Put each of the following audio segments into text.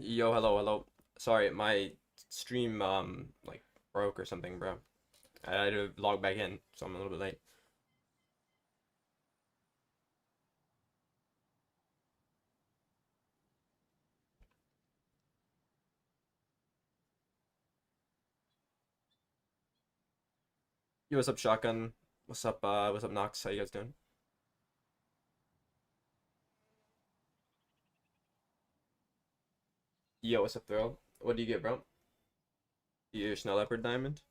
Yo, hello, hello. Sorry, my stream like broke or something, bro. I had to log back in, so I'm a little bit late. Yo, what's up, Shotgun? What's up, Nox? How you guys doing? Yo, what's up, Thrill? What do you get, bro? Your Snow Leopard Diamond?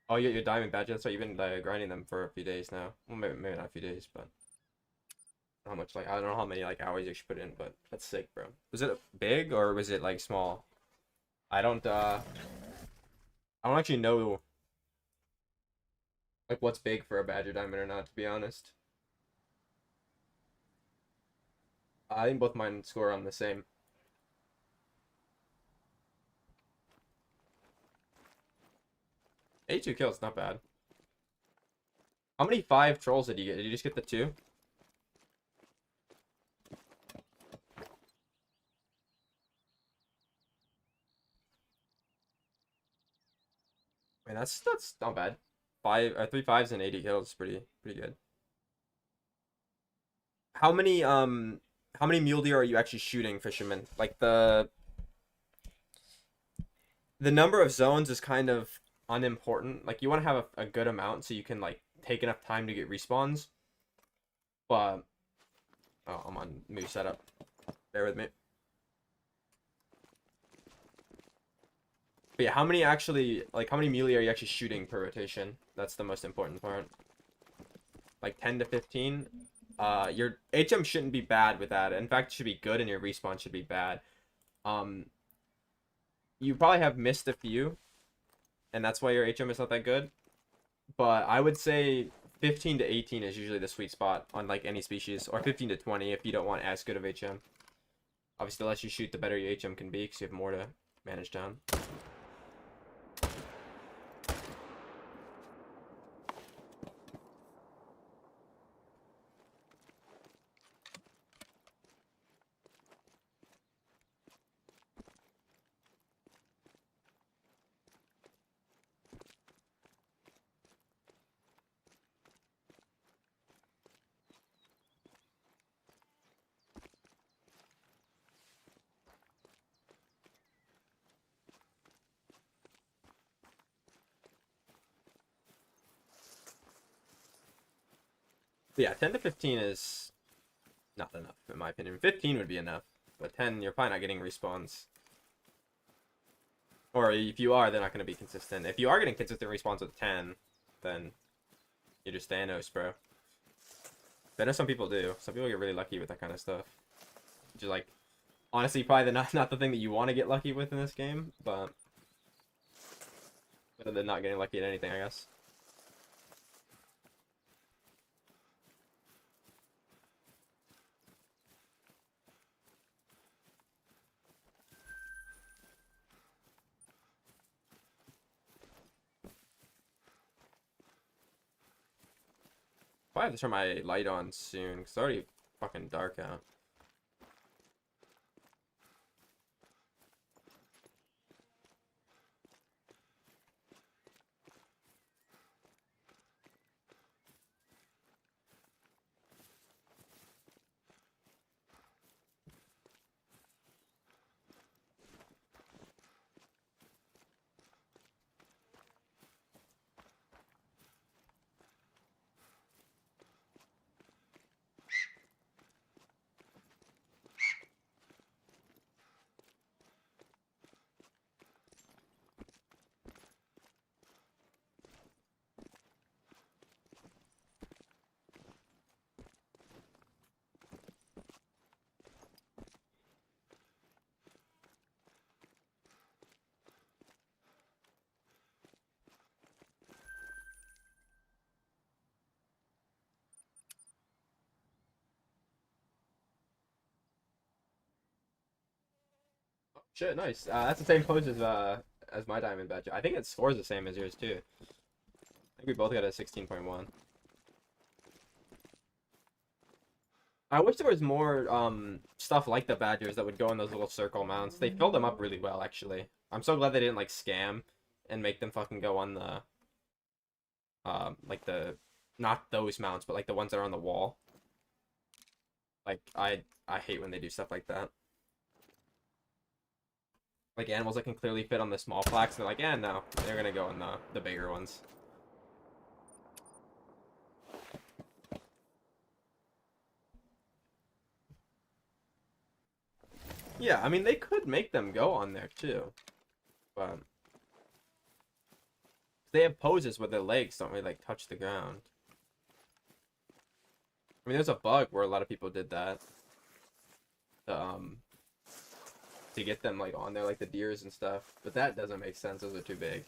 Oh, you get your Diamond badge. That's right, you've been grinding them for a few days now. Well, maybe not a few days, but how much, like, I don't know how many, like, hours you should put in, but that's sick, bro. Was it big or was it, like, small? I I don't actually know, like, what's big for a Badger Diamond or not, to be honest. I think both mine score on the same. 82 kills, not bad. How many 5 trolls did you get? Did you just get the 2? I mean, that's not bad. 3 5s and 80 kills, pretty good. How many how many mule deer are you actually shooting, fisherman? Like the number of zones is kind of unimportant. Like you want to have a good amount so you can like take enough time to get respawns. But oh, I'm on move setup. Bear with me. But yeah, how many melee are you actually shooting per rotation? That's the most important part. Like 10 to 15. Your HM shouldn't be bad with that. In fact, it should be good, and your respawn should be bad. Um, you probably have missed a few, and that's why your HM is not that good. But I would say 15 to 18 is usually the sweet spot on like any species, or 15 to 20 if you don't want as good of HM. Obviously, the less you shoot, the better your HM can be, because you have more to manage down. But yeah, 10 to 15 is not enough, in my opinion. 15 would be enough, but 10, you're probably not getting respawns. Or if you are, they're not going to be consistent. If you are getting consistent respawns with 10, then you're just Thanos, bro. But I know some people do. Some people get really lucky with that kind of stuff. Which is like, honestly, probably not the thing that you want to get lucky with in this game, but better than not getting lucky at anything, I guess. Probably have to turn my light on soon, because it's already fucking dark out. Shit, nice. That's the same pose as my diamond badge. I think it scores the same as yours too. think we both got a 16.1. I wish there was more stuff like the badgers that would go in those little circle mounts. They filled them up really well, actually. I'm so glad they didn't like scam and make them fucking go on the like the not those mounts, but like the ones that are on the wall. Like I hate when they do stuff like that. Like animals that can clearly fit on the small plaques, they're like, yeah, no, they're gonna go in the bigger ones. Yeah, I mean they could make them go on there too, but they have poses where their legs don't really like touch the ground. I mean, there's a bug where a lot of people did that. Um, to get them like on there, like the deers and stuff. But that doesn't make sense; those are too big.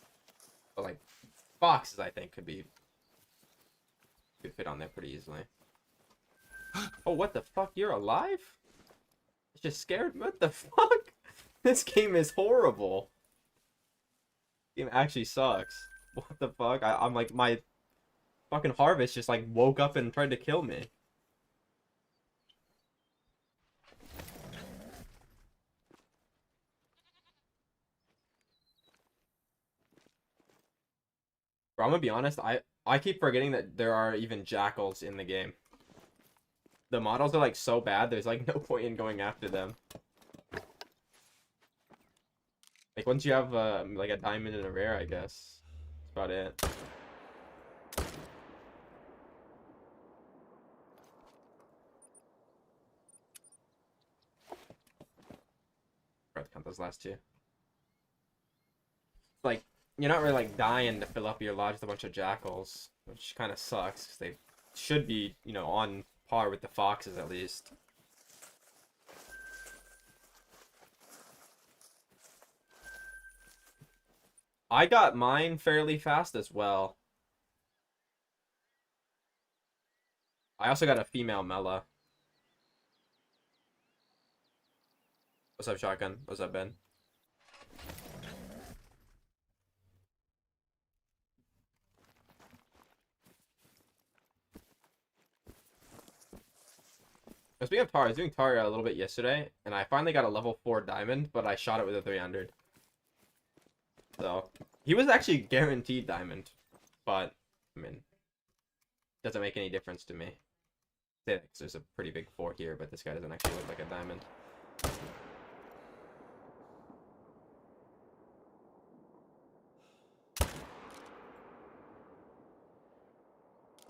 But like foxes, I think could fit on there pretty easily. Oh, what the fuck? You're alive? It's just scared. What the fuck? This game is horrible. This game actually sucks. What the fuck? I'm like my fucking harvest just like woke up and tried to kill me. Bro, I'm gonna be honest, I keep forgetting that there are even jackals in the game. The models are like so bad, there's like no point in going after them. Like once you have like a diamond and a rare, I guess. That's about it. Forgot to count those last two. Like you're not really like dying to fill up your lodge with a bunch of jackals, which kind of sucks because they should be, you know, on par with the foxes at least. I got mine fairly fast as well. I also got a female Mela. What's up, Shotgun? What's up, Ben? Speaking of Tar, I was doing Tar a little bit yesterday, and I finally got a level 4 diamond, but I shot it with a 300. So, he was actually guaranteed diamond, but, I mean, doesn't make any difference to me. There's a pretty big 4 here, but this guy doesn't actually look like a diamond.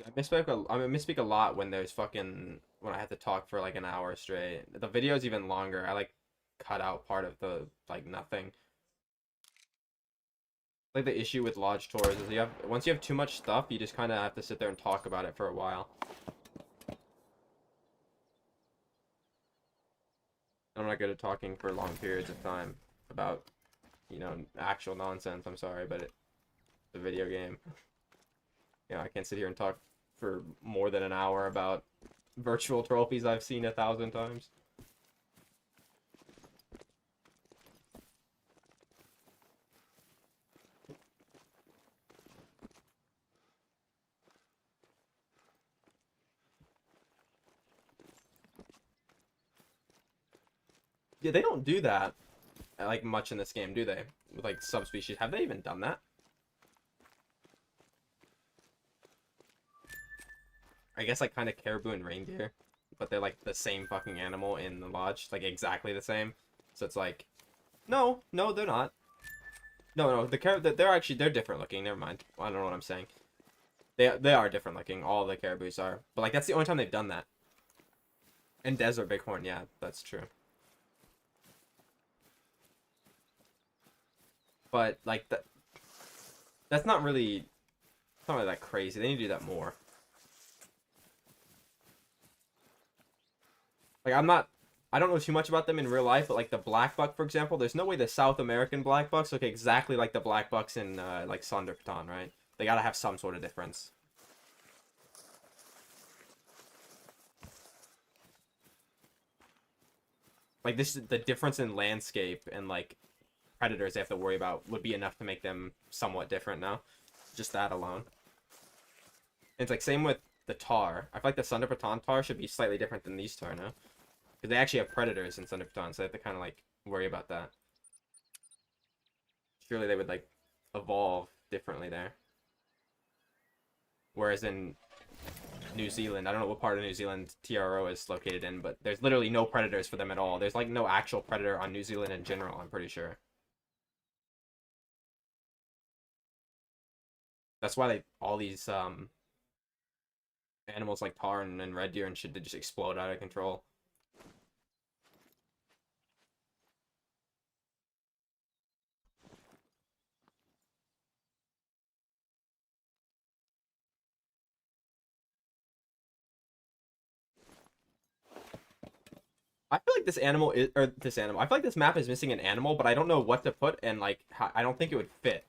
I misspeak a lot when there's fucking when I have to talk for like an hour straight. The video's even longer. I like cut out part of the like nothing. Like the issue with lodge tours is once you have too much stuff, you just kind of have to sit there and talk about it for a while. I'm not good at talking for long periods of time about, you know, actual nonsense. I'm sorry, but it's a video game. You know, I can't sit here and talk for more than an hour about virtual trophies I've seen 1,000 times. Yeah, they don't do that like much in this game, do they? With like subspecies. Have they even done that? I guess like kind of caribou and reindeer, but they're like the same fucking animal in the lodge, like exactly the same. So it's like, no, they're not. No, they're different looking. Never mind. I don't know what I'm saying. They are different looking. All the caribous are, but like that's the only time they've done that. And desert bighorn, yeah, that's true. But like that's not really, it's not really that crazy. They need to do that more. Like I don't know too much about them in real life, but like the black buck, for example, there's no way the South American black bucks look exactly like the black bucks in like Sonderkatan, right? They gotta have some sort of difference. Like the difference in landscape and like predators they have to worry about would be enough to make them somewhat different now. Just that alone. And it's like same with the tar. I feel like the Thunder Baton tar should be slightly different than these tar now. Because they actually have predators in Thunder Baton, so they have to kind of like worry about that. Surely they would like evolve differently there. Whereas in New Zealand, I don't know what part of New Zealand Te Awaroa is located in, but there's literally no predators for them at all. There's like no actual predator on New Zealand in general, I'm pretty sure. That's why they all these animals like tar and red deer and shit that just explode out of control. I feel like this animal is, or this animal. I feel like this map is missing an animal, but I don't know what to put, and like I don't think it would fit.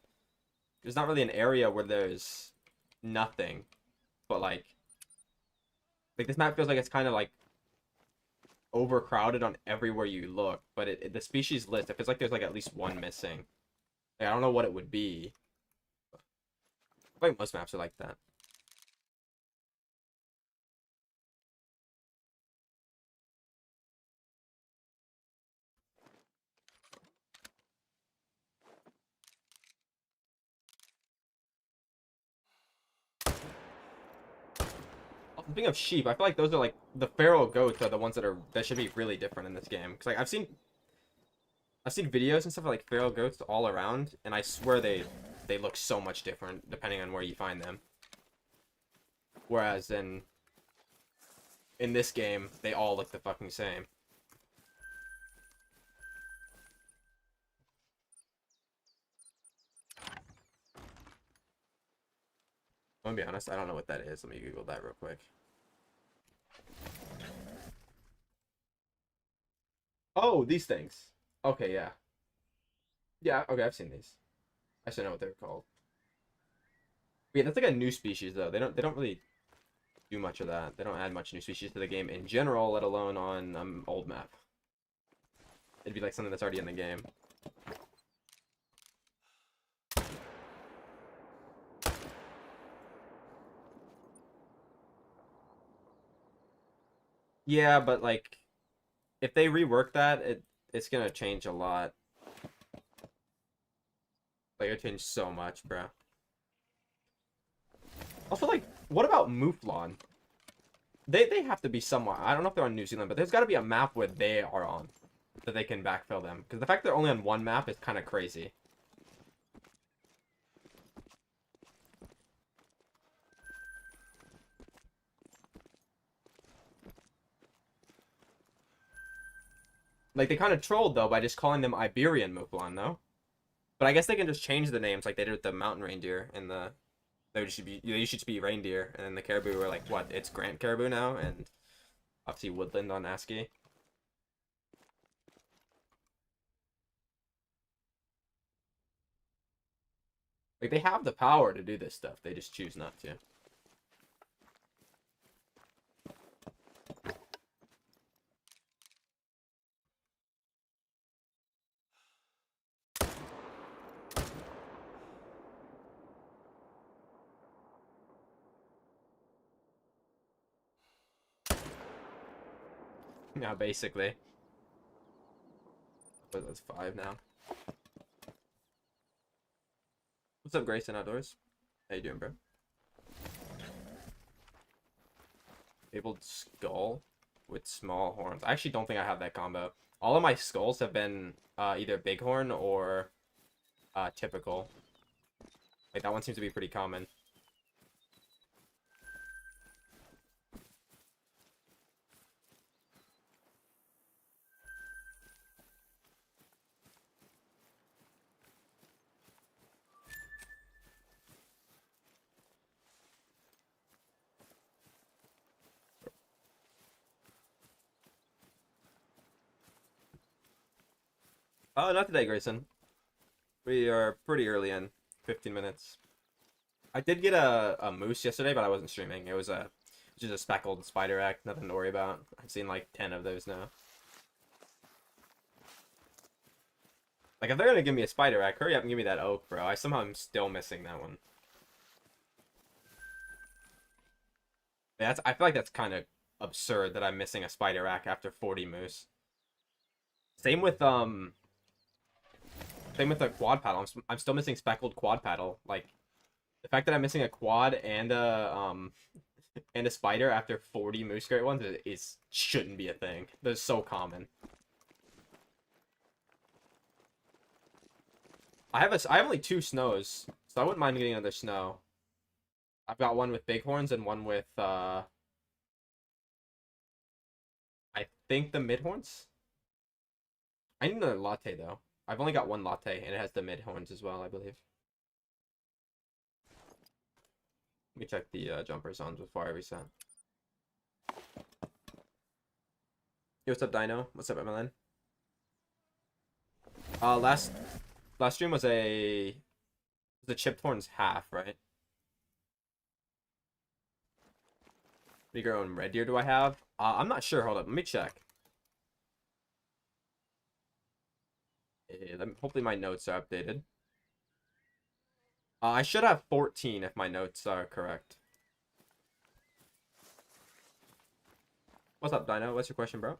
There's not really an area where there's nothing, but like this map feels like it's kind of like overcrowded on everywhere you look. But the species list, it feels like there's like at least one missing. Like, I don't know what it would be. I feel like most maps are like that. Speaking of sheep, I feel like those are like the feral goats are the ones that should be really different in this game. Cause like I've seen videos and stuff of like feral goats all around, and I swear they look so much different depending on where you find them. Whereas in this game, they all look the fucking same. I'm gonna be honest, I don't know what that is. Let me Google that real quick. Oh, these things. Okay, yeah. Yeah, okay, I've seen these. I should know what they're called. But yeah, that's like a new species though. They don't really do much of that. They don't add much new species to the game in general, let alone on old map. It'd be like something that's already in the game. Yeah, but like if they rework that, it's gonna change a lot. Like it changed so much, bro. Also, like, what about Mouflon? They have to be somewhere. I don't know if they're on New Zealand, but there's got to be a map where they are on that they can backfill them. Because the fact they're only on one map is kind of crazy. Like they kind of trolled though by just calling them Iberian Mouflon, though. But I guess they can just change the names like they did with the mountain reindeer and the they should be reindeer, and then the caribou were like what? It's Grant Caribou now, and obviously Woodland on ASCII. Like they have the power to do this stuff. They just choose not to. Yeah, basically. But that's 5 now. What's up, Grayson Outdoors? How you doing, bro? Fabled skull with small horns. I actually don't think I have that combo. All of my skulls have been either bighorn or typical. Like that one seems to be pretty common. Oh, not today, Grayson. We are pretty early in. 15 minutes. I did get a moose yesterday, but I wasn't streaming. It was just a speckled spider act, nothing to worry about. I've seen like 10 of those now. Like if they're gonna give me a spider act, hurry up and give me that oak, bro. I somehow am still missing that one. I feel like that's kind of absurd that I'm missing a spider rack after 40 moose. Same with same with the quad paddle. I'm still missing speckled quad paddle. Like the fact that I'm missing a quad and a spider after 40 moose great ones shouldn't be a thing. They're so common. I have only 2 snows, so I wouldn't mind getting another snow. I've got one with bighorns and one with I think the midhorns. I need another latte though. I've only got one latte and it has the midhorns as well, I believe. Let me check the jumpers on before I reset. Yo, what's up, Dino? What's up, MLN? Last stream was the chipped horns half, right? Bigger own red deer do I have? I'm not sure. Hold up, let me check. Hopefully my notes are updated. I should have 14 if my notes are correct. What's up, Dino? What's your question, bro?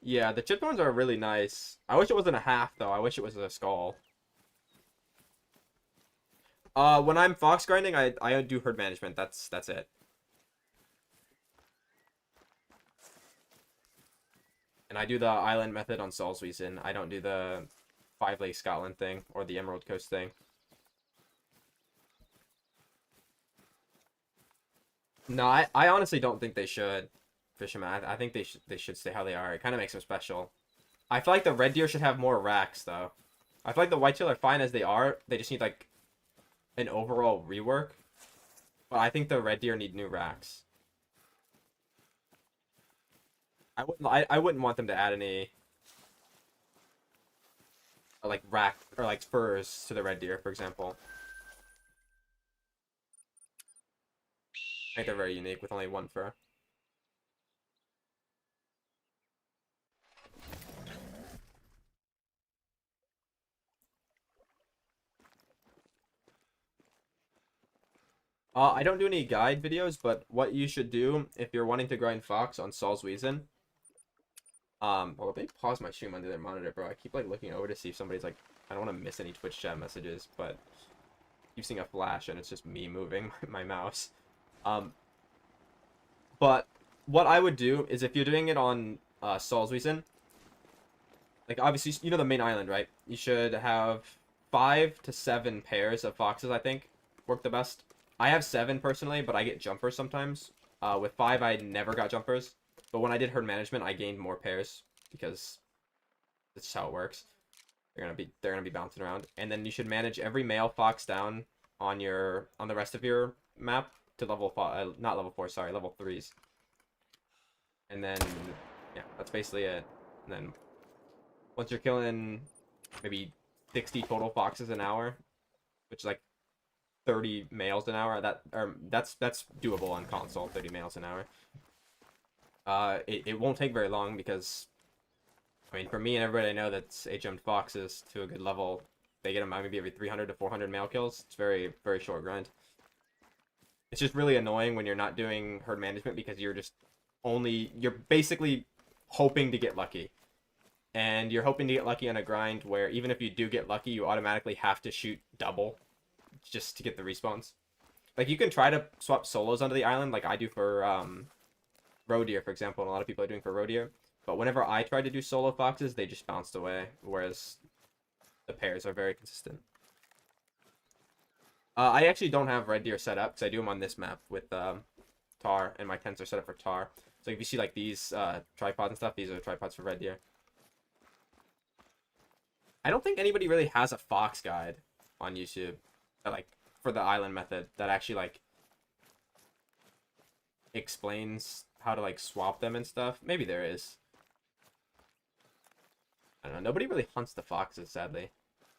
Yeah, the chipped horns are really nice. I wish it wasn't a half, though. I wish it was a skull. When I'm fox grinding, I do herd management. That's it. And I do the island method on Solsweezen. I don't do the Five Lake Scotland thing or the Emerald Coast thing. No, I honestly don't think they should. Fisherman, I think they should stay how they are. It kind of makes them special. I feel like the red deer should have more racks though. I feel like the whitetail are fine as they are. They just need like an overall rework. But I think the red deer need new racks. I wouldn't want them to add any like rack or like spurs to the red deer, for example. I think they're very unique with only one fur. I don't do any guide videos, but what you should do if you're wanting to grind fox on Solsweezen. Well, let me pause my stream under their monitor, bro. I keep like looking over to see if somebody's like, I don't want to miss any Twitch chat messages, but keep seeing a flash and it's just me moving my mouse. But what I would do is if you're doing it on Solsweezen, like obviously you know the main island, right? You should have 5 to 7 pairs of foxes, I think, work the best. I have 7 personally, but I get jumpers sometimes. With 5, I never got jumpers. But when I did herd management, I gained more pairs because that's how it works. They're gonna be bouncing around, and then you should manage every male fox down on the rest of your map to level 5, not level 4, sorry, level 3s. And then yeah, that's basically it. And then once you're killing maybe 60 total foxes an hour, which is like 30 males an hour, that's doable on console. 30 males an hour. It won't take very long because, I mean, for me and everybody I know that's HM'd foxes to a good level, they get them maybe every 300 to 400 male kills. It's very, very short grind. It's just really annoying when you're not doing herd management because you're basically hoping to get lucky. And you're hoping to get lucky on a grind where even if you do get lucky, you automatically have to shoot double just to get the respawns. Like, you can try to swap solos onto the island like I do for roe deer, for example, and a lot of people are doing for roe deer. But whenever I tried to do solo foxes, they just bounced away, whereas the pairs are very consistent. I actually don't have red deer set up because I do them on this map with tar, and my tents are set up for tar. So if you see like these tripods and stuff, these are tripods for red deer. I don't think anybody really has a fox guide on YouTube that, like, for the island method that actually like explains how to like swap them and stuff. Maybe there is. I don't know. Nobody really hunts the foxes, sadly.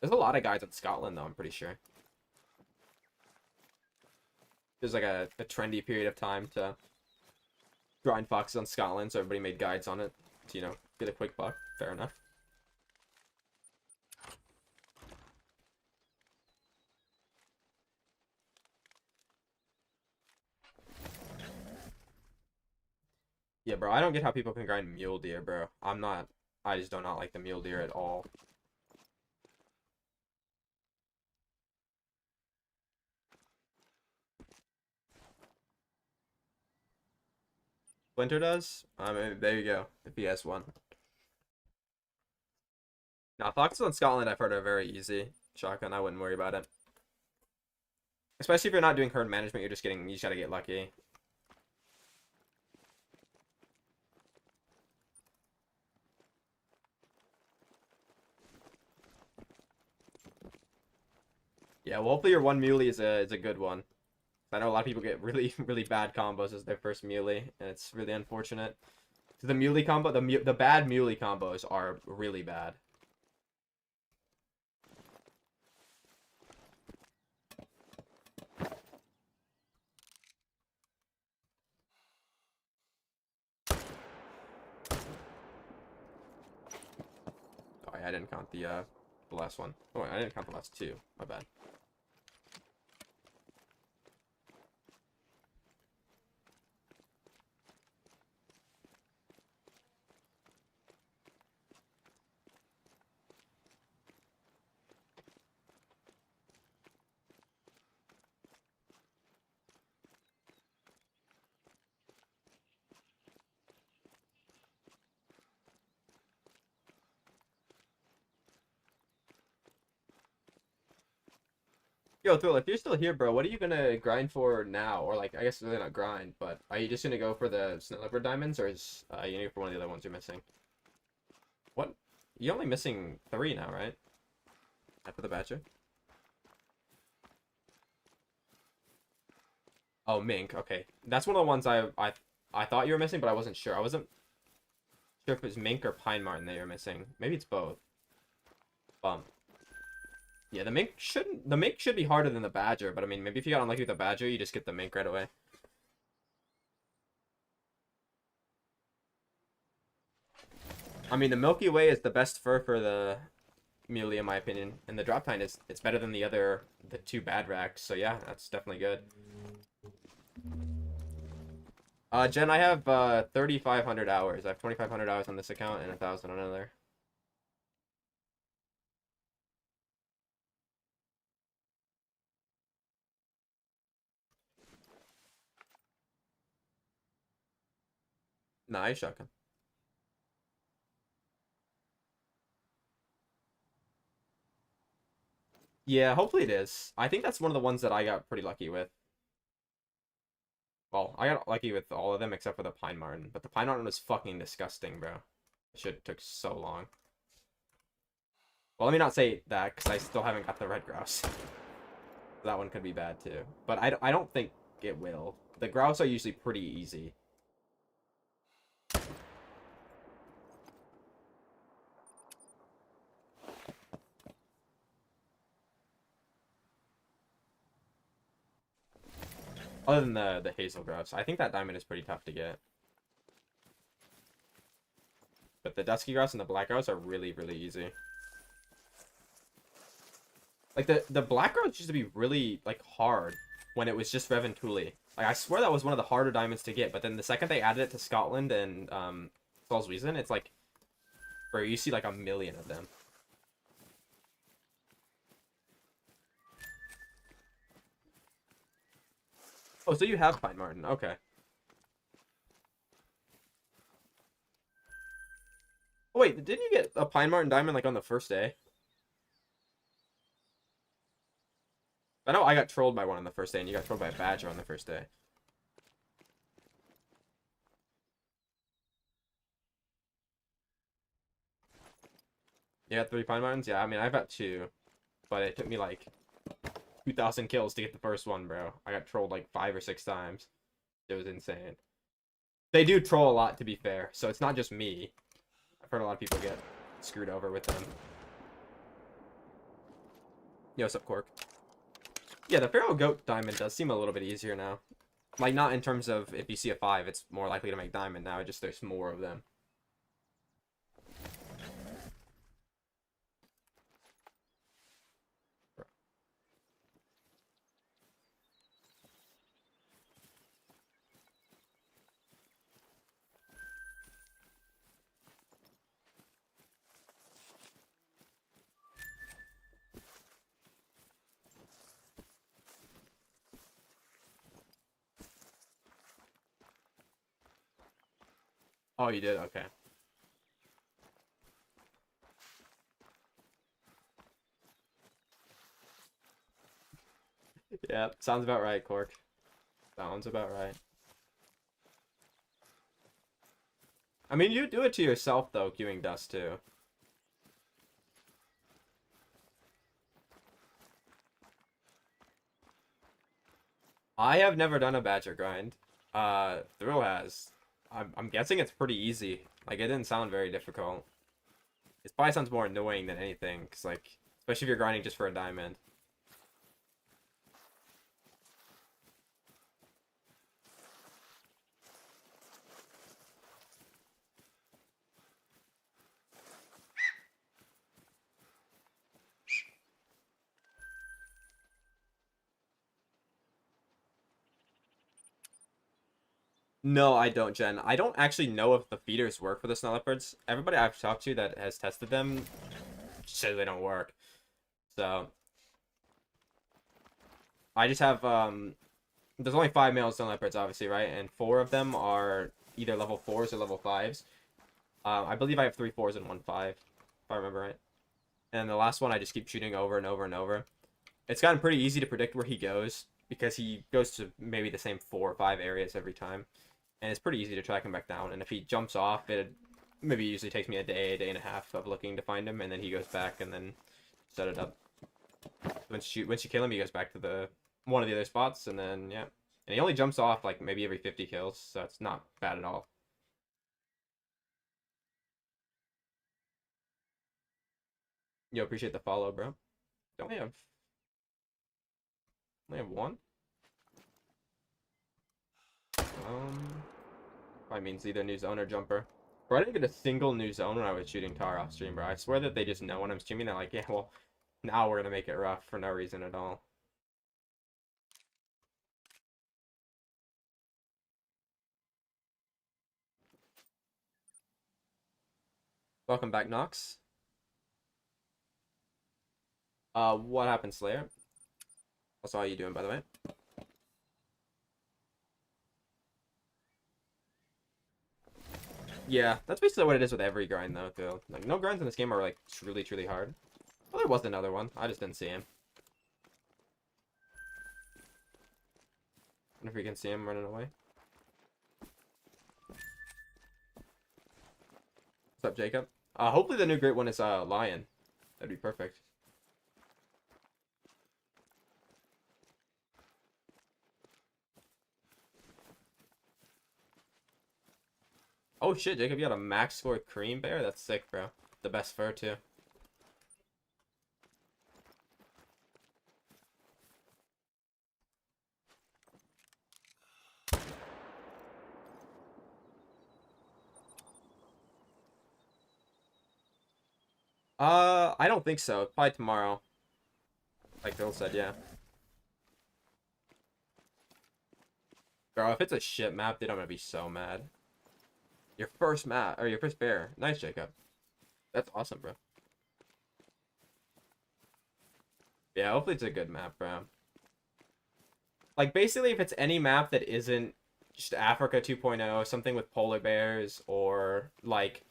There's a lot of guys in Scotland though, I'm pretty sure. there's like a trendy period of time to grind foxes on Scotland, so everybody made guides on it to, you know, get a quick buck. Fair enough. Yeah, bro, I don't get how people can grind mule deer, bro. I just do not like the mule deer at all. Splinter does? I mean, there you go. If he has one. Now, foxes on Scotland, I've heard are very easy. Shotgun, I wouldn't worry about it. Especially if you're not doing herd management, you just gotta get lucky. Yeah, well, hopefully your one muley is a good one. I know a lot of people get really really bad combos as their first muley, and it's really unfortunate. The muley combo, the bad muley combos are really bad. Oh, yeah, I didn't count the last one. Oh, I didn't count the last two. My bad. Yo, Thrill, if you're still here, bro, what are you gonna grind for now? Or, like, I guess really not grind, but are you just gonna go for the snow leopard diamonds, or is you gonna go for one of the other ones you're missing? What? You're only missing 3 now, right? After the badger? Oh, mink. Okay, that's one of the ones I thought you were missing, but I wasn't sure. I wasn't sure if it was mink or pine marten that you're missing. Maybe it's both. Bum. Yeah, the mink should be harder than the badger, but I mean, maybe if you got unlucky with the badger, you just get the mink right away. I mean, the Milky Way is the best fur for the muley, in my opinion, and the drop time is it's better than the 2 bad racks. So yeah, that's definitely good. Jen, I have 3,500 hours. I have 2,500 hours on this account and 1,000 on another. Nice shotgun. Yeah, hopefully it is. I think that's one of the ones that I got pretty lucky with. Well, I got lucky with all of them except for the pine marten, but the pine marten was fucking disgusting, bro. Shit took so long. Well, let me not say that because I still haven't got the red grouse. That one could be bad too, but I don't think it will. The grouse are usually pretty easy. Other than the hazel grouse, I think that diamond is pretty tough to get. But the dusky grouse and the black grouse are really really easy. Like the black grouse used to be really like hard when it was just Reventuli. Like I swear that was one of the harder diamonds to get, but then the second they added it to Scotland and Solswiesen, it's like, bro, you see like a million of them. Oh, so you have pine marten. Okay. Oh, wait, didn't you get a pine marten diamond like on the first day? I know I got trolled by one on the first day, and you got trolled by a badger on the first day. You got 3 pine martens? Yeah, I mean, I've got 2. But it took me like 2,000 kills to get the first one, bro. I got trolled like 5 or 6 times. It was insane. They do troll a lot, to be fair, so it's not just me. I've heard a lot of people get screwed over with them. Yo, what's up, Cork? Yeah, the Pharaoh Goat diamond does seem a little bit easier now. Like, not in terms of if you see a 5, it's more likely to make diamond now. It just there's more of them. Oh, you did? Okay. Yeah, sounds about right, Cork. Sounds about right. I mean, you do it to yourself, though, queuing dust, too. I have never done a badger grind. Thrill has. I'm guessing it's pretty easy. Like, it didn't sound very difficult. It probably sounds more annoying than anything, because, like, especially if you're grinding just for a diamond. No, I don't, Jen. I don't actually know if the feeders work for the snow leopards. Everybody I've talked to that has tested them says they don't work. So, I just have, there's only 5 male snow leopards, obviously, right? And 4 of them are either level 4s or level 5s. I believe I have 3 4s and 1 5, if I remember right. And the last one I just keep shooting over and over and over. It's gotten pretty easy to predict where he goes, because he goes to maybe the same 4 or 5 areas every time. And it's pretty easy to track him back down. And if he jumps off, it maybe usually takes me a day and a half of looking to find him, and then he goes back and then set it up. Once you kill him, he goes back to the one of the other spots, and then yeah. And he only jumps off like maybe every 50 kills, so it's not bad at all. Yo, appreciate the follow, bro. Don't we have only have one? Probably means either new zone or jumper. Bro, I didn't get a single new zone when I was shooting Tar off stream, bro. I swear that they just know when I'm streaming. They're like, yeah, well, now we're gonna make it rough for no reason at all. Welcome back, Nox. What happened, Slayer? What's all you doing, by the way? Yeah, that's basically what it is with every grind, though, too. Like, no grinds in this game are, like, truly, truly hard. Well, there was another one. I just didn't see him. I wonder if we can see him running away. What's up, Jacob? Hopefully the new great one is, Lion. That'd be perfect. Oh, shit, Jacob, you got a max score cream bear? That's sick, bro. The best fur, too. I don't think so. Probably tomorrow. Like Bill said, yeah. Bro, if it's a shit map, dude, I'm gonna be so mad. Your first map, or your first bear. Nice, Jacob. That's awesome, bro. Yeah, hopefully it's a good map, bro. Like, basically, if it's any map that isn't just Africa 2.0, something with polar bears, or, like,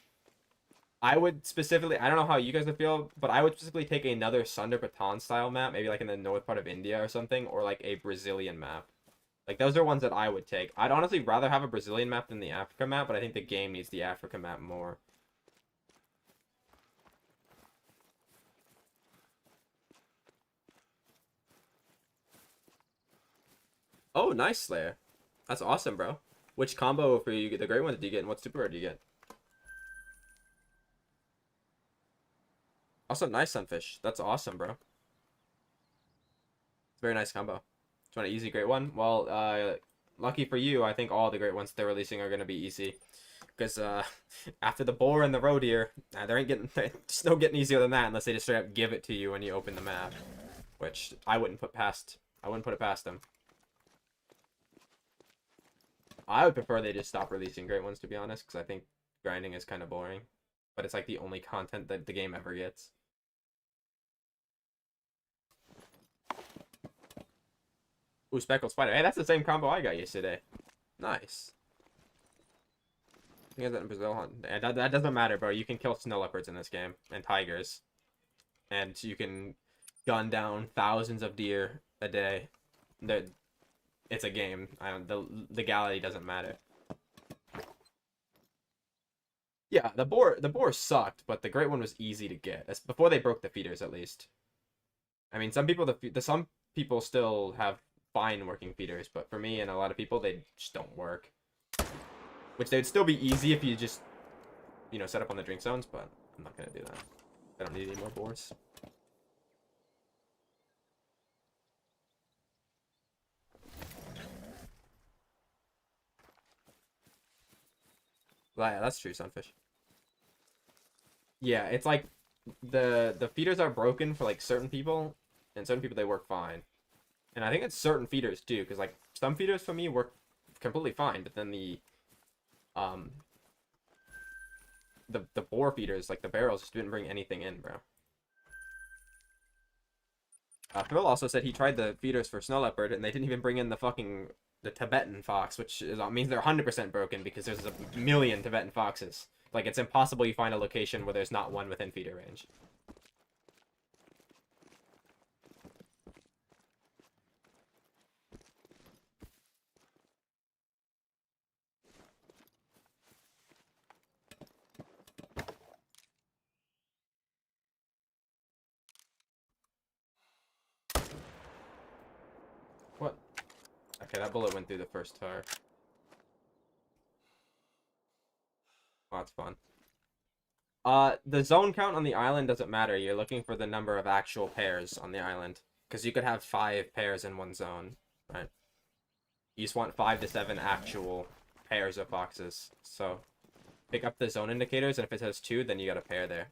I would specifically, I don't know how you guys would feel, but I would specifically take another Sunder Baton style map, maybe like in the north part of India or something, or like a Brazilian map. Like, those are ones that I would take. I'd honestly rather have a Brazilian map than the Africa map, but I think the game needs the Africa map more. Oh, nice, Slayer. That's awesome, bro. Which combo for you get? The great one did you get, and what super rare did you get? Also, nice, Sunfish. That's awesome, bro. It's Very nice combo. Just want an easy great one. Well, lucky for you, I think all the great ones they're releasing are gonna be easy. Because after the boar and the roe deer, there ain't getting there's no getting easier than that unless they just straight up give it to you when you open the map, which I wouldn't put past. I wouldn't put it past them. I would prefer they just stop releasing great ones, to be honest, because I think grinding is kind of boring. But it's like the only content that the game ever gets. Ooh, speckled spider. Hey, that's the same combo I got yesterday. Nice. I think that in Brazil hunt. That doesn't matter, bro. You can kill snow leopards in this game and tigers, and you can gun down thousands of deer a day. It's a game. The legality doesn't matter. Yeah, the boar sucked, but the great one was easy to get. That's before they broke the feeders, at least. I mean, some people still have fine working feeders, but for me and a lot of people, they just don't work. Which they'd still be easy if you just, set up on the drink zones, but I'm not gonna do that. I don't need any more boars. Well, yeah, that's true, sunfish. Yeah, it's like the feeders are broken for like certain people, and certain people they work fine. And I think it's certain feeders too, because like some feeders for me work completely fine, but then the boar feeders, like the barrels, just didn't bring anything in, bro. Phil also said he tried the feeders for snow leopard, and they didn't even bring in the Tibetan fox, which means they're 100% broken because there's a million Tibetan foxes. Like, it's impossible you find a location where there's not one within feeder range. What? Okay, that bullet went through the first tar. Oh, that's fun. The zone count on the island doesn't matter. You're looking for the number of actual pairs on the island. Because you could have 5 pairs in one zone, right? You just want 5 to 7 actual pairs of foxes. So, pick up the zone indicators, and if it says 2, then you got a pair there.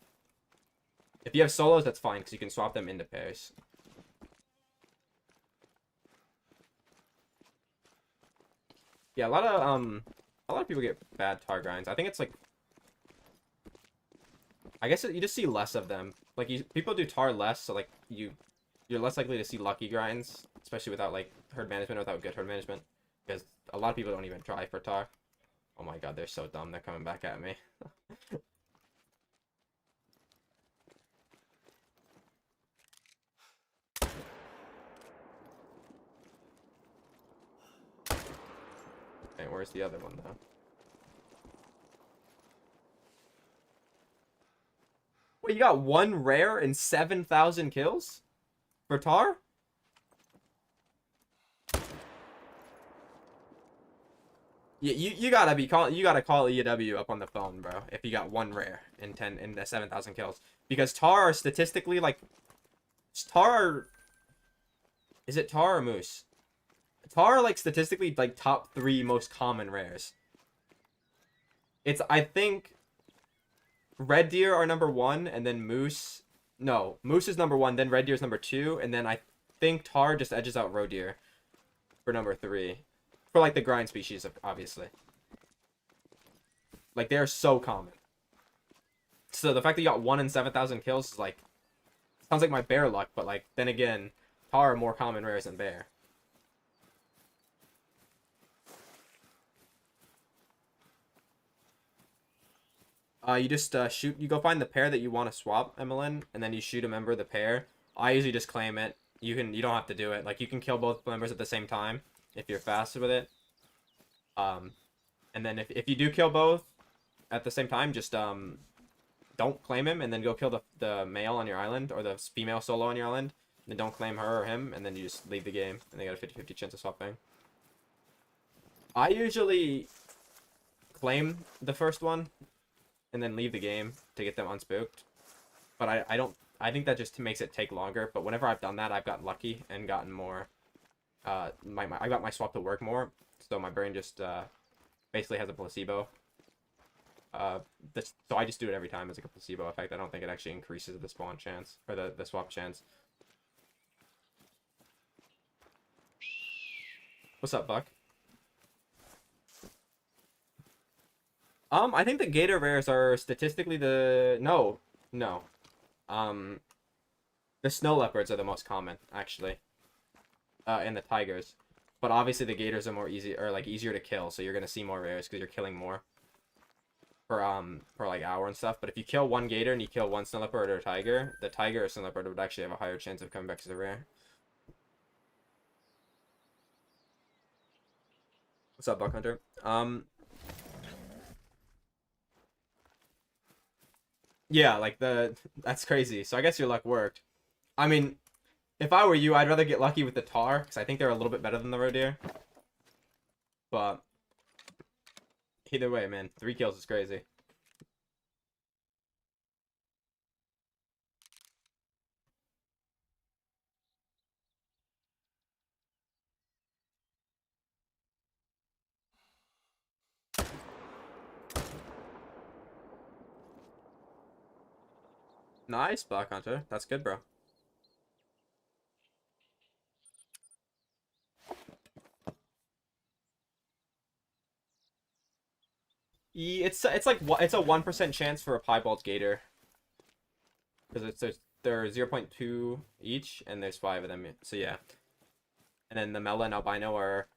If you have solos, that's fine, because you can swap them into pairs. Yeah, a lot of people get bad tar grinds. I think it's like, I guess you just see less of them. Like, people do tar less, so like you're less likely to see lucky grinds, especially without like herd management or without good herd management, because a lot of people don't even try for tar. Oh my god, they're so dumb. They're coming back at me. Okay, where's the other one though? Wait, you got 1 rare and 7,000 kills for tar? Yeah, you gotta call EW up on the phone, bro. If you got 1 rare and 7,000 kills, because tar are statistically like, tar. Is it tar or moose? Tar are like statistically like top 3 most common rares. I think red deer are number 1, and then moose. No, moose is number 1, then red deer is number 2, and then I think tar just edges out roe deer for number 3. For like the grind species, obviously. Like, they're so common. So the fact that you got 1 in 7,000 kills is like, sounds like my bear luck, but like, then again, tar are more common rares than bear. You just shoot. You go find the pair that you want to swap, MLN, and then you shoot a member of the pair. I usually just claim it. You don't have to do it. Like, you can kill both members at the same time if you're fast with it. And then if you do kill both at the same time, just don't claim him, and then go kill the male on your island or the female solo on your island. And then don't claim her or him, and then you just leave the game, and they got a 50-50 chance of swapping. I usually claim the first one and then leave the game to get them unspooked. But I I think that just makes it take longer. But whenever I've done that, I've gotten lucky and gotten more. I got my swap to work more, so my brain just basically has a placebo. So I just do it every time as like a placebo effect. I don't think it actually increases the spawn chance or the swap chance. What's up, Buck? I think the gator rares are statistically no. The snow leopards are the most common actually. And the tigers, but obviously the gators are more easier to kill, so you're gonna see more rares because you're killing more per like hour and stuff. But if you kill one gator and you kill one snow leopard or a tiger, the tiger or snow leopard would actually have a higher chance of coming back to the rare. What's up, Buck Hunter? Yeah, like that's crazy. So I guess your luck worked. I mean, if I were you, I'd rather get lucky with the tar because I think they're a little bit better than the roe deer. But either way, man, 3 kills is crazy. Nice, Buck Hunter. That's good, bro. It's a 1% chance for a piebald gator because they're 0.2 each and there's 5 of them. So yeah, and then the Mela and albino are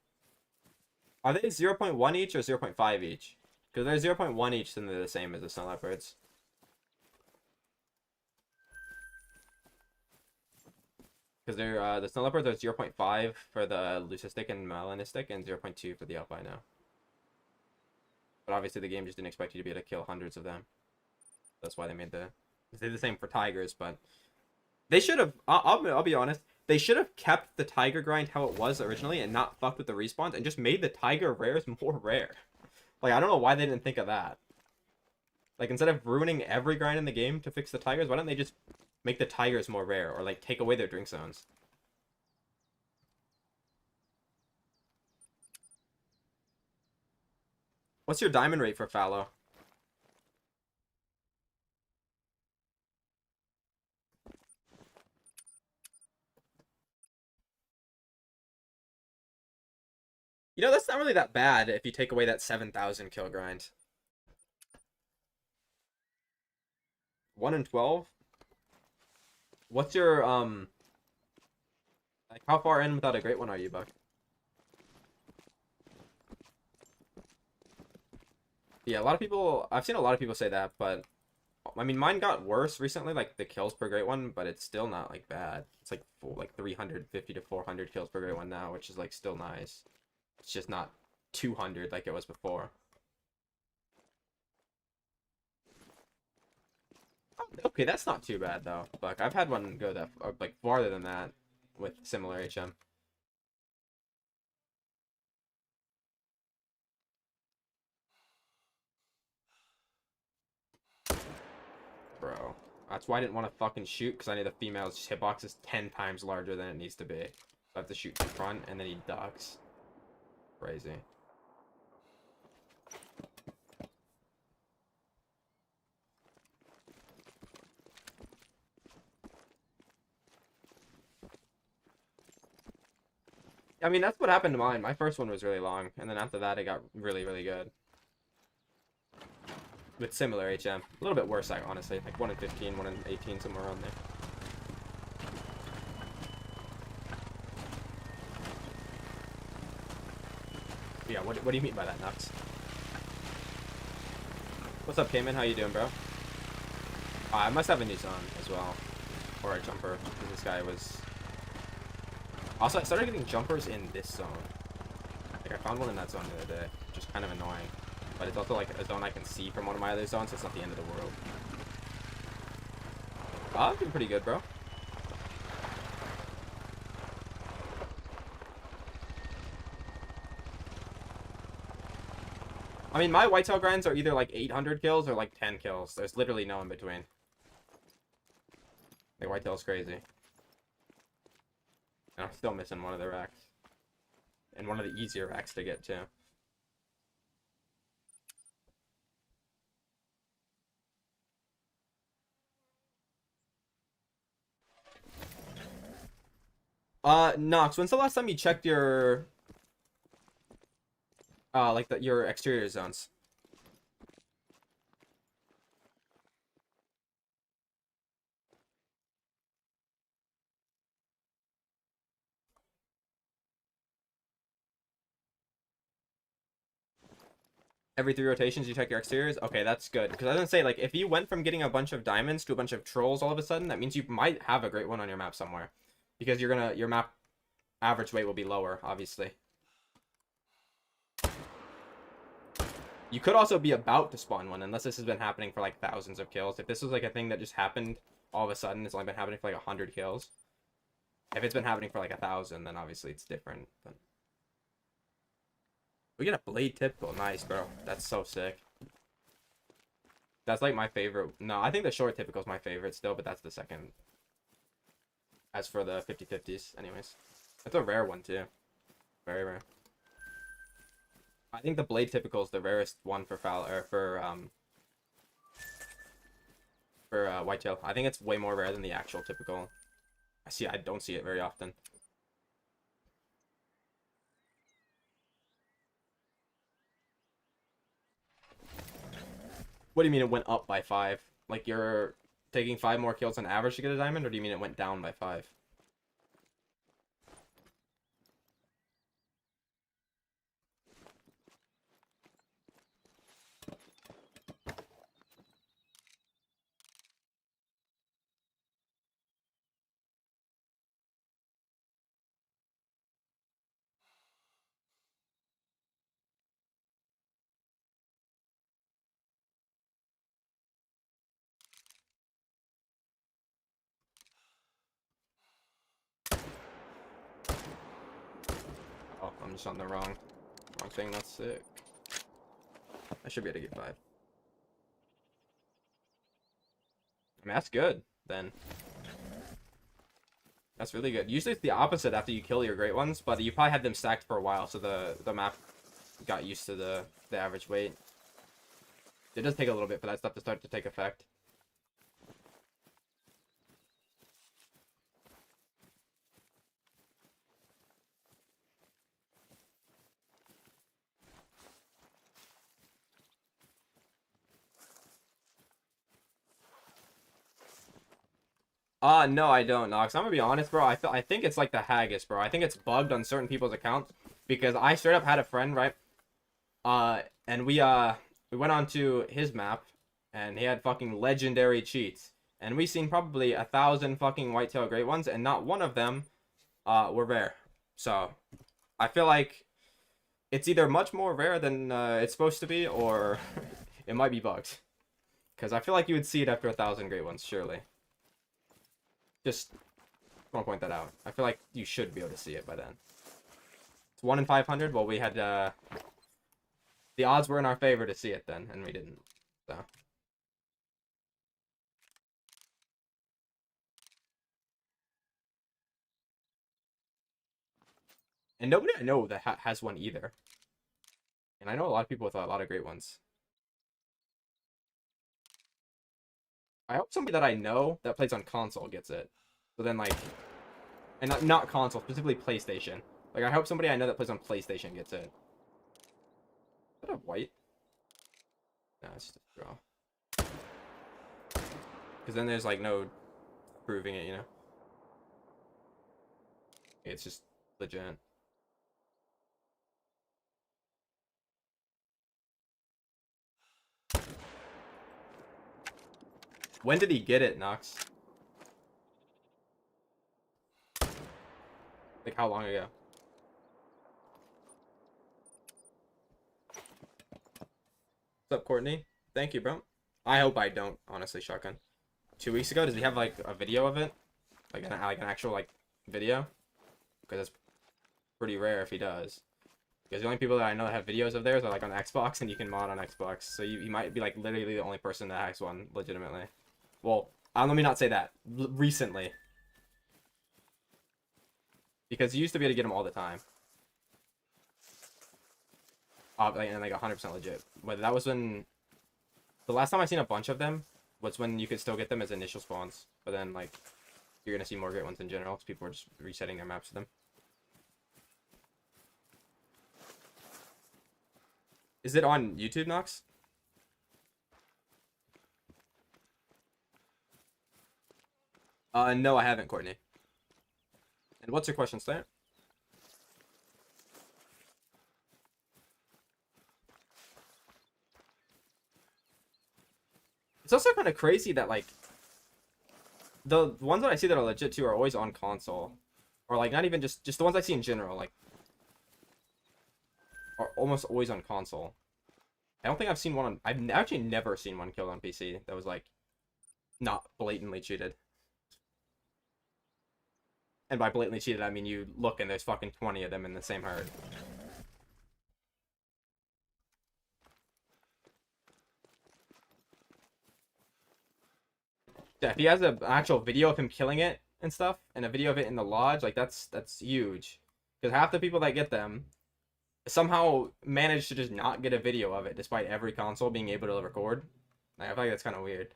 they 0.1 each or 0.5 each? Because they're 0.1 each, then they're the same as the snow leopards. Because they're the snow leopards are 0.5 for the leucistic and melanistic and 0.2 for the albino. But obviously the game just didn't expect you to be able to kill hundreds of them. That's why they made the same for tigers, but they should have. I'll be honest. They should have kept the tiger grind how it was originally and not fucked with the respawns and just made the tiger rares more rare. Like I don't know why they didn't think of that. Like instead of ruining every grind in the game to fix the tigers, why don't they just make the tigers more rare or like take away their drink zones? What's your diamond rate for fallow? You know, that's not really that bad if you take away that 7,000 kill grind. 1 in 12? What's your, like, how far in without a great one are you, Buck? Yeah, I've seen a lot of people say that, but, I mean, mine got worse recently, like, the kills per great one, but it's still not, like, bad. It's, like, 350 to 400 kills per great one now, which is, like, still nice. It's just not 200 like it was before. Okay, that's not too bad though. Like I've had one go that like farther than that with similar HM. Bro, that's why I didn't want to fucking shoot because I knew the female's hitbox is 10 times larger than it needs to be. So I have to shoot in front and then he ducks. Crazy. I mean, that's what happened to mine. My first one was really long, and then after that, it got really, really good. With similar HM. A little bit worse, honestly. Like 1 in 15, 1 in 18, somewhere around there. Yeah, what do you mean by that, Nux? What's up, Cayman? How you doing, bro? I must have a new zone as well. Or a jumper, because this guy was... Also, I started getting jumpers in this zone. Like, I found one in that zone the other day, which is kind of annoying. But it's also, like, a zone I can see from one of my other zones, so it's not the end of the world. I'm doing pretty good, bro. I mean, my whitetail grinds are either, like, 800 kills or, like, 10 kills. There's literally no in between. Like, whitetail's crazy. And I'm still missing one of the racks. And one of the easier racks to get to. Nox, when's the last time you checked your like your exterior zones? Every 3 rotations you check your exteriors? Okay, that's good. Because I was gonna say, like, if you went from getting a bunch of diamonds to a bunch of trolls all of a sudden, that means you might have a great one on your map somewhere. Because your map average weight will be lower, obviously. You could also be about to spawn one, unless this has been happening for, like, thousands of kills. If this was, like, a thing that just happened all of a sudden, it's only been happening for, like, 100 kills. If it's been happening for, like, 1,000, then obviously it's different. But... we get a blade typical. Nice, bro. That's so sick. That's, like, my favorite. No, I think the short typical is my favorite still, but that's the second. As for the 50/50s, anyways. That's a rare one, too. Very rare. I think the blade typical is the rarest one for whitetail. I think it's way more rare than the actual typical. I don't see it very often. What do you mean it went up by 5? Like you're taking 5 more kills on average to get a diamond, or do you mean it went down by 5? Oh, I'm just on the wrong thing. That's sick. I should be able to get 5. I mean, that's good, then. That's really good. Usually it's the opposite after you kill your great ones, but you probably had them stacked for a while, so the map got used to the average weight. It does take a little bit for that stuff to start to take effect. No, I don't, Nox. I'm gonna be honest, bro. I think it's like the Haggis, bro. I think it's bugged on certain people's accounts because I straight up had a friend, right? And we went on to his map, and he had fucking legendary cheats, and we seen probably 1,000 fucking whitetail great ones, and not one of them, were rare. So, I feel like it's either much more rare than it's supposed to be, or it might be bugged. Because I feel like you would see it after 1,000 great ones, surely. Just want to point that out. I feel like you should be able to see it by then. It's 1 in 500. Well, we had the odds were in our favor to see it then, and we didn't. So. And nobody I know that has one either. And I know a lot of people with a lot of great ones. I hope somebody that I know that plays on console gets it. So then, like, and not console, specifically PlayStation. Like, I hope somebody I know that plays on PlayStation gets it. Is that a white? No, it's just a draw. Because then there's, like, no proving it, you know? It's just legit. When did he get it, Nox? Like, how long ago? What's up, Courtney? Thank you, bro. I hope I don't, honestly, Shotgun. 2 weeks ago, does he have, like, a video of it? Like an actual, like, video? Because it's pretty rare if he does. Because the only people that I know that have videos of theirs are, like, on Xbox, and you can mod on Xbox. So you might be, like, literally the only person that has one, legitimately. Well, Let me not say that. Recently. Because you used to be able to get them all the time. And like 100% legit. But that was when... The last time I seen a bunch of them was when you could still get them as initial spawns. But then, like, you're going to see more great ones in general because people are just resetting their maps to them. Is it on YouTube, Nox? No, I haven't, Courtney. And what's your question, Stan? It's also kind of crazy that, like, the ones that I see that are legit, too, are always on console. Or, like, not even just the ones I see in general, like, are almost always on console. I don't think I've seen one on... I've actually never seen one killed on PC that was, like, not blatantly cheated. And by blatantly cheated, I mean you look and there's fucking 20 of them in the same herd. Yeah, if he has an actual video of him killing it and stuff, and a video of it in the lodge, like, that's huge. Because half the people that get them somehow manage to just not get a video of it, despite every console being able to record. Like, I feel like that's kind of weird.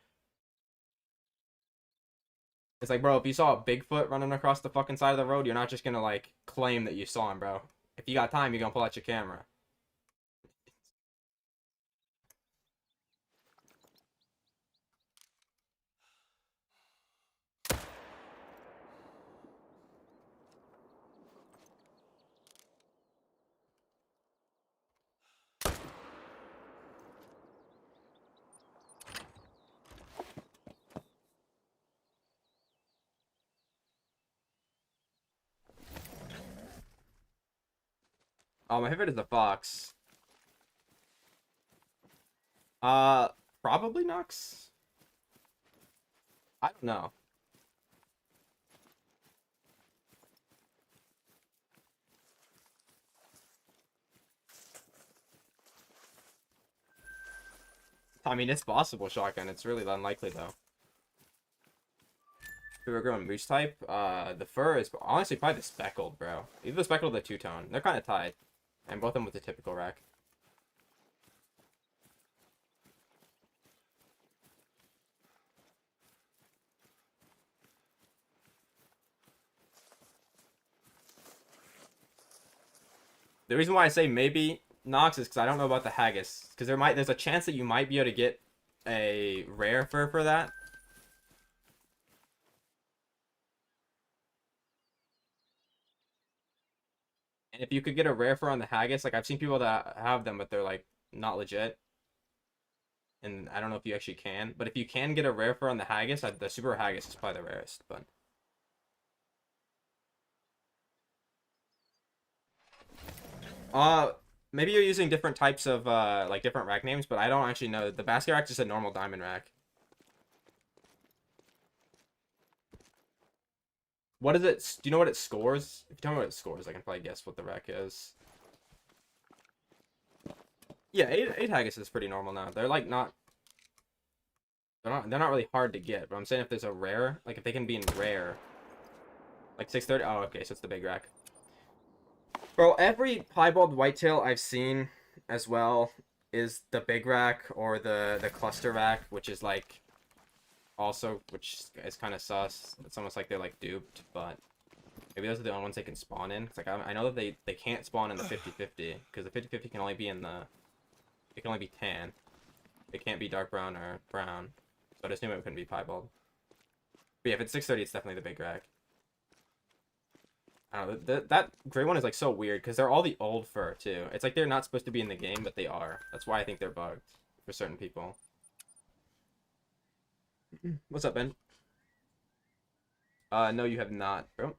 It's like, bro, if you saw a Bigfoot running across the fucking side of the road, you're not just gonna, like, claim that you saw him, bro. If you got time, you're gonna pull out your camera. Oh, my favorite is the fox. Uh, Probably Nox? I don't know. I mean, it's possible, Shotgun. It's really unlikely, though. If we were growing moose type, the fur is honestly probably the speckled, bro. Either the speckled or the two-tone. They're kind of tied. And both of them with the typical rack. The reason why I say maybe Nox is because I don't know about the haggis. Because there's a chance that you might be able to get a rare fur for that. And if you could get a rare fur on the haggis, like I've seen people that have them, but they're like not legit. And I don't know if you actually can. But if you can get a rare fur on the haggis, the super haggis is probably the rarest. But maybe you're using different types of like different rack names, but I don't actually know. The basket rack is just a normal diamond rack. What is it? Do you know what it scores? If you tell me what it scores, I can probably guess what the rack is. Yeah, eight haggis is pretty normal now. They're like not. They're not really hard to get. But I'm saying if there's a rare, like if they can be in rare, like 630. Oh, okay, so it's the big rack. Bro, every piebald whitetail I've seen as well is the big rack or the cluster rack, which is like also, which is kind of sus. It's almost like they're like duped, but maybe those are the only ones they can spawn in. It's like I know that they can't spawn in the 50-50 because the 50-50 can only be in the it can only be tan. It can't be dark brown or brown. So I just knew it couldn't be piebald. But yeah, if it's 630, it's definitely the big rack. I don't know, that gray one is like so weird because they're all the old fur too. It's like they're not supposed to be in the game, but they are. That's why I think they're bugged for certain people. What's up, Ben? No, you have not, bro.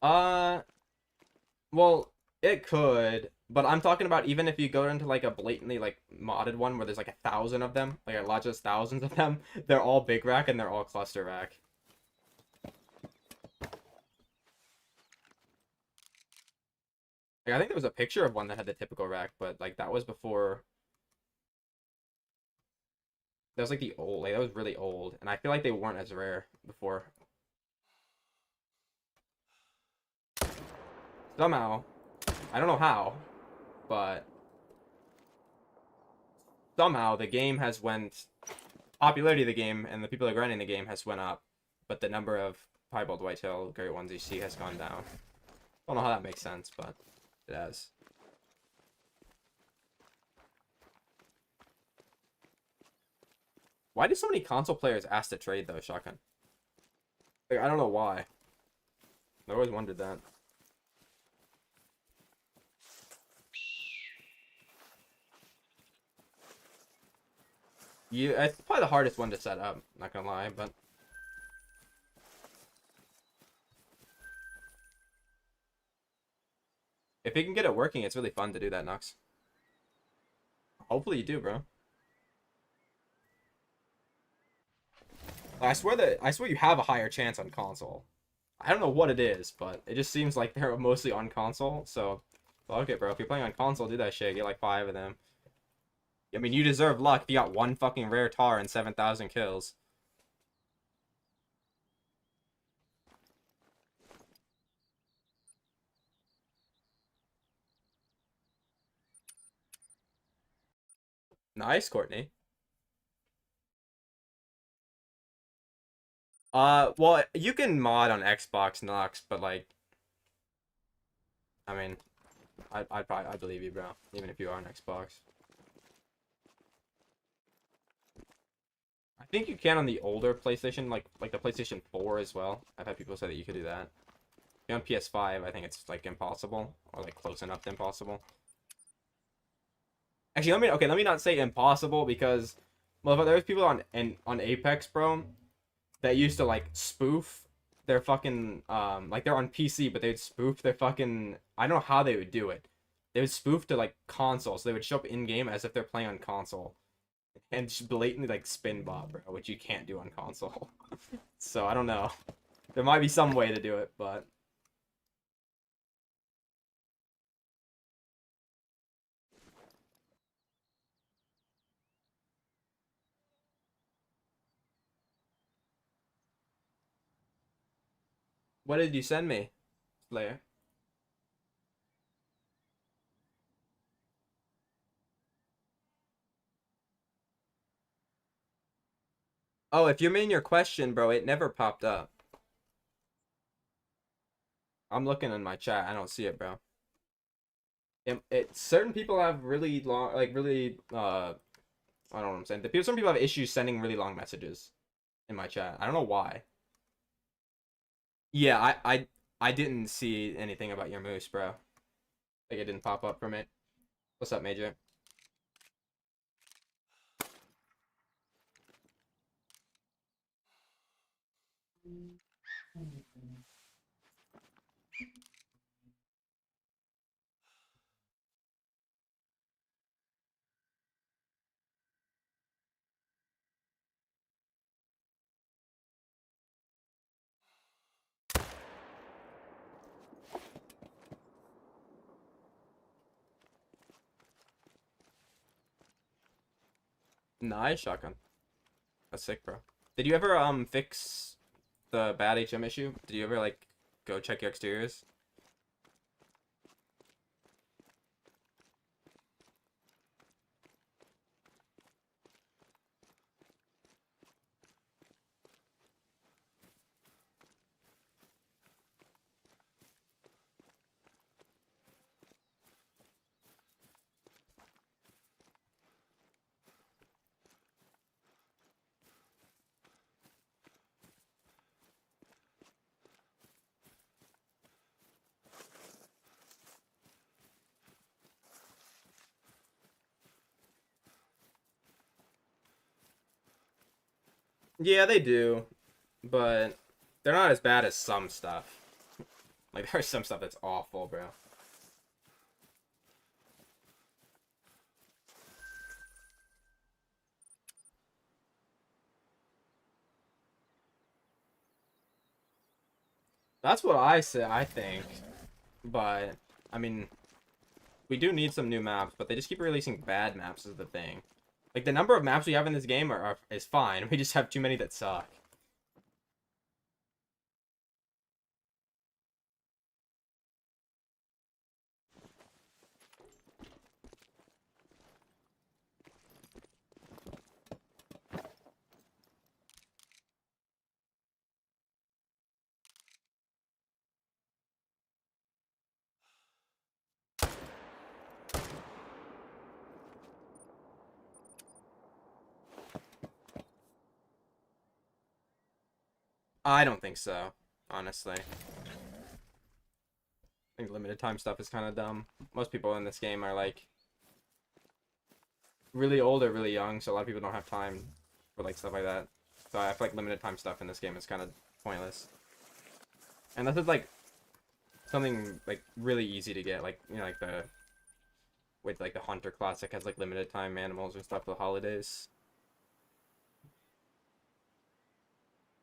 Uh, well, it could, but I'm talking about even if you go into like a blatantly like modded one where there's like 1,000 of them, like a lot just thousands of them, they're all big rack and they're all cluster rack. Like, I think there was a picture of one that had the typical rack, but like that was before. That was like the old, like that was really old, and I feel like they weren't as rare before. Somehow, I don't know how, but somehow the game has went popularity of the game and the people that are grinding the game has went up, but the number of piebald whitetail great ones you see has gone down. I don't know how that makes sense, but it has. Why do so many console players ask to trade though, Shotgun? Like, I don't know why. I always wondered that. It's probably the hardest one to set up, not gonna lie, but if you can get it working, it's really fun to do that, Nux. Hopefully you do, bro. I swear you have a higher chance on console. I don't know what it is, but it just seems like they're mostly on console, so fuck it, bro. If you're playing on console, do that shit. Get like 5 of them. I mean, you deserve luck if you got one fucking rare tar and 7,000 kills. Nice, Courtney. Well, you can mod on Xbox Nux, but like, I mean, I believe you, bro. Even if you are on Xbox. I think you can on the older PlayStation, like the PlayStation 4 as well. I've had people say that you could do that. On PS5, I think it's like impossible, or like close enough to impossible. Actually, let me not say impossible because, well, there's people on Apex, bro, that used to like spoof their fucking like they're on PC, but they'd spoof their fucking, I don't know how they would do it. They would spoof to like console, so they would show up in game as if they're playing on console, and just blatantly like spin bot, bro, which you can't do on console. So I don't know. There might be some way to do it, but what did you send me, Slayer? Oh, if you mean your question, bro, it never popped up. I'm looking in my chat. I don't see it, bro. Certain people have really long, like really, I don't know what I'm saying. Some people have issues sending really long messages in my chat. I don't know why. Yeah, I didn't see anything about your moose, bro. Like it didn't pop up from it. What's up, Major? Nice shotgun. That's sick, bro. Did you ever fix the bad HM issue? Did you ever like go check your exteriors? Yeah, they do, but they're not as bad as some stuff. Like there's some stuff that's awful, bro. That's what I say, I think. But I mean, We do need some new maps, but they just keep releasing bad maps is the thing. Like, the number of maps we have in this game is fine. We just have too many that suck. I don't think so, honestly. I think limited time stuff is kind of dumb. Most people in this game are, like, really old or really young, so a lot of people don't have time for, like, stuff like that. So I feel like limited time stuff in this game is kind of pointless. Unless it's, like, something, like, really easy to get, like, you know, like the... with, like, the Hunter Classic has, like, limited time animals and stuff for the holidays.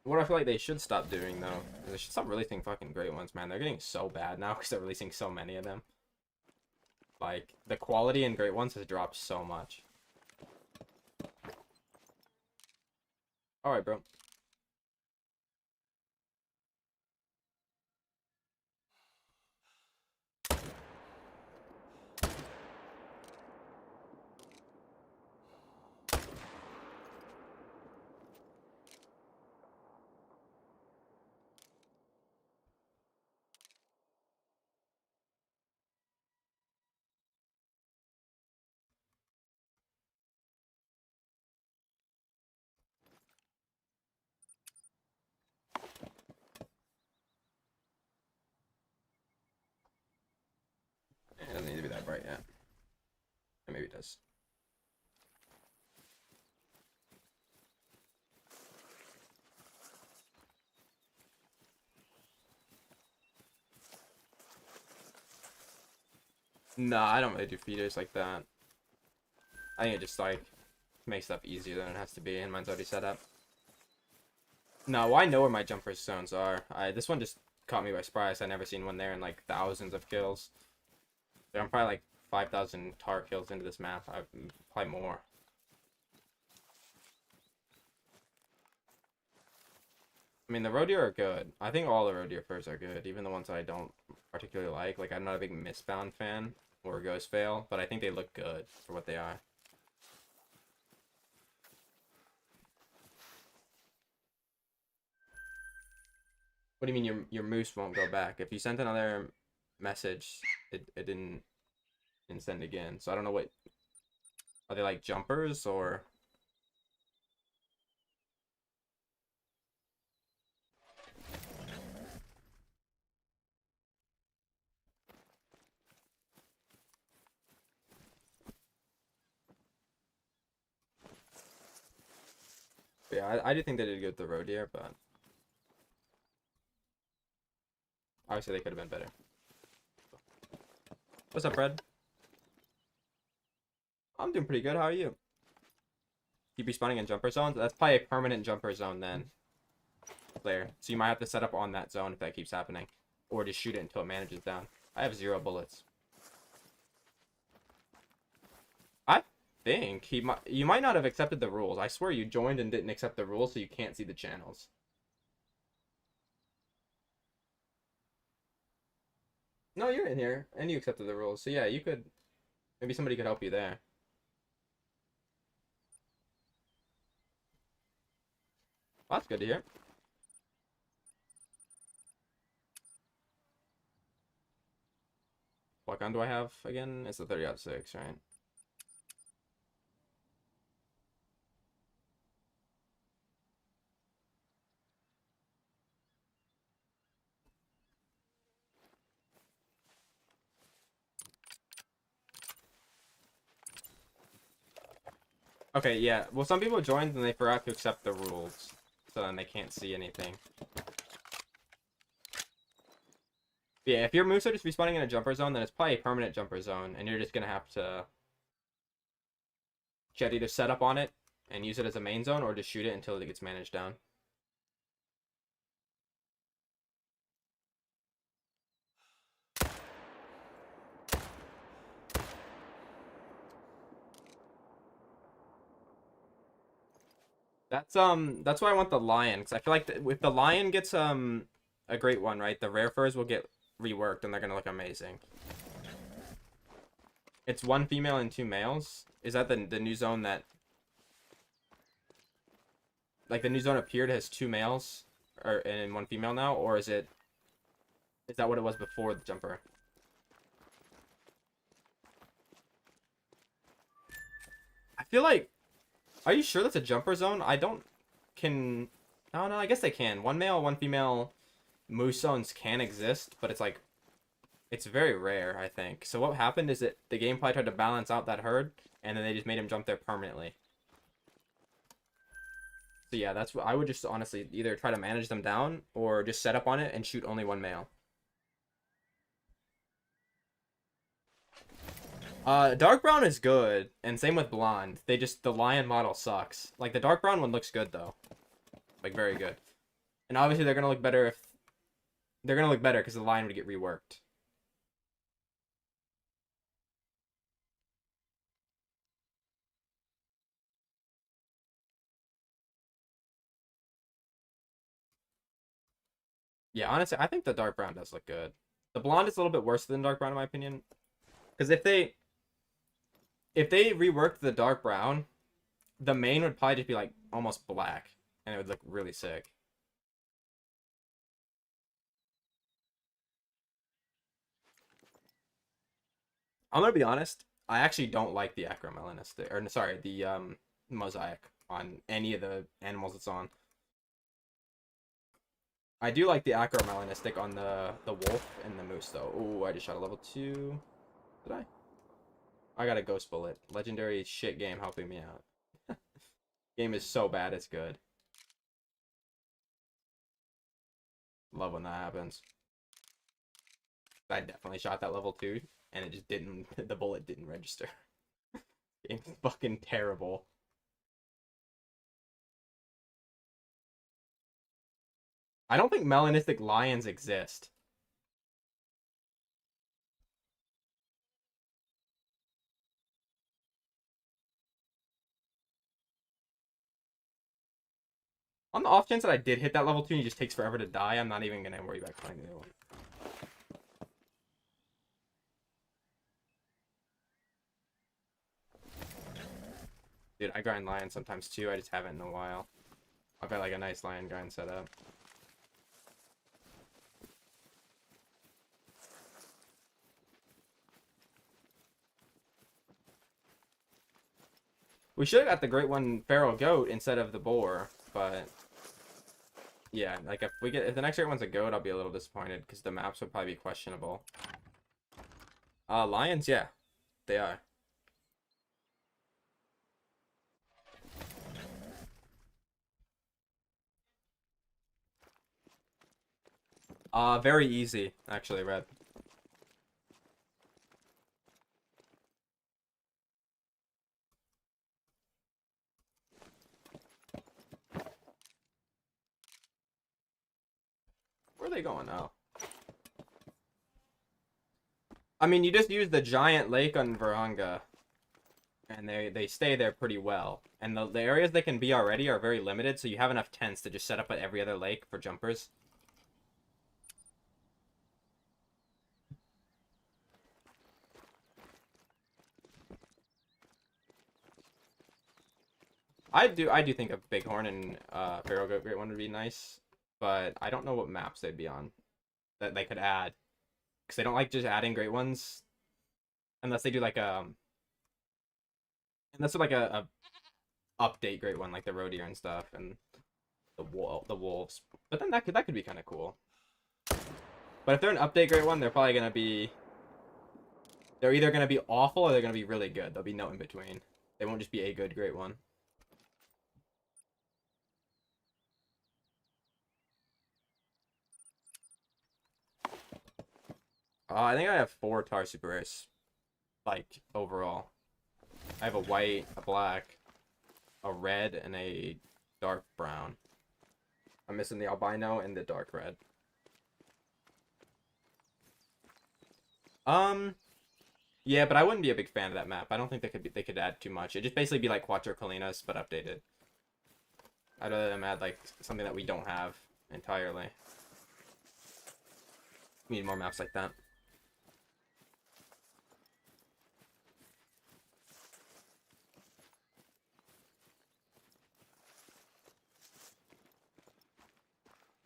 What I feel like they should stop doing, though, is they should stop releasing fucking great ones, man. They're getting so bad now because they're releasing so many of them. Like, the quality in great ones has dropped so much. Alright, bro. It doesn't need to be that bright yet. Maybe it does. Nah, I don't really do feeders like that. I think it just, like, makes stuff easier than it has to be, and mine's already set up. No, I know where my jumper zones are. This one just caught me by surprise. I never seen one there in, like, thousands of kills. I'm probably, like, 5,000 tar kills into this map. Probably more. I mean, the roe deer are good. I think all the roe deer furs are good, even the ones I don't particularly like. Like, I'm not a big Mistbound fan or Ghost Veil, but I think they look good for what they are. What do you mean your moose won't go back? If you sent another message, it didn't send again. So I don't know what... Are they like jumpers or... Yeah, I do think they did good with the roe deer, but... Obviously they could have been better. What's up, Fred? I'm doing pretty good. How are you? Keep respawning in jumper zones? That's probably a permanent jumper zone then. There. So you might have to set up on that zone if that keeps happening. Or just shoot it until it manages down. I have 0 bullets. I think you might not have accepted the rules. I swear you joined and didn't accept the rules, so you can't see the channels. No, you're in here, and you accepted the rules. So yeah, you could... Maybe somebody could help you there. Well, that's good to hear. What gun do I have again? It's the 30-06, right? Okay, yeah. Well, some people joined and they forgot to accept the rules. So then they can't see anything. Yeah, if your moves are just respawning in a jumper zone, then it's probably a permanent jumper zone, and you're just gonna have to either set up on it and use it as a main zone, or just shoot it until it gets managed down. That's why I want the lion, because I feel like if the lion gets a great one, right, the rare furs will get reworked and they're gonna look amazing. It's one female and two males. Is that the new zone that like the new zone appeared has two males or and one female now, or is that what it was before the jumper? I feel like, are you sure that's a jumper zone? I don't can. Oh no, I guess they can. One male, one female moose zones can exist, but it's like it's very rare, I think. So what happened is that the game probably tried to balance out that herd, and then they just made him jump there permanently. So yeah, that's what I would just honestly either try to manage them down or just set up on it and shoot only one male. Dark brown is good, and same with blonde. The lion model sucks. Like the dark brown one looks good though, like very good. And obviously they're gonna look better because the lion would get reworked. Yeah, honestly, I think the dark brown does look good. The blonde is a little bit worse than dark brown in my opinion, because if they reworked the dark brown, the mane would probably just be like almost black, and it would look really sick. I'm gonna be honest. I actually don't like the acromelanistic, or sorry, the mosaic on any of the animals it's on. I do like the acromelanistic on the wolf and the moose though. Oh, I just shot a level 2. Did I? I got a ghost bullet. Legendary shit game helping me out. Game is so bad it's good. Love when that happens. I definitely shot that level 2 and it just didn't the bullet didn't register. Game's fucking terrible. I don't think melanistic lions exist. On the off chance that I did hit that level 2 and he just takes forever to die, I'm not even gonna worry about finding the other one. Dude, I grind lion sometimes too, I just haven't in a while. I've got like a nice lion grind set up. We should have got the great one feral goat instead of the boar, but yeah, like if the next great one's a goat, I'll be a little disappointed because the maps would probably be questionable. Lions, yeah, they are. Very easy, actually, Red. Where are they going now? I mean, you just use the giant lake on Varanga, and they stay there pretty well. And the areas they can be already are very limited, so you have enough tents to just set up at every other lake for jumpers. I do think a bighorn and feral goat great one would be nice, but I don't know what maps they'd be on that they could add because they don't like just adding great ones unless they do like unless they're like a update great one like the roe deer and stuff and the wolves. But then that could be kind of cool. But if they're an update great one, they're either gonna be awful or they're gonna be really good. There'll be no in between. They won't just be a good great one. I think I have 4 Tar Super Race, like, overall. I have a white, a black, a red, and a dark brown. I'm missing the albino and the dark red. Um, yeah, but I wouldn't be a big fan of that map. I don't think they could add too much. It'd just basically be like Quattro Colinas, but updated. I'd rather them add like something that we don't have entirely. We need more maps like that.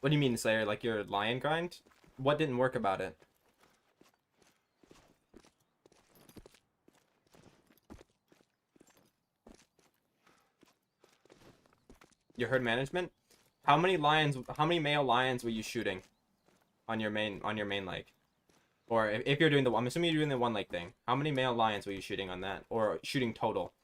What do you mean, Slayer? Like your lion grind? What didn't work about it? Your herd management? How many lions? How many male lions were you shooting on your main lake? Or if you're doing the, I'm assuming you're doing the one lake thing. How many male lions were you shooting on that, or shooting total?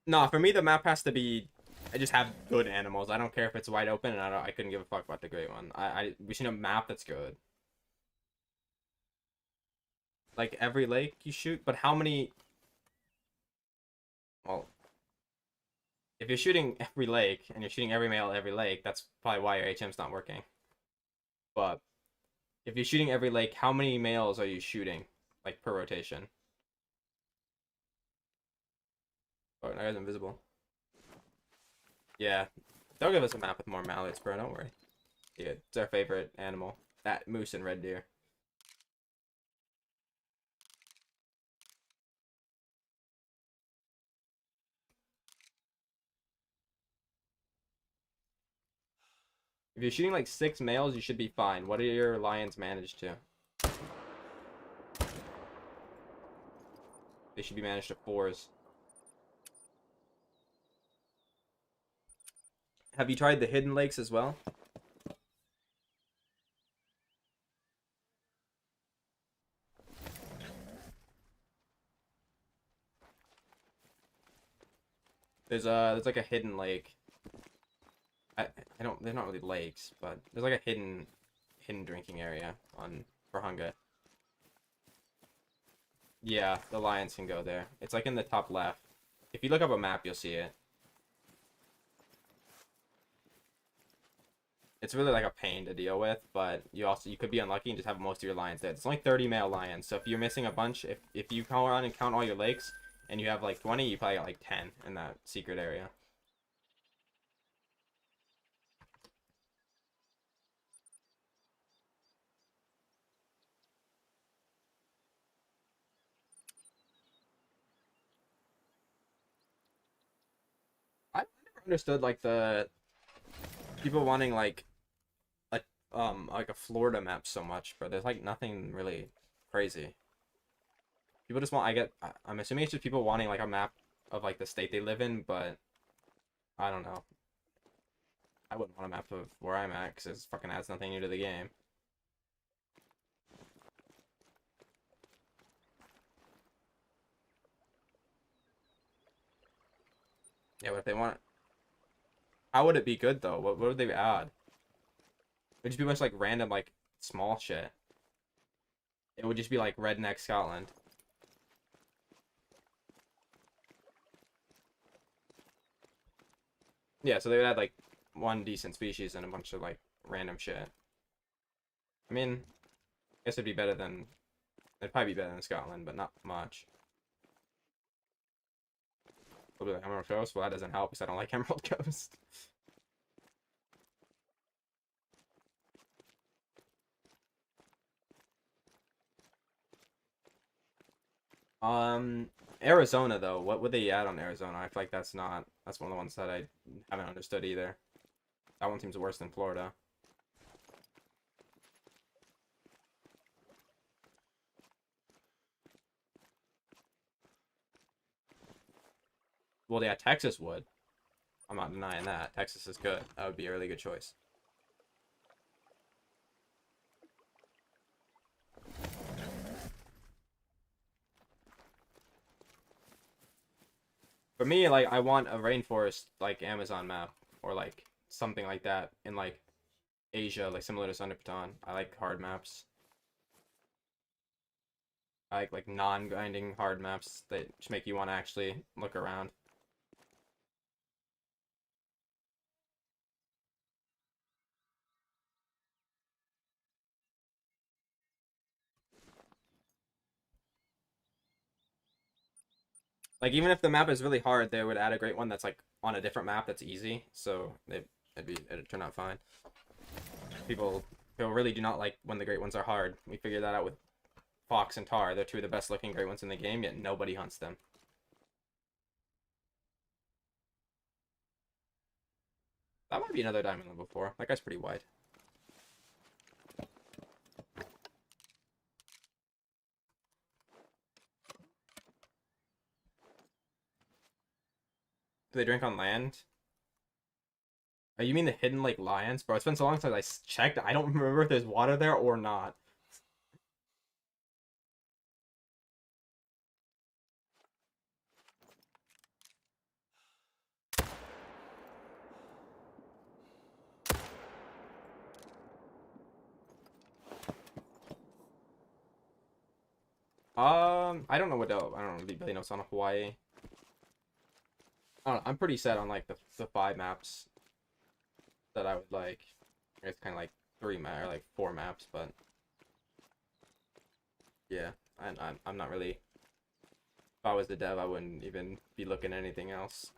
Nah, for me the map has to be. I just have good animals. I don't care if it's wide open, and I couldn't give a fuck about the great one. We should have a map that's good. Like every lake you shoot, but how many? Well, if you're shooting every lake and you're shooting every male at every lake, that's probably why your HM's not working. But if you're shooting every lake, how many males are you shooting, like per rotation? Oh, that guy's invisible. Yeah, they'll give us a map with more mallards, bro. Don't worry. Yeah, it's our favorite animal. That moose and red deer. If you're shooting like 6 males, you should be fine. What do your lions manage to? They should be managed to 4s. Have you tried the hidden lakes as well? There's like a hidden lake. I don't, they're not really lakes, but there's like a hidden drinking area on Bahunga. Yeah, the lions can go there. It's like in the top left. If you look up a map, you'll see it. It's really like a pain to deal with, but you could be unlucky and just have most of your lions dead. It's only 30 male lions, so if you're missing a bunch, if you go around and count all your lakes and you have like 20, you probably got like 10 in that secret area. I never understood like the people wanting like a Florida map so much, but there's like nothing really crazy. People just want I'm assuming it's just people wanting like a map of like the state they live in, but I don't know. I wouldn't want a map of where I'm at because it fucking adds nothing new to the game. Yeah, but if they want, how would it be good though? What would they add? It would just be a bunch of, like random like small shit. It would just be like redneck Scotland. Yeah, so they would add like one decent species and a bunch of like random shit. I mean, I guess it'd be better than it'd probably be better than Scotland, but not much. It'll be like Emerald Coast. Well, that doesn't help because I don't like Emerald Coast. Um, Arizona though, what would they add on Arizona? I feel like that's one of the ones that I haven't understood either. That one seems worse than Florida. Well, yeah, Texas would. I'm not denying that. Texas is good. That would be a really good choice. For me, like I want a rainforest like Amazon map or like something like that in like Asia, like similar to Thunder Baton. I like hard maps. I like non-grinding hard maps that just make you want to actually look around. Like even if the map is really hard, they would add a great one that's like on a different map that's easy. So it'd turn out fine. People people really do not like when the great ones are hard. We figured that out with Fox and Tar. They're two of the best looking great ones in the game, yet nobody hunts them. That might be another diamond level 4. That guy's pretty wide. Do they drink on land? Oh, you mean the hidden like lions? Bro, it's been so long since I checked. I don't remember if there's water there or not. I don't know what else. I don't really know what's on Hawaii. I don't know, I'm pretty set on like the 5 maps that I would like. It's kind of like 3 map or like 4 maps, but yeah, I'm not really. If I was the dev, I wouldn't even be looking at anything else.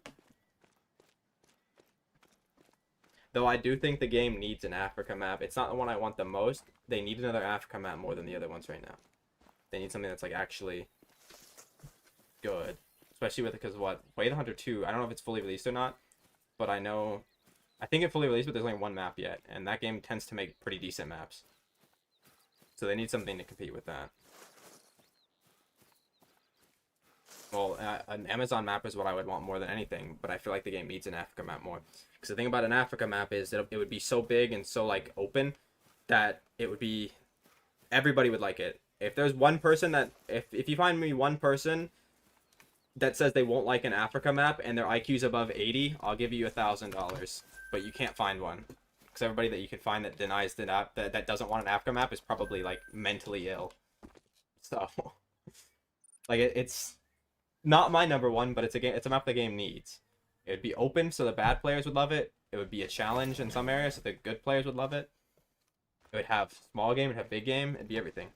Though I do think the game needs an Africa map. It's not the one I want the most. They need another Africa map more than the other ones right now. They need something that's like actually good, especially with because what Way the Hunter 2. I don't know if it's fully released or not, but I think it's fully released, but there's only 1 map yet, and that game tends to make pretty decent maps. So they need something to compete with that. Well, an Amazon map is what I would want more than anything, but I feel like the game needs an Africa map more. Because the thing about an Africa map is that it would be so big and so like open that it would be everybody would like it. If there's one person that if you find me one person that says they won't like an Africa map and their IQ's above 80, I'll give you $1,000. But you can't find one. Because everybody that you can find that denies that doesn't want an Africa map is probably like mentally ill. So like it's not my number one, but it's a map the game needs. It would be open so the bad players would love it. It would be a challenge in some areas so the good players would love it. It would have small game, it would have big game, it'd be everything.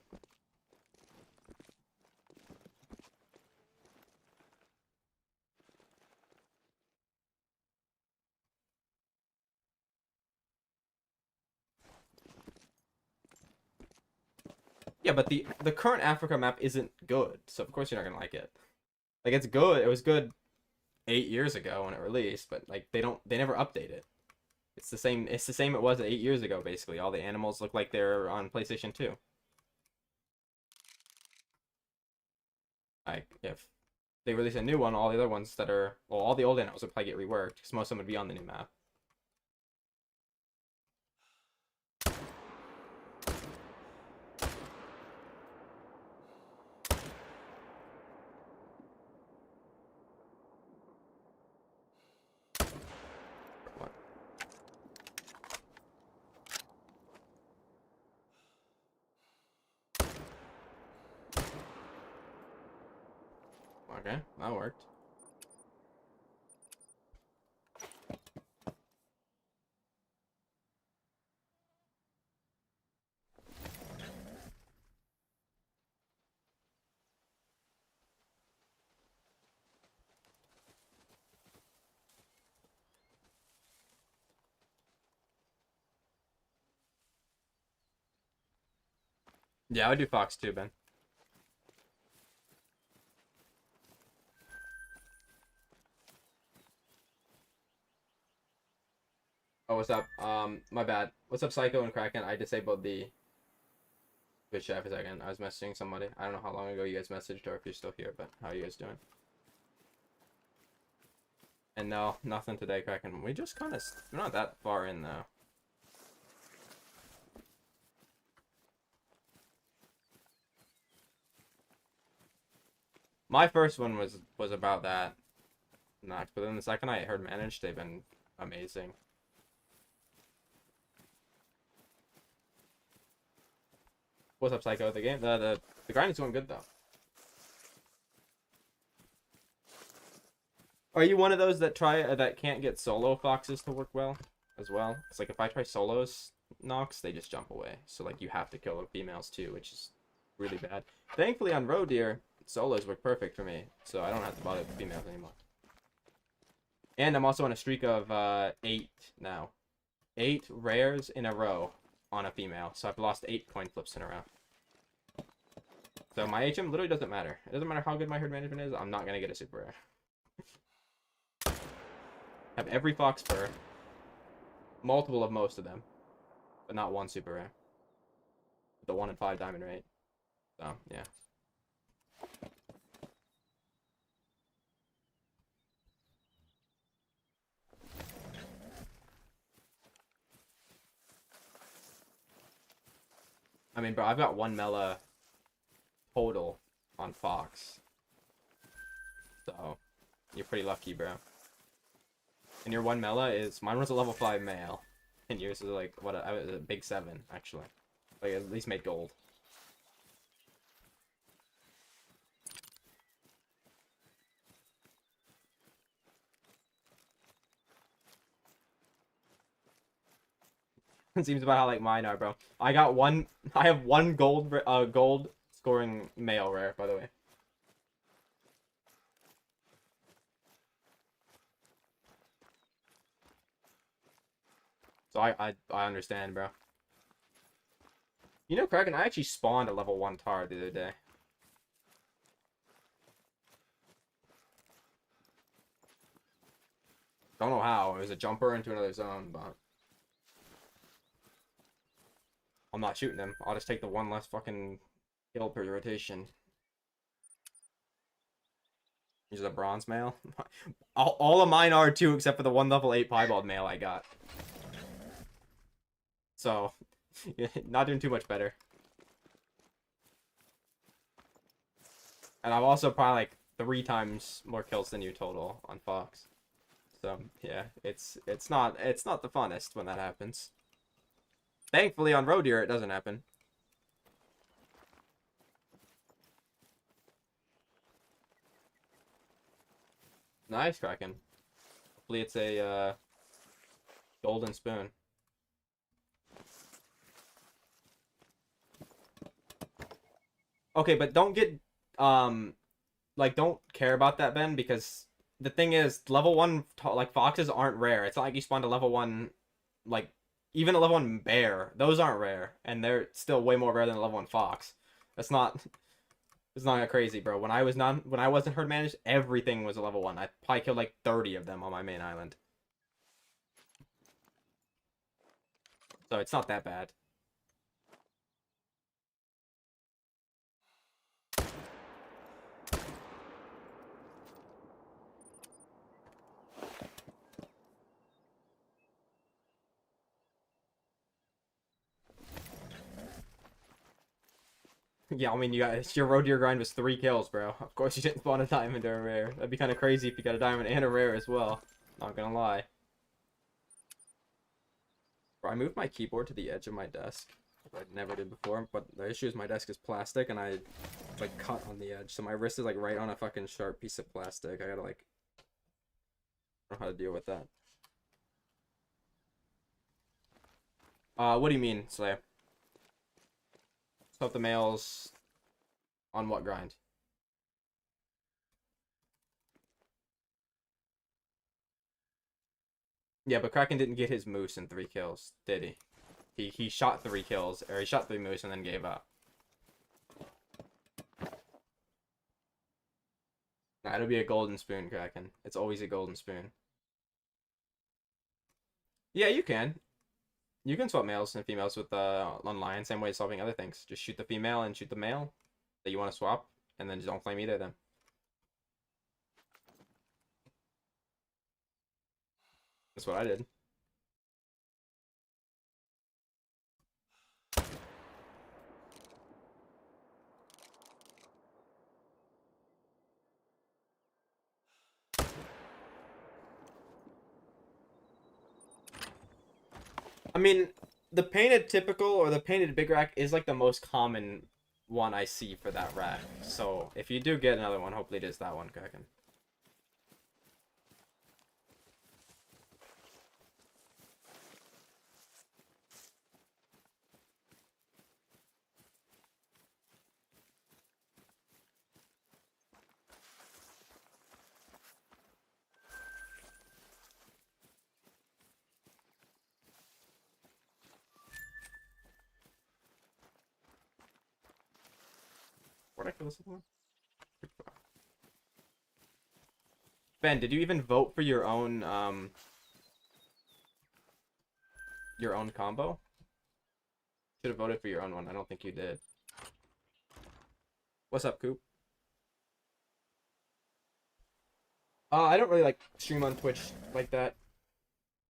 Yeah, but the current Africa map isn't good, so of course you're not gonna like it. Like it's good. It was good 8 years ago when it released, but like they never update it. It's the same. It's the same it was 8 years ago. Basically, all the animals look like they're on PlayStation 2. Like if they release a new one, all the other ones that are well, all the old animals would probably get reworked because most of them would be on the new map. What? Okay, that worked. Yeah, I would do Fox too, Ben. Oh, what's up? My bad. What's up, Psycho and Kraken? I disabled the Good chat for a second. I was messaging somebody. I don't know how long ago you guys messaged or if you're still here, but how are you guys doing? And no, nothing today, Kraken. We just kind of... We're not that far in, though. My first one was about that. Knocked. But then the second I heard Managed, they've been amazing. What's up, Psycho? The game... The grind is going good, though. Are you one of those that that can't get solo foxes to work well as well? It's like if I try solos Nox, they just jump away. So like you have to kill the females too, which is really bad. Thankfully on Roe Deer, solos work perfect for me, so I don't have to bother with females anymore. And I'm also on a streak of 8 now. 8 rares in a row on a female, so I've lost 8 coin flips in a row. So my HM literally doesn't matter. It doesn't matter how good my herd management is, I'm not going to get a super rare. Have every fox fur. Multiple of most of them. But not one super rare. The 1 in 5 diamond rate. So, yeah. I mean, bro, I've got 1 Mela total on Fox. So, you're pretty lucky, bro. And your 1 Mela is... Mine was a level 5 male. And yours is like, what, I was a big 7, actually. Like, at least made gold. It seems about how like mine are, bro. I have 1 gold scoring male rare, by the way. So I understand, bro. You know, Kraken, I actually spawned a level 1 tar the other day. Don't know how. It was a jumper into another zone, but... I'm not shooting them. I'll just take the 1 less fucking kill per rotation. Use a bronze male. all of mine are too, except for the 1 level 8 piebald male I got. So, not doing too much better. And I've also probably like 3 times more kills than you total on Fox. So yeah, it's not the funnest when that happens. Thankfully on Roe Deer it doesn't happen. Nice, Kraken. Hopefully it's a golden spoon. Okay, but don't get like don't care about that, Ben, because the thing is level 1 like foxes aren't rare. It's not like you spawned a level 1 like even a level 1 bear. Those aren't rare, and they're still way more rare than a level 1 fox. That's not it's not that crazy, bro. When I wasn't herd managed, everything was a level 1. I probably killed like 30 of them on my main island. So it's not that bad. Yeah, I mean, your Roe Deer grind was 3 kills, bro. Of course you didn't spawn a diamond or a rare. That'd be kind of crazy if you got a diamond and a rare as well. Not gonna lie. Bro, I moved my keyboard to the edge of my desk. I never did before, but the issue is my desk is plastic and I like cut on the edge, so my wrist is like right on a fucking sharp piece of plastic. I gotta like I don't know how to deal with that. What do you mean, Slayer? Stop the males on what grind? Yeah, but Kraken didn't get his moose in 3 kills, did he? He shot 3 kills, or he shot 3 moose and then gave up. Nah, it'll be a golden spoon, Kraken. It's always a golden spoon. Yeah, you can. You can swap males and females with online, same way as swapping other things. Just shoot the female and shoot the male that you want to swap, and then just don't flame either of them. That's what I did. I mean, the painted typical or the painted big rack is like the most common one I see for that rack. So if you do get another one, hopefully it is that one, Kraken. Where'd I kill this one? Ben, did you even vote for your own combo? Should have voted for your own one. I don't think you did. What's up, Coop? I don't really like stream on Twitch like that.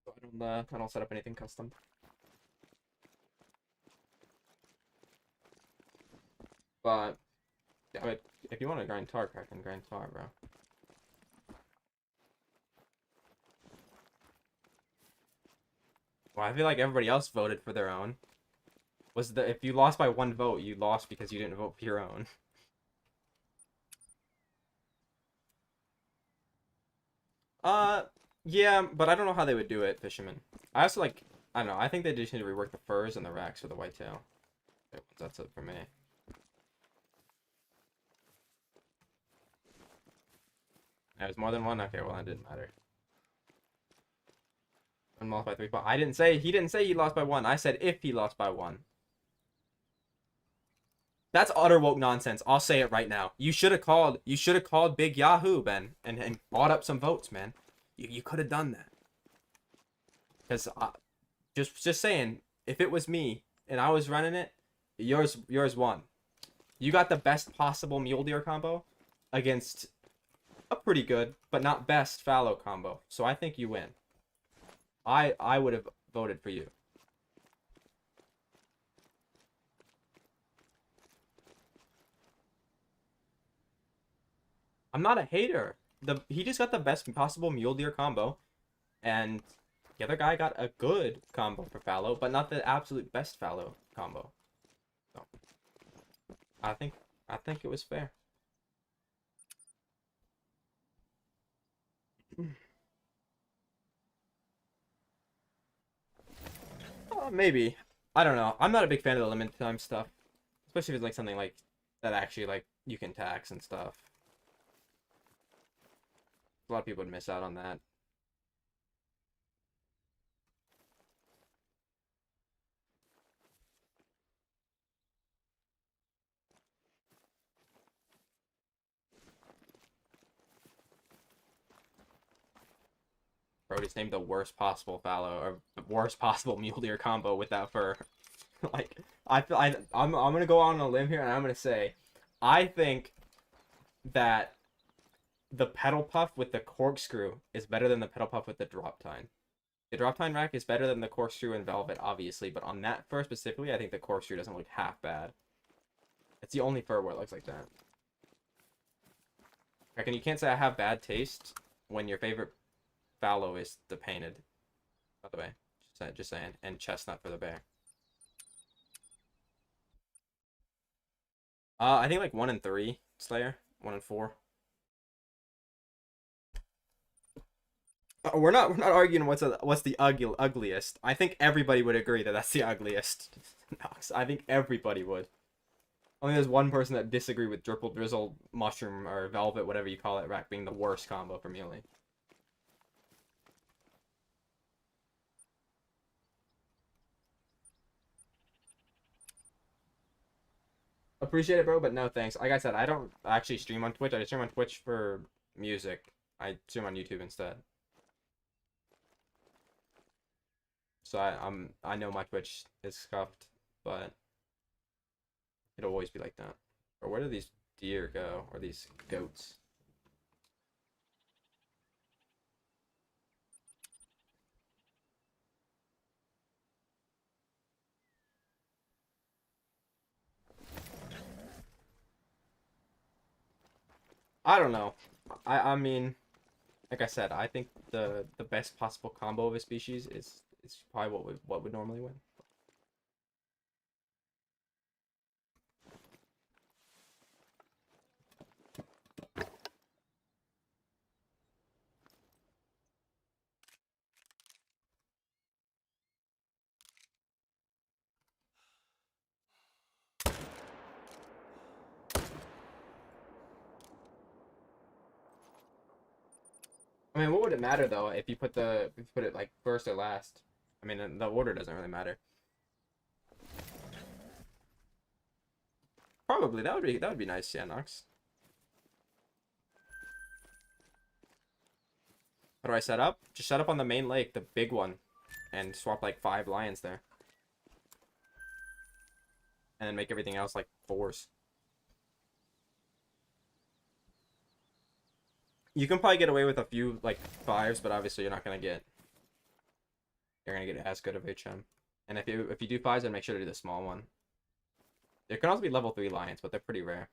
So I don't set up anything custom. But yeah, but if you want to grind tar, I can grind tar, bro. Well, I feel like everybody else voted for their own. If you lost by 1 vote, you lost because you didn't vote for your own. Yeah, but I don't know how they would do it, Fisherman. I also like, I don't know, I think they just need to rework the furs and the racks for the whitetail. That's it for me. There's more than one? Okay, well, that didn't matter. One lost by 3, but he didn't say he lost by 1. I said if he lost by 1. That's utter woke nonsense. I'll say it right now. You should have called Big Yahoo, Ben, and bought up some votes, man. You could have done that. Because just saying, if it was me and I was running it, yours won. You got the best possible mule deer combo against a pretty good but not best fallow combo. So I think you win. I would have voted for you. I'm not a hater. He just got the best possible mule deer combo, and the other guy got a good combo for fallow, but not the absolute best fallow combo. So I think it was fair. Maybe. I don't know. I'm not a big fan of the limited time stuff, especially if it's like something like that actually like you can tax and stuff. A lot of people would miss out on that. Brody's named the worst possible fallow or the worst possible mule deer combo with that fur. Like I'm gonna go on a limb here and I'm gonna say I think that the pedal puff with the corkscrew is better than the pedal puff with the drop tine. The drop tine rack is better than the corkscrew and velvet, obviously, but on that fur specifically, I think the corkscrew doesn't look half bad. It's the only fur where it looks like that. And you can't say I have bad taste when your favorite fallow is the painted. By the way, just saying, and chestnut for the bear. I think like 1 and 3 Slayer, 1 and 4. We're not arguing what's the ugliest. I think everybody would agree that that's the ugliest. Nox. I think everybody would. Only there's one person that disagree with Dripple Drizzle Mushroom or Velvet, whatever you call it, rack being the worst combo for Muley. Appreciate it, bro, but no thanks. Like I said, I don't actually stream on Twitch. I stream on Twitch for music. I stream on YouTube instead. So I know my Twitch is scuffed, but it'll always be like that. Or where do these deer go? Or these goats? I don't know. I mean, like I said, I think the best possible combo of a species is probably what would normally win. I mean, what would it matter though if you put it like first or last? I mean, the order doesn't really matter. Probably. That would be nice, yeah, Nox. How do I set up? Just set up on the main lake, the big one, and swap like 5 lions there. And then make everything else like 4s. You can probably get away with a few like 5s, but obviously you're gonna get as good of HM. And if you do 5s, then make sure to do the small one. There can also be level 3 lions, but they're pretty rare.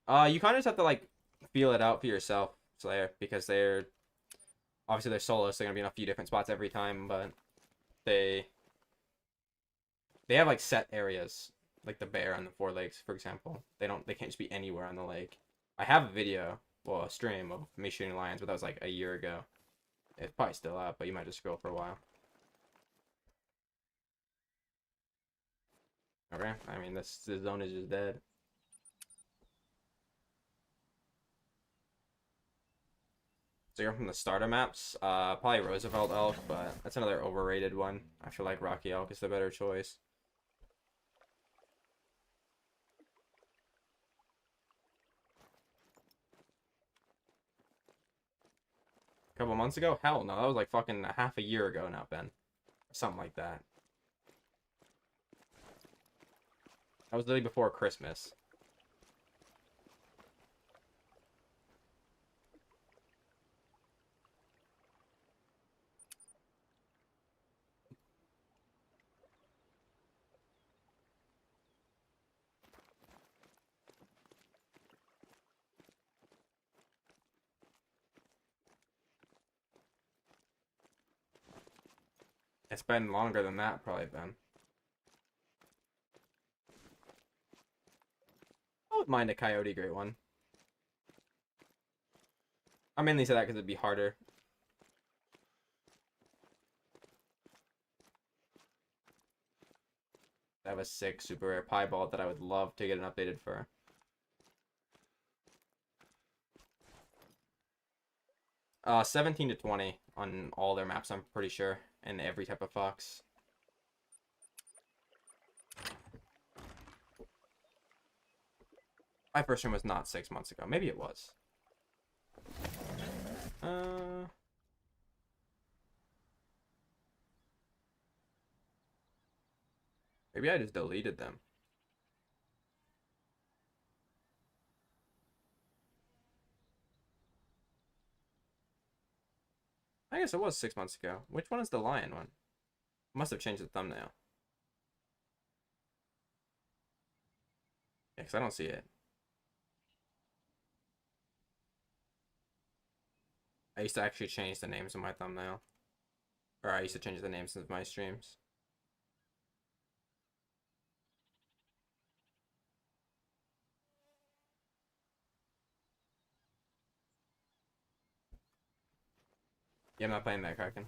You kind of just have to like feel it out for yourself, Slayer, because they're obviously they're solos. So they're gonna be in a few different spots every time, but they have like set areas, like the bear on the 4 lakes, for example. They can't just be anywhere on the lake. I have a video, well, a stream of me shooting lions, but that was like a year ago. It's probably still up, but you might just scroll for a while. Okay, I mean this zone is just dead. So you're from the starter maps, probably Roosevelt Elk, but that's another overrated one. I feel like Rocky Elk is the better choice. A couple months ago? Hell no, that was like fucking half a year ago now, Ben. Something like that. That was literally before Christmas. It's been longer than that, probably, Ben. I wouldn't mind a Coyote Great One. I mainly say that because it'd be harder. I have a 6 super rare piebald that I would love to get an updated fur. Uh, 17 to 20 on all their maps, I'm pretty sure, and every type of fox. My first one was not 6 months ago. Maybe it was. Maybe I just deleted them. I guess it was 6 months ago. Which one is the lion one? Must have changed the thumbnail. Yeah, because I don't see it. I used to actually change the names of my thumbnail. Or I used to change the names of my streams. Yeah, I'm not playing that, Kraken.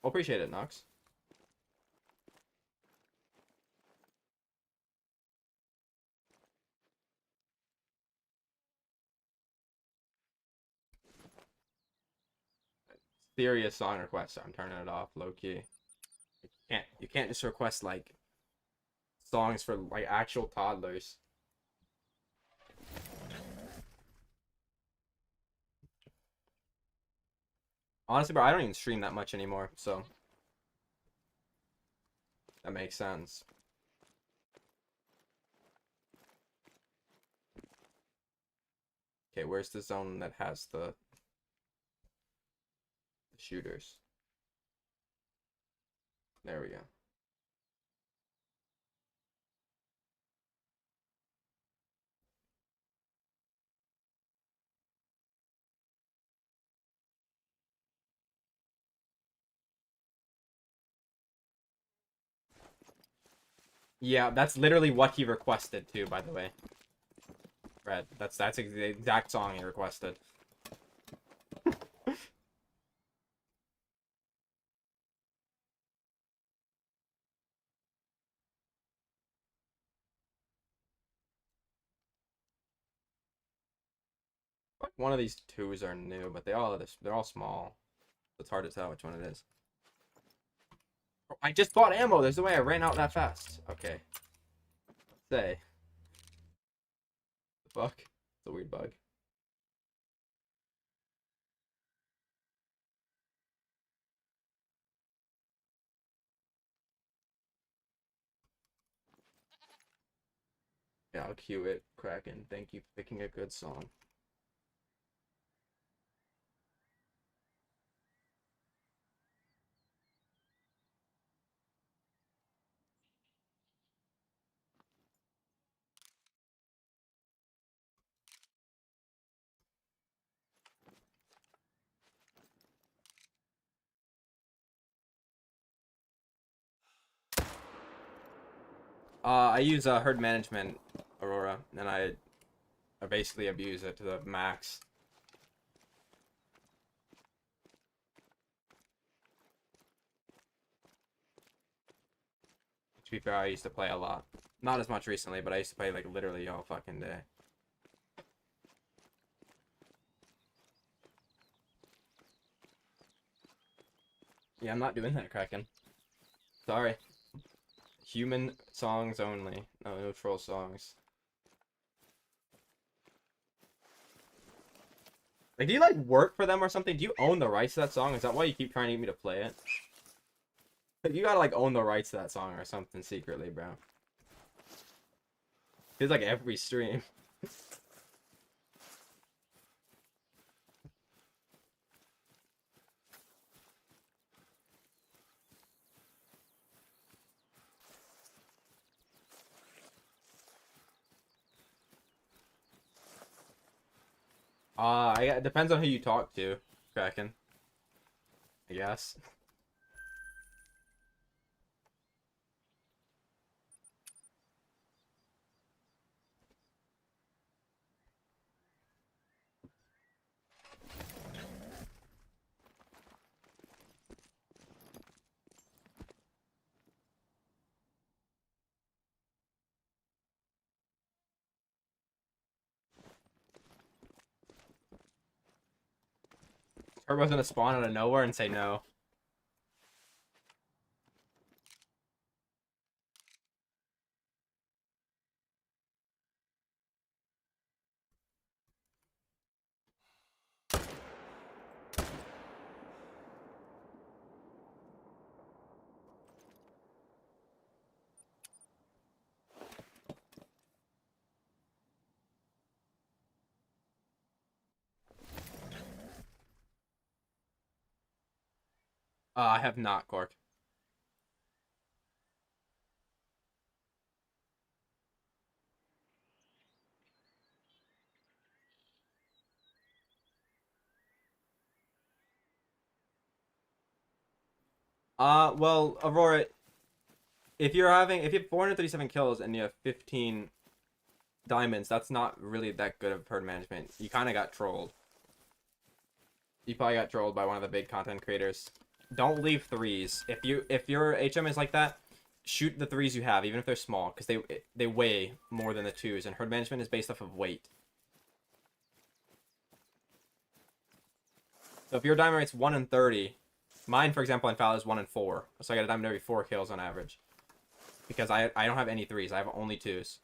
I'll appreciate it, Nox. Serious song request. I'm turning it off, low key. You can't just request like songs for like actual toddlers. Honestly, bro, I don't even stream that much anymore, so that makes sense. Okay, where's the zone that has the shooters? There we go. Yeah, that's literally what he requested too, by the way. Red, that's the exact song he requested. one of these twos are new, but they're all small. It's hard to tell which one it is. Oh, I just bought ammo. There's no way I ran out that fast. Okay. Say. The fuck? It's a weird bug. Yeah, I'll cue it, Kraken. Thank you for picking a good song. I use herd management, Aurora, and I basically abuse it to the max. To be fair, I used to play a lot. Not as much recently, but I used to play like literally all fucking day. Yeah, I'm not doing that, Kraken. Sorry. Human songs only. No troll songs. Like, do you like work for them or something? Do you own the rights to that song? Is that why you keep trying to get me to play it? Like, you gotta like own the rights to that song or something secretly, bro. Feels like every stream. It depends on who you talk to, Kraken. I guess. Turbo's gonna spawn out of nowhere and say no. I have not, Cork. Well, Aurora, if you have 437 kills and you have 15 diamonds, that's not really that good of herd management. You kind of got trolled. You probably got trolled by one of the big content creators. Don't leave threes. If your HM is like that, shoot the threes you have, even if they're small, because they weigh more than the twos, and herd management is based off of weight. So if your diamond rate's 1 in 30, mine, for example, in Foul is 1 in 4. So I get a diamond every 4 kills on average. Because I don't have any threes. I have only twos.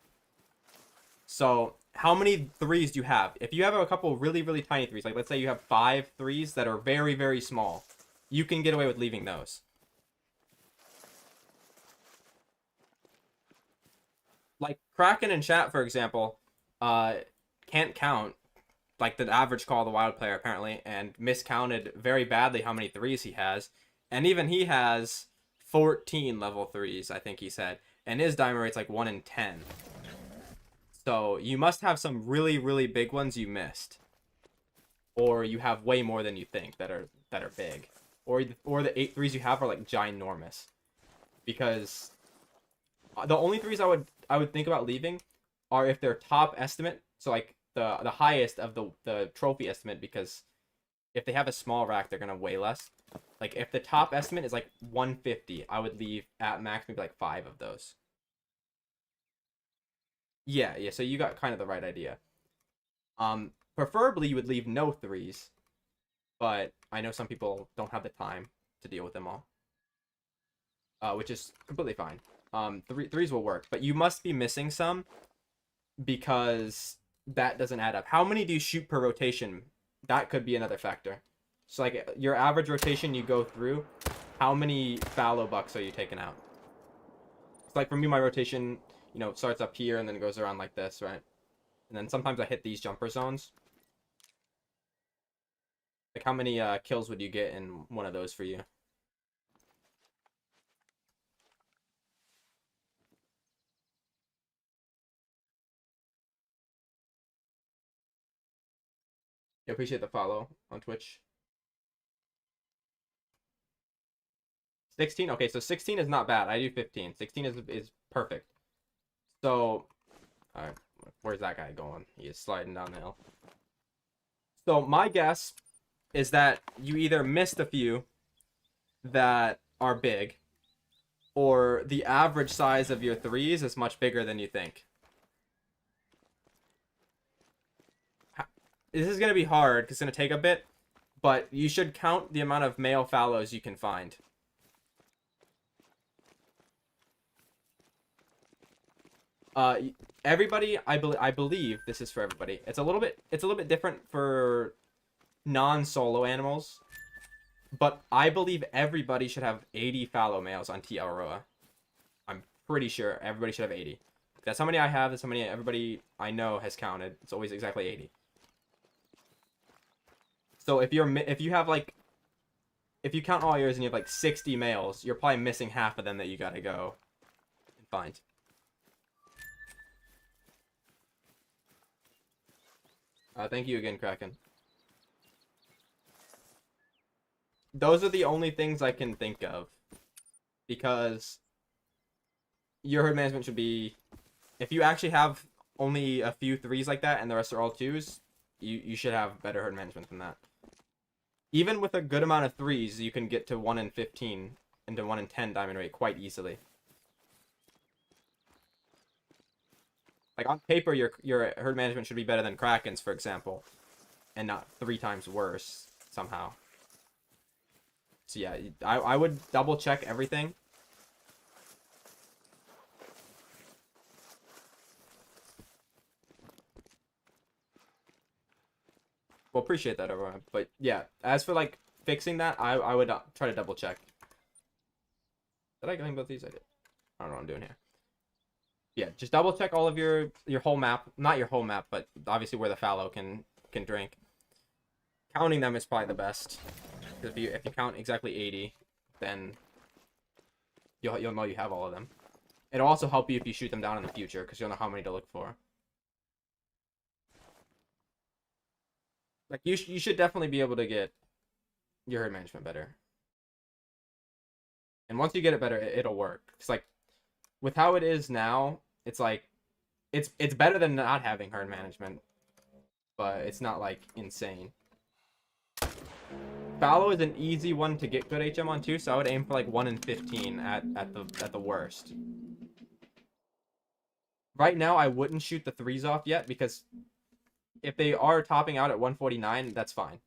So how many threes do you have? If you have a couple really, really tiny threes, like let's say you have 5 threes that are very, very small, you can get away with leaving those. Like Kraken and chat, for example, can't count like the average Call of the Wild player apparently, and miscounted very badly how many threes he has, and even he has 14 level threes, I think he said, and his diamond rate's like 1 in 10. So you must have some really, really big ones you missed, or you have way more than you think that are big, or the 8 threes you have are like ginormous, because the only threes I would think about leaving are if they're top estimate, so like the highest of the trophy estimate, because if they have a small rack, they're gonna weigh less. Like if the top estimate is like 150, I would leave at max maybe like 5 of those. Yeah, so you got kind of the right idea. Preferably, you would leave no threes, but I know some people don't have the time to deal with them all, which is completely fine. Threes will work, but you must be missing some because that doesn't add up. How many do you shoot per rotation? That could be another factor. So like your average rotation you go through, how many fallow bucks are you taking out? It's like for me, my rotation, starts up here and then goes around like this, right? And then sometimes I hit these jumper zones. Like how many kills would you get in one of those for you? I appreciate the follow on Twitch. 16? Okay, so 16 is not bad. I do 15. 16 is perfect. So, alright, where's that guy going? He is sliding down the hill. So my guess is that you either missed a few that are big, or the average size of your threes is much bigger than you think. This is going to be hard because it's going to take a bit, but you should count the amount of male fallows you can find. Everybody, I believe this is for everybody. It's a little bit different for non-solo animals, but I believe everybody should have 80 fallow males on Te Awaroa. I'm pretty sure everybody should have 80. That's how many I have. That's how many everybody I know has counted. It's always exactly 80. So if you have like, if you count all yours and you have like 60 males, you're probably missing half of them that you gotta go and find. Thank you again, Kraken. Those are the only things I can think of, because your herd management should be, if you actually have only a few threes like that and the rest are all twos, you should have better herd management than that. Even with a good amount of threes, you can get to 1 in 15 and to 1 in 10 diamond rate quite easily. Like on paper, your herd management should be better than Kraken's, for example, and not 3 times worse somehow. So yeah, I would double check everything. Well, appreciate that, everyone. But yeah, as for like fixing that, I would try to double check. Did I claim both these? I did. I don't know what I'm doing here. Yeah, just double check all of your whole map. Not your whole map, but obviously where the fallow can drink. Counting them is probably the best. Because if you count exactly 80, then you'll know you have all of them. It'll also help you if you shoot them down in the future, because you'll know how many to look for. Like you should definitely be able to get your herd management better. And once you get it better, it'll work. It's like with how it is now, it's like it's better than not having herd management, but it's not like insane. Fallow is an easy one to get good HM on too, so I would aim for like 1 in 15 at the worst. Right now, I wouldn't shoot the threes off yet, because if they are topping out at 149, that's fine.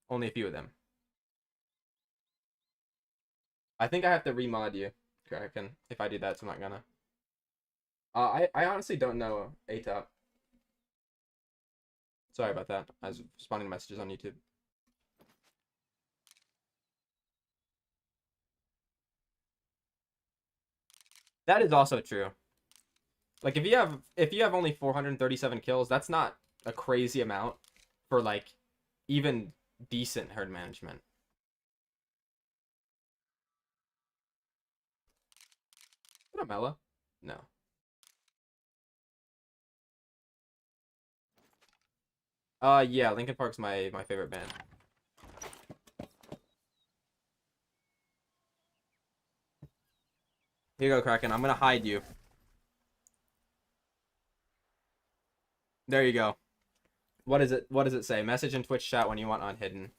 Only a few of them. I think I have to remod you, Kraken, if I do that, so I'm not gonna. I honestly don't know ATOP. Sorry about that. I was responding to messages on YouTube. That is also true. Like if you have only 437 kills, that's not a crazy amount for like even decent herd management. What a Mela? No. Yeah, Linkin Park's my favorite band. Here you go, Kraken. I'm gonna hide you. There you go. What is it? What does it say? Message in Twitch chat when you want unhidden.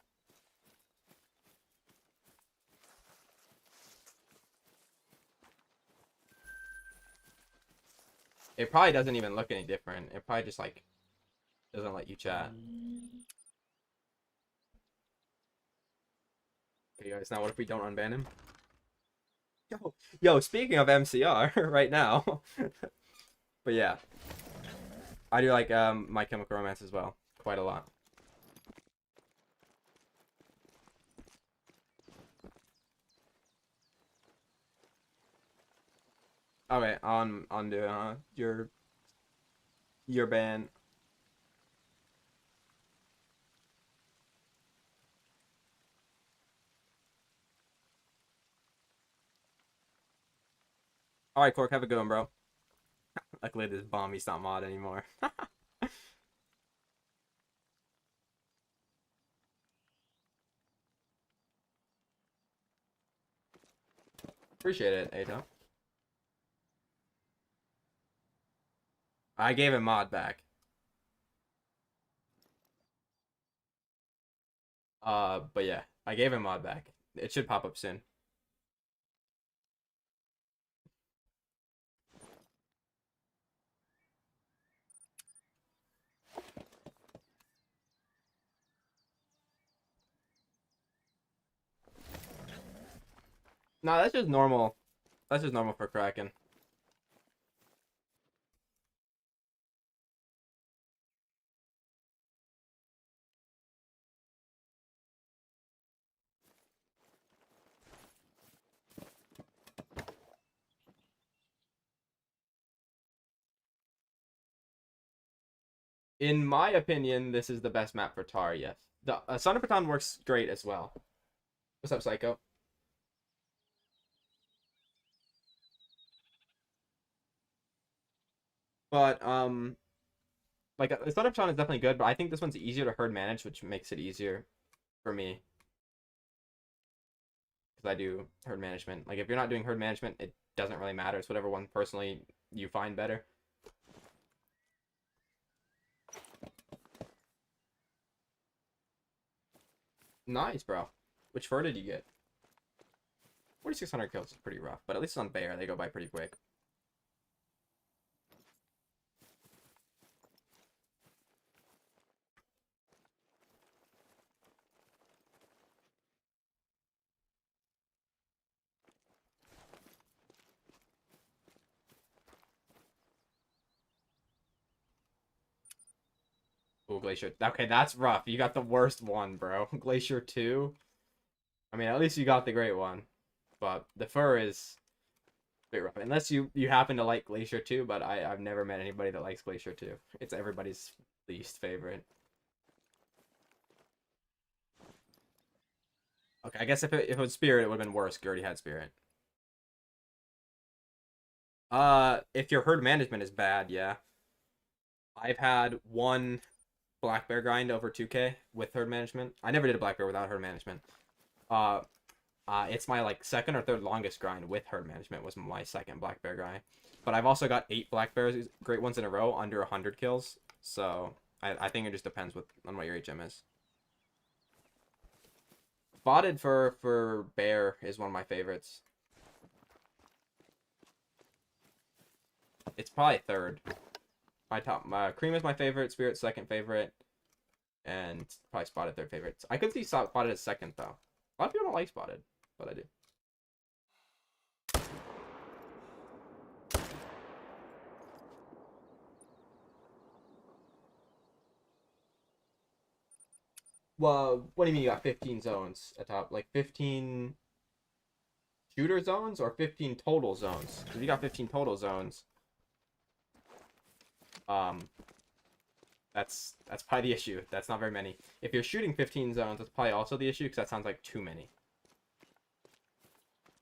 It probably doesn't even look any different. It probably just like Doesn't let you chat. Okay, guys, now what if we don't unban him? Yo, speaking of MCR, right now. But yeah, I do like My Chemical Romance as well, quite a lot. Okay, on the your ban. All right, Cork, have a good one, bro. Luckily, this bomb, he's not mod anymore. Appreciate it, Ato. I gave him mod back. But yeah, I gave him mod back. It should pop up soon. Nah, that's just normal. That's just normal for Kraken. In my opinion, this is the best map for Tar, yes. The Son of Baton works great as well. What's up, Psycho? But like the Son of Baton is definitely good, but I think this one's easier to herd manage, which makes it easier for me because I do herd management. Like if you're not doing herd management, it doesn't really matter. It's whatever one personally you find better. Nice, bro. Which fur did you get? 4,600 kills is pretty rough, but at least on Bear, they go by pretty quick. Oh, Glacier. Okay, that's rough. You got the worst one, bro. Glacier 2. I mean, at least you got the great one. But the fur is a bit rough. Unless you happen to like Glacier 2, but I've never met anybody that likes Glacier 2. It's everybody's least favorite. Okay, I guess if it was Spirit, it would have been worse. You already had Spirit. If your herd management is bad, yeah. I've had one black bear grind over 2K with herd management. I never did a black bear without herd management. Uh, it's my like second or third longest grind with herd management was my second black bear grind. But I've also got 8 black bears, great ones in a row, under 100 kills. So I think it just depends on what your HM is. Spotted for bear is one of my favorites. It's probably third. My cream is my favorite, spirit second favorite, and probably spotted third favorite. I could see spotted as second though. A lot of people don't like spotted, but I do. Well, what do you mean you got 15 zones atop? Like 15 shooter zones or 15 total zones? If you got 15 total zones, um, that's probably the issue. That's not very many. If you're shooting 15 zones, that's probably also the issue because that sounds like too many.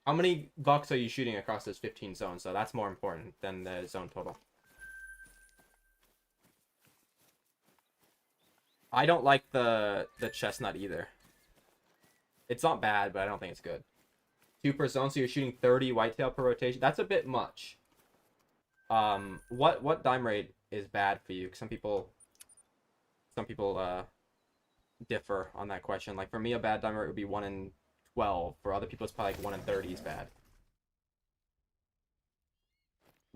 How many bucks are you shooting across those 15 zones? So that's more important than the zone total. I don't like the chestnut either. It's not bad, but I don't think it's good. 2 per zone, so you're shooting 30 whitetail per rotation. That's a bit much. What dime rate is bad for you? Some people differ on that question. Like for me, a bad dime rate would be 1 in 12. For other people, it's probably like 1 in 30 is bad.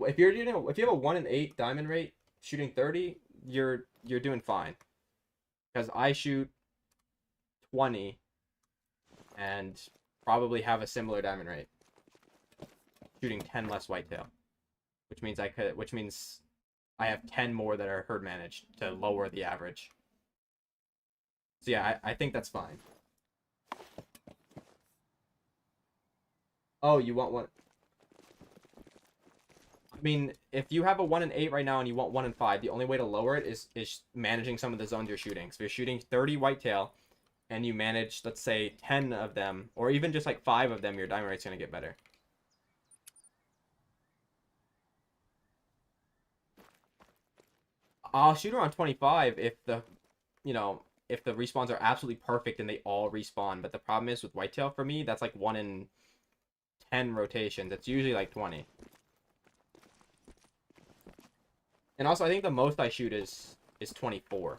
If you have a 1 in 8 diamond rate shooting 30, you're doing fine. Because I shoot 20 and probably have a similar diamond rate, shooting 10 less whitetail, which means I have 10 more that are herd managed to lower the average. So yeah, I think that's fine. Oh, you want one? I mean, if you have a 1 and 8 right now and you want 1 and 5, the only way to lower it is managing some of the zones you're shooting. So if you're shooting 30 whitetail and you manage, let's say, 10 of them, or even just like 5 of them, your diamond rate's going to get better. I'll shoot around 25 if if the respawns are absolutely perfect and they all respawn. But the problem is with whitetail for me, that's like 1 in 10 rotations. It's usually like 20. And also, I think the most I shoot is 24.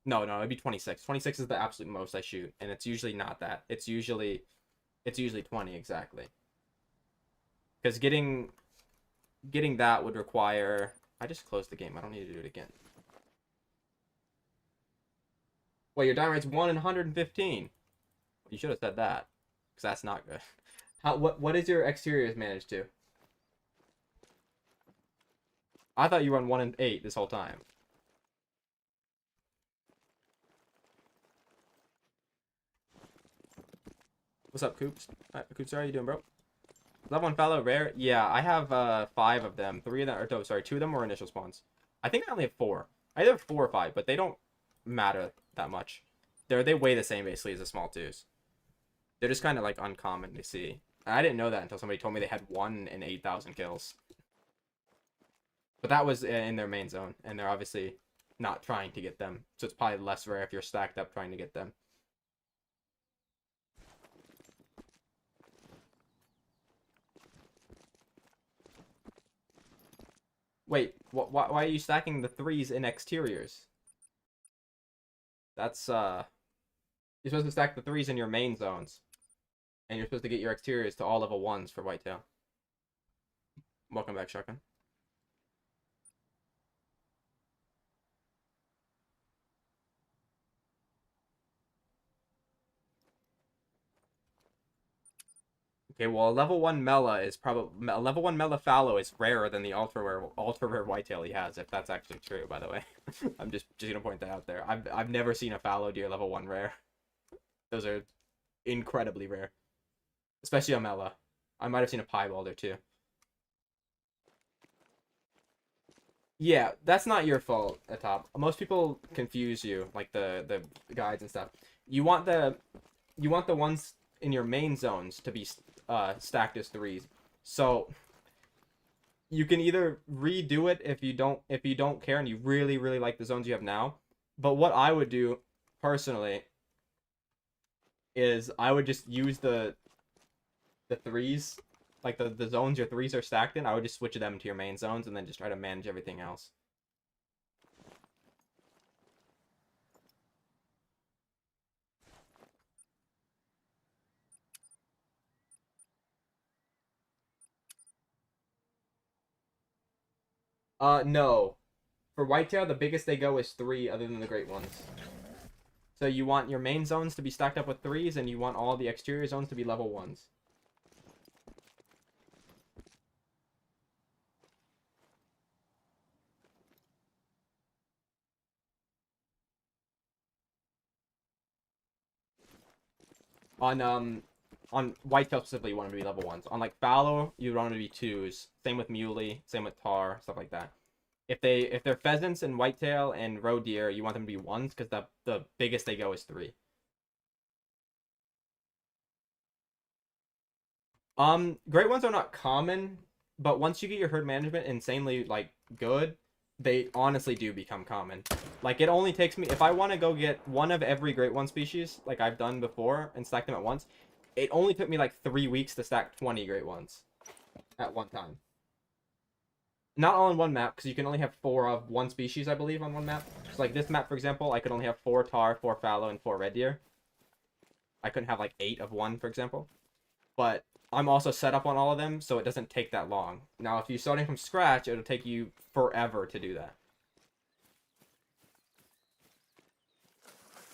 No, it'd be 26. 26 is the absolute most I shoot, and it's usually not that. It's usually 20 exactly. Because getting that would require. I just closed the game. I don't need to do it again. Well, your diamond rate's 1 in 115. You should have said that, because that's not good. What is your exteriors managed to? I thought you were on 1 in 8 this whole time. What's up, Coops? Coops, how are you doing, bro? Level 1 fallow rare? Yeah, I have 5 of them. 3 of them, or no, sorry, 2 of them were initial spawns. I think I only have 4. I either have 4 or 5, but they don't matter that much. They weigh the same basically as the small 2s. They're just kind of like uncommon to see. I didn't know that until somebody told me they had 1 in 8,000 kills. But that was in their main zone, and they're obviously not trying to get them. So it's probably less rare if you're stacked up trying to get them. Wait, why are you stacking the 3s in exteriors? That's, you're supposed to stack the 3s in your main zones. And you're supposed to get your exteriors to all level 1s for whitetail. Welcome back, Shotgun. Okay, well, a level 1 Mela is probably a level 1 Mela fallow is rarer than the ultra rare whitetail he has, if that's actually true, by the way. I'm just gonna point that out there. I've never seen a fallow deer level 1 rare. Those are incredibly rare. Especially a Mela. I might have seen a piebald or two. Yeah, that's not your fault, Atop. Most people confuse you, like the guides and stuff. You want the ones in your main zones to be stacked as 3s. So you can either redo it if you don't care and you really like the zones you have now. But what I would do personally is I would just use the 3s, like the zones your 3s are stacked in. I would just switch them to your main zones and then just try to manage everything else. No. For whitetail, the biggest they go is 3 other than the great ones. So you want your main zones to be stacked up with 3s, and you want all the exterior zones to be level 1s. On whitetail specifically, you want them to be level 1s. On like fallow, you want them to be 2s. Same with muley, same with tar, stuff like that. If they're pheasants and whitetail and roe deer, you want them to be 1s because the biggest they go is 3. Great ones are not common, but once you get your herd management insanely like good, they honestly do become common. Like it only takes me, if I want to go get one of every great one species, like I've done before and stack them at once, it only took me like 3 weeks to stack 20 great ones at one time. Not all in one map, because you can only have 4 of one species, I believe, on one map. So like this map, for example, I could only have 4 tar, 4 fallow, and 4 red deer. I couldn't have like 8 of one, for example. but I'm also set up on all of them, so it doesn't take that long. Now, if you're starting from scratch, it'll take you forever to do that.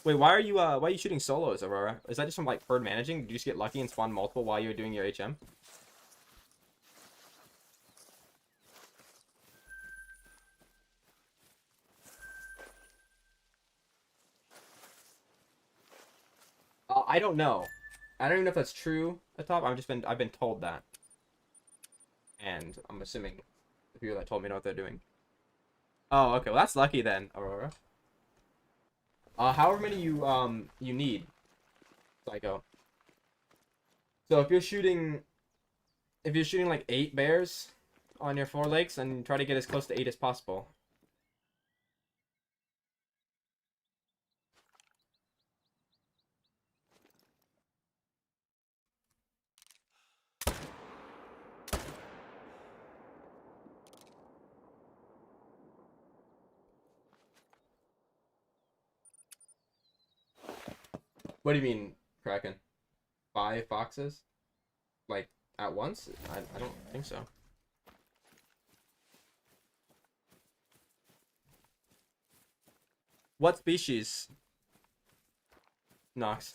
Wait, why are you shooting solos, Aurora? Is that just from like herd managing? Did you just get lucky and spawn multiple while you were doing your HM? I don't know. I don't even know if that's true at top. I've been told that, and I'm assuming the people that told me know what they're doing. Oh, okay. Well, that's lucky then, Aurora. However many you need, Psycho. So if you're shooting like 8 bears on your 4 lakes, then try to get as close to 8 as possible. What do you mean, Kraken? 5 foxes? Like at once? I don't think so. What species, Nox?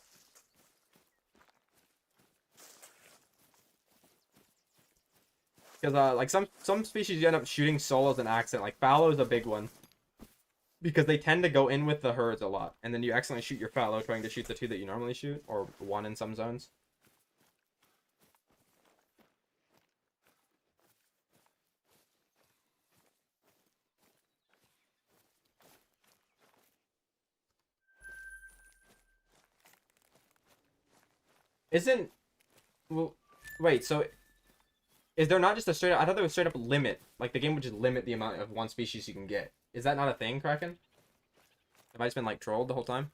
Because like some species you end up shooting solos in accident. Like fallow is a big one because they tend to go in with the herds a lot, and then you accidentally shoot your fallow trying to shoot the 2 that you normally shoot, or 1 in some zones. Isn't well, wait. So is there not just a straight up? I thought there was straight up limit. Like the game would just limit the amount of one species you can get. Is that not a thing, Kraken? Have I just been like trolled the whole time?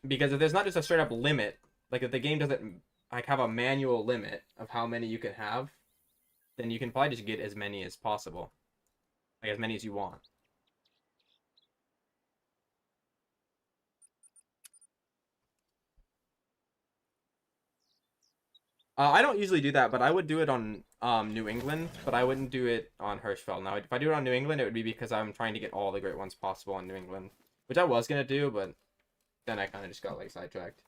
Because if there's not just a straight up limit, like if the game doesn't like have a manual limit of how many you can have, then you can probably just get as many as possible, like as many as you want. I don't usually do that, but I would do it on New England, but I wouldn't do it on Hirschfeld. Now, if I do it on New England, it would be because I'm trying to get all the great ones possible on New England, which I was gonna do, but then I kind of just got like sidetracked.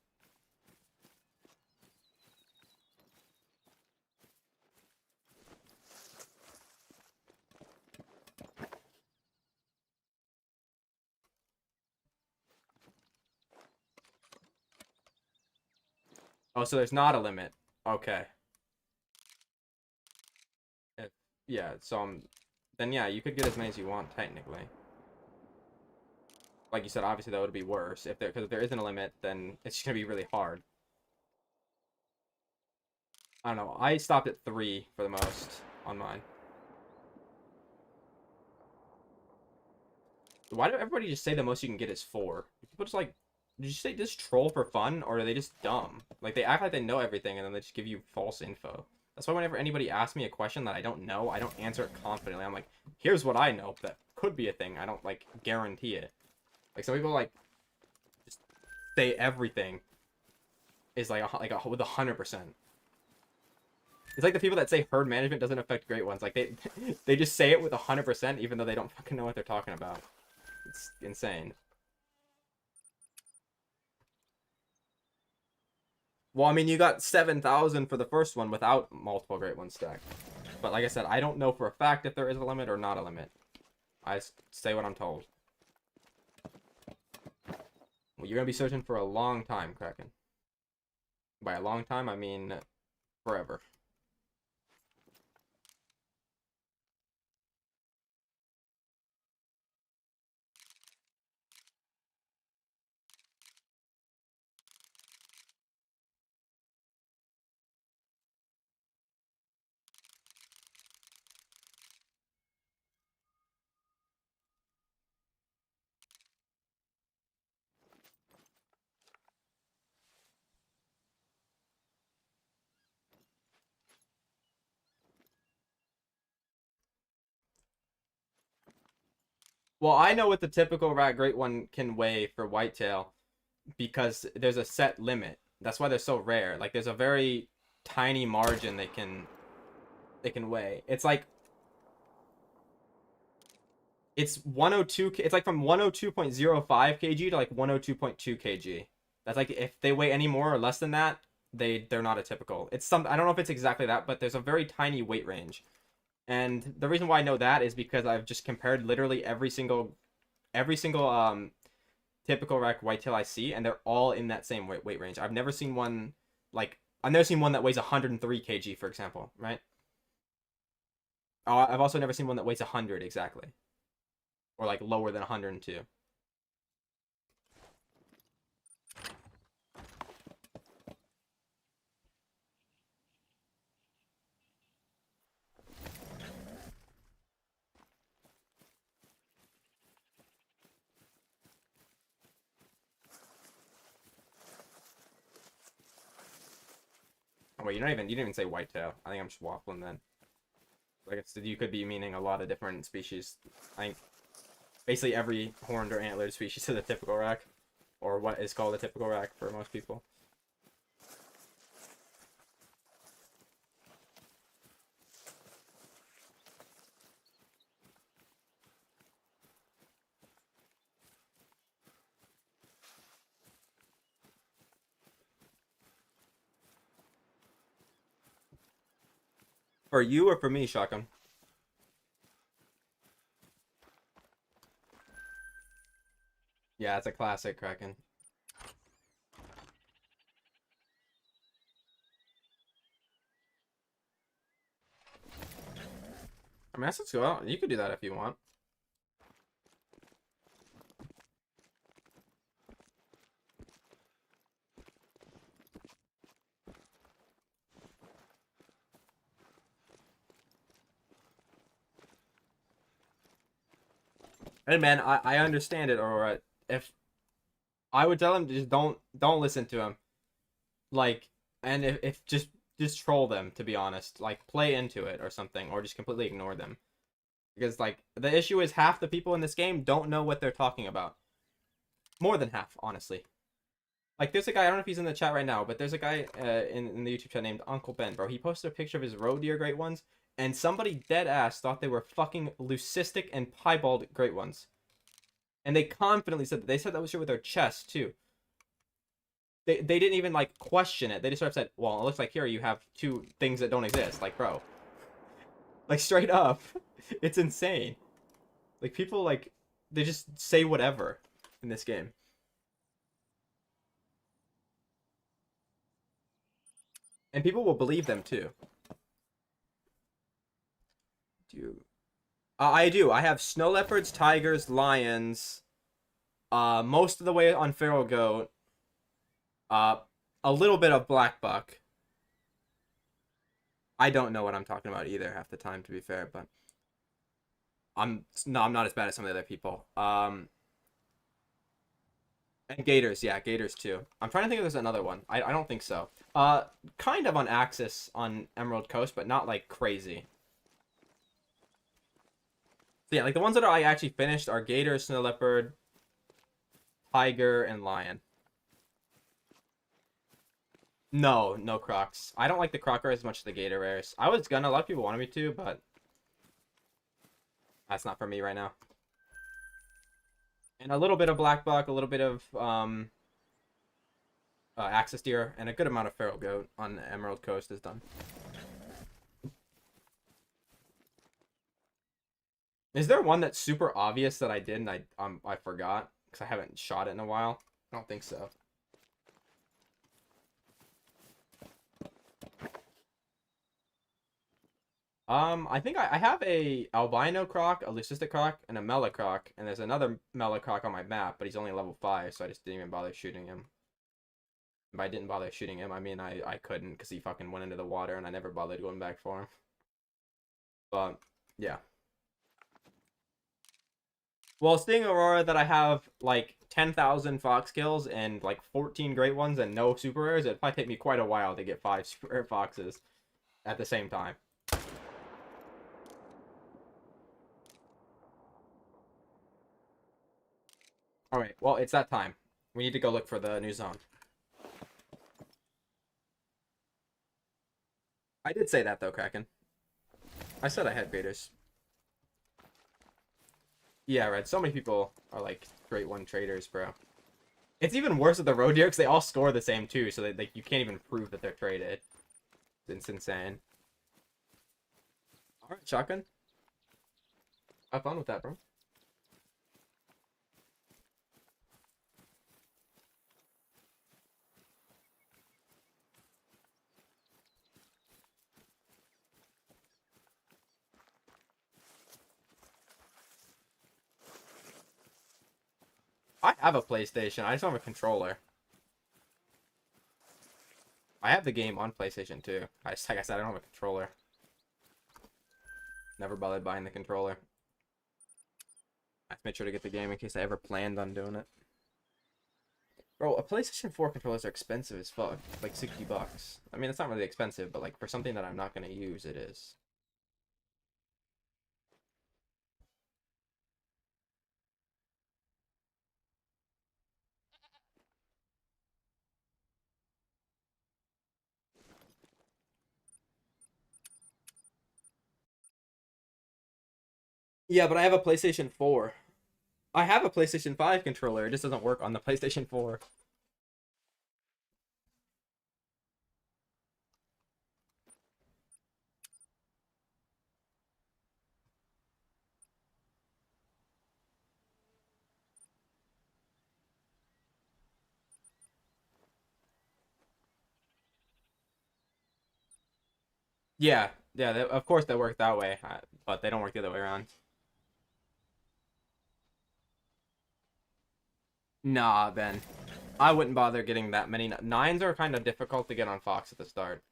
Oh, so there's not a limit. Okay. If, yeah, so then yeah, you could get as many as you want technically. Like you said, obviously that would be worse because if there isn't a limit, then it's gonna be really hard. I don't know. I stopped at 3 for the most on mine. Why do everybody just say the most you can get is 4? People just like, did you say just troll for fun, or are they just dumb? Like they act like they know everything and then they just give you false info. That's why whenever anybody asks me a question that I don't know, I don't answer it confidently. I'm like, here's what I know that could be a thing. I don't like guarantee it. Like some people like just say everything is like a with 100%. It's like the people that say herd management doesn't affect great ones. Like they they just say it with 100% even though they don't fucking know what they're talking about. It's insane. Well, I mean, you got 7,000 for the first one without multiple great ones stacked. But like I said, I don't know for a fact if there is a limit or not a limit. I say what I'm told. Well, you're gonna be searching for a long time, Kraken. By a long time, I mean forever. Well, I know what the typical rat great one can weigh for whitetail because there's a set limit. That's why they're so rare. Like there's a very tiny margin they can weigh. It's like it's 102. It's like from 102.05 kg to like 102.2 kg. That's like if they weigh any more or less than that, they're not a typical. It's some I don't know if it's exactly that, but there's a very tiny weight range. And the reason why I know that is because I've just compared literally every single typical rack whitetail I see, and they're all in that same weight range. I've never seen one like I've never seen one that weighs 103 kg, for example, right? I've also never seen one that weighs 100 exactly, or like lower than 102. Oh, wait, you didn't even say whitetail. I think I'm just waffling then. Like you could be meaning a lot of different species. I think basically every horned or antlered species is a typical rack, or what is called a typical rack for most people. For you or for me, Shotgun? Yeah, it's a classic Kraken. I mean, let's go out. You could do that if you want. Hey man, I understand it, or if I would tell him just don't listen to him. Like, and if just troll them, to be honest. Like play into it or something, or just completely ignore them. Because like the issue is half the people in this game don't know what they're talking about. More than half, honestly. Like there's a guy, I don't know if he's in the chat right now, but there's a guy in the YouTube chat named Uncle Ben, bro. He posted a picture of his roe deer great ones, and somebody dead ass thought they were fucking leucistic and piebald great ones. And they confidently said that. They said that was true with their chest too. They didn't even like question it. They just sort of said, well, it looks like here you have two things that don't exist. Like, bro. Like straight up. It's insane. Like people like they just say whatever in this game. And people will believe them too. Do you... I do. I have snow leopards, tigers, lions, most of the way on feral goat, uh, a little bit of black buck. I don't know what I'm talking about either half the time, to be fair, but I'm not as bad as some of the other people. And gators, yeah, gators too. I'm trying to think if there's another one. I don't think so. Kind of on Axis on Emerald Coast, but not like crazy. So yeah, like the ones that I actually finished are gator, snow leopard, tiger, and lion. No, no crocs. I don't like the croc rares as much as the gator rares. I was gonna, a lot of people wanted me to, but that's not for me right now. And a little bit of black buck, a little bit of axis deer, and a good amount of feral goat on Emerald Coast is done. Is there one that's super obvious that I did and I forgot because I haven't shot it in a while? I don't think so. I think I have a albino croc, a leucistic croc, and a mela croc, and there's another mela croc on my map, but he's only level 5, so I just didn't even bother shooting him. If I didn't bother shooting him, I mean I couldn't because he fucking went into the water and I never bothered going back for him. But yeah. Well, seeing Aurora that I have like 10,000 fox kills and like 14 great ones and no super rares, it'd probably take me quite a while to get 5 super rare foxes at the same time. Alright, well, it's that time. We need to go look for the new zone. I did say that though, Kraken. I said I had graders. Yeah, right. So many people are like grade 1 traders, bro. It's even worse with the road deer because they all score the same too, so they you can't even prove that they're traded. It's insane. All right, shotgun. Have fun with that, bro. I have a PlayStation. I just don't have a controller. I have the game on PlayStation too. Like I said, I don't have a controller. Never bothered buying the controller. I made sure to get the game in case I ever planned on doing it. Bro, a PlayStation 4 controllers are expensive as fuck. Like $60. I mean, it's not really expensive, but like for something that I'm not gonna use, it is. Yeah, but I have a PlayStation 4. I have a PlayStation 5 controller. It just doesn't work on the PlayStation 4. Yeah, yeah. Of course they work that way, but they don't work the other way around. Nah, Ben. I wouldn't bother getting that many. Nines are kind of difficult to get on Fox at the start.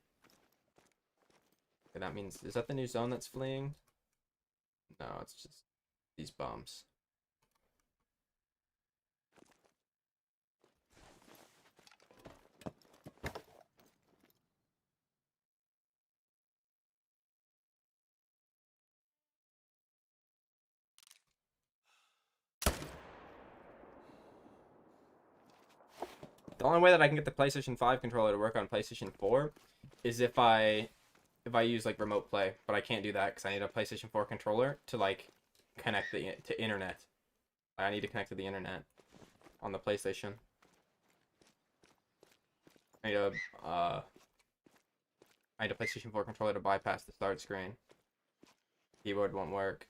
Okay, that means, is that the new zone that's fleeing? No, it's just these bums. The only way that I can get the PlayStation 5 controller to work on PlayStation 4 is if I use like remote play, but I can't do that because I need a PlayStation 4 controller to like connect to internet. I need to connect to the internet on the PlayStation. I need a uh I need a PlayStation 4 controller to bypass the start screen. Keyboard won't work.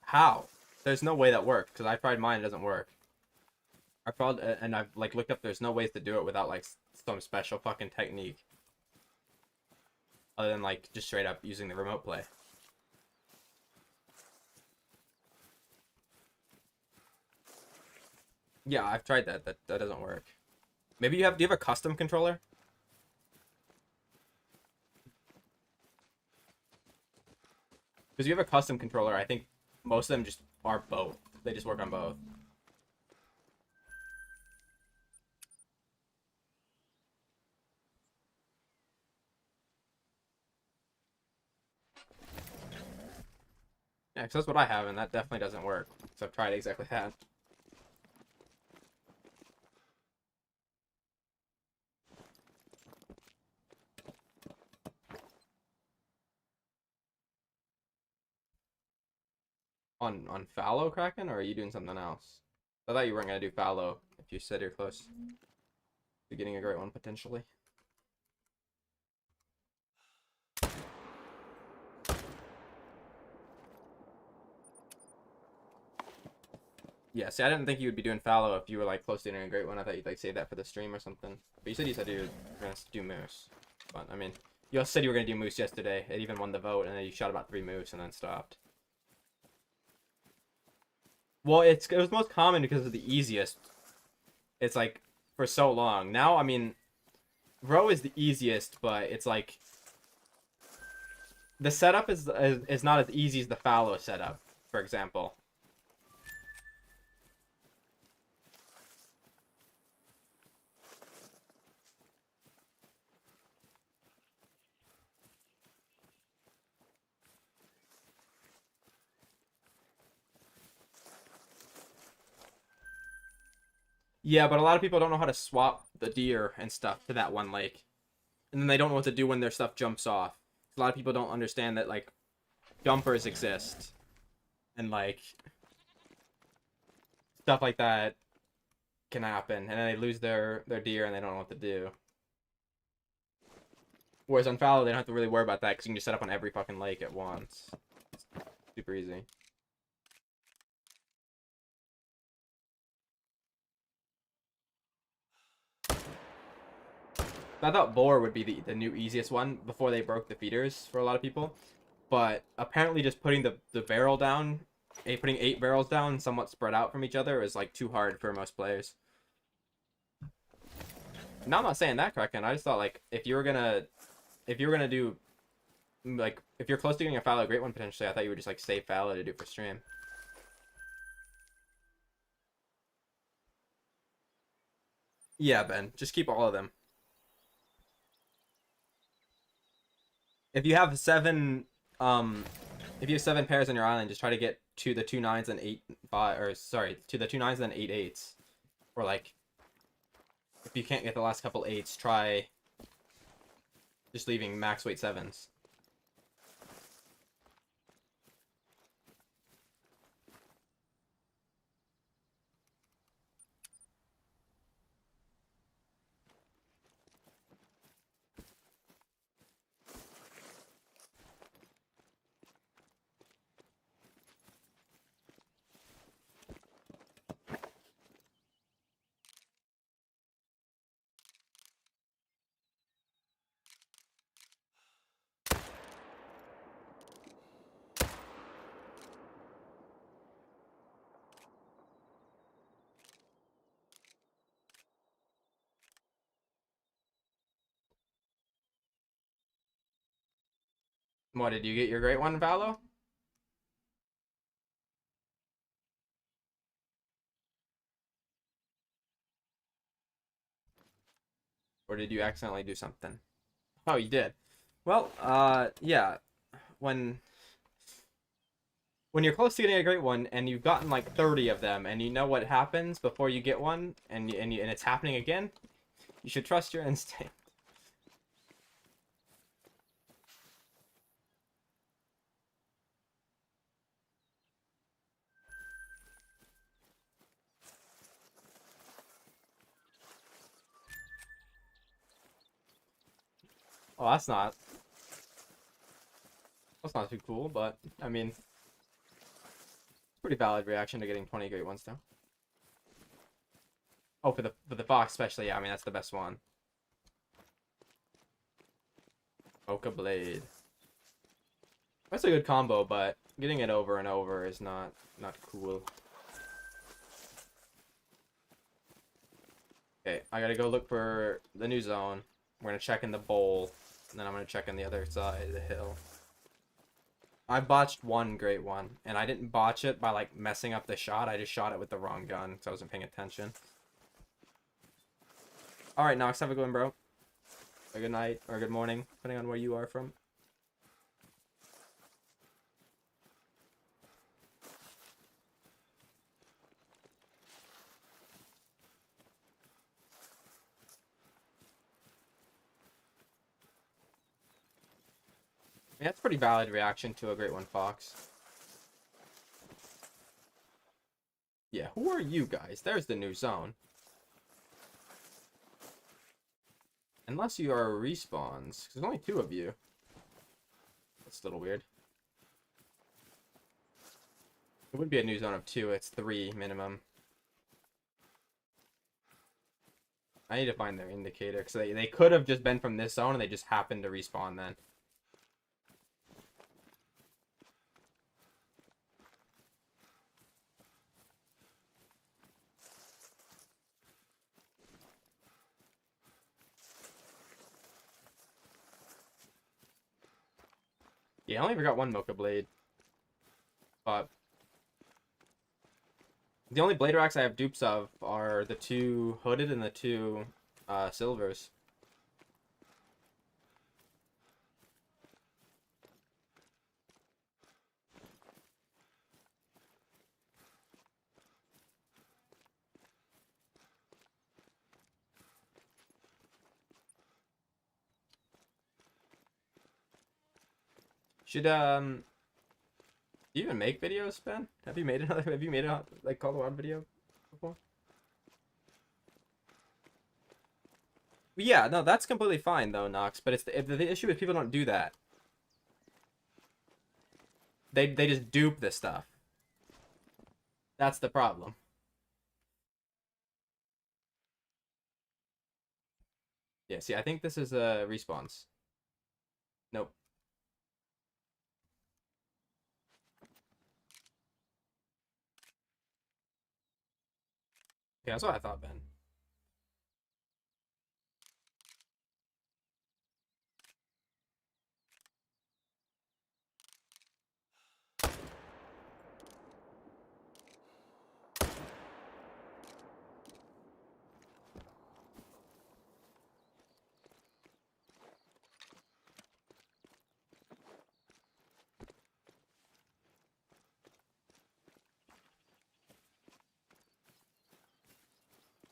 How? There's no way that worked because I tried mine. It doesn't work. I tried and I've like looked up. There's no ways to do it without like some special fucking technique other than like just straight up using the remote play. Yeah, I've tried that. That doesn't work. Maybe you have. Do you have a custom controller? Because you have a custom controller. I think most of them just are both. They just work on both. Yeah, because that's what I have, and that definitely doesn't work. So I've tried exactly that. On fallow Kraken, or are you doing something else? I thought you weren't gonna do fallow if you said you're close to getting a great one potentially. Yeah, see, I didn't think you would be doing fallow if you were like close to getting a great one. I thought you'd like save that for the stream or something. But you said you were gonna do moose. But I mean, you also said you were gonna do moose yesterday. It even won the vote, and then you shot about 3 moose and then stopped. Well, it was most common because of the easiest. It's like for so long. Now, I mean, row is the easiest, but it's like the setup is not as easy as the fallow setup, for example. Yeah, but a lot of people don't know how to swap the deer and stuff to that one lake. And then they don't know what to do when their stuff jumps off. A lot of people don't understand that, like, jumpers exist. And, like, stuff like that can happen. And then they lose their deer and they don't know what to do. Whereas on fallow, they don't have to really worry about that because you can just set up on every fucking lake at once. It's super easy. I thought boar would be the new easiest one before they broke the feeders for a lot of people. But apparently just putting the barrel down, putting 8 barrels down somewhat spread out from each other is like too hard for most players. Now I'm not saying that, Kraken. I just thought like if you were gonna do like if you're close to getting a fallow great one potentially, I thought you would just like save fallow to do for stream. Yeah, Ben. Just keep all of them. If you have 7 if you have 7 pairs on your island, just try to get to the 2 9s and 8 5 or sorry, to the 2 9s and 8 8s. Or like if you can't get the last couple 8s, try just leaving max weight 7s. What, did you get your great one, Valo? Or did you accidentally do something? Oh, you did. Well, yeah. When you're close to getting a great one and you've gotten like 30 of them and you know what happens before you get one and it's happening again, you should trust your instinct. Well, that's not too cool, but I mean, pretty valid reaction to getting 20 great ones though. Oh, for the fox especially, yeah, I mean that's the best one. Oka blade. That's a good combo, but getting it over and over is not cool. Okay, I gotta go look for the new zone. We're gonna check in the bowl, and then I'm gonna check in the other side of the hill. I botched one great one, and I didn't botch it by like messing up the shot. I just shot it with the wrong gun because I wasn't paying attention. All right, Nox, have a good one, bro. A good night or good morning, depending on where you are from. Yeah, that's pretty valid reaction to a great one, Fox. Yeah, who are you guys? There's the new zone. Unless you are respawns, because there's only 2 of you. That's a little weird. It would be a new zone of 2. It's 3 minimum. I need to find their indicator, because they could have just been from this zone, and they just happened to respawn then. Yeah, I only ever got one Mocha blade. But the only blade racks I have dupes of are the 2 hooded and the 2 silvers. Should do you even make videos, Ben? Have you made another? Have you made a like Call the Wild video before? Yeah, no, that's completely fine though, Nox. But it's the issue is people don't do that. They just dupe this stuff. That's the problem. Yeah, see, I think this is a response. Nope. Yeah, that's what I thought, Ben.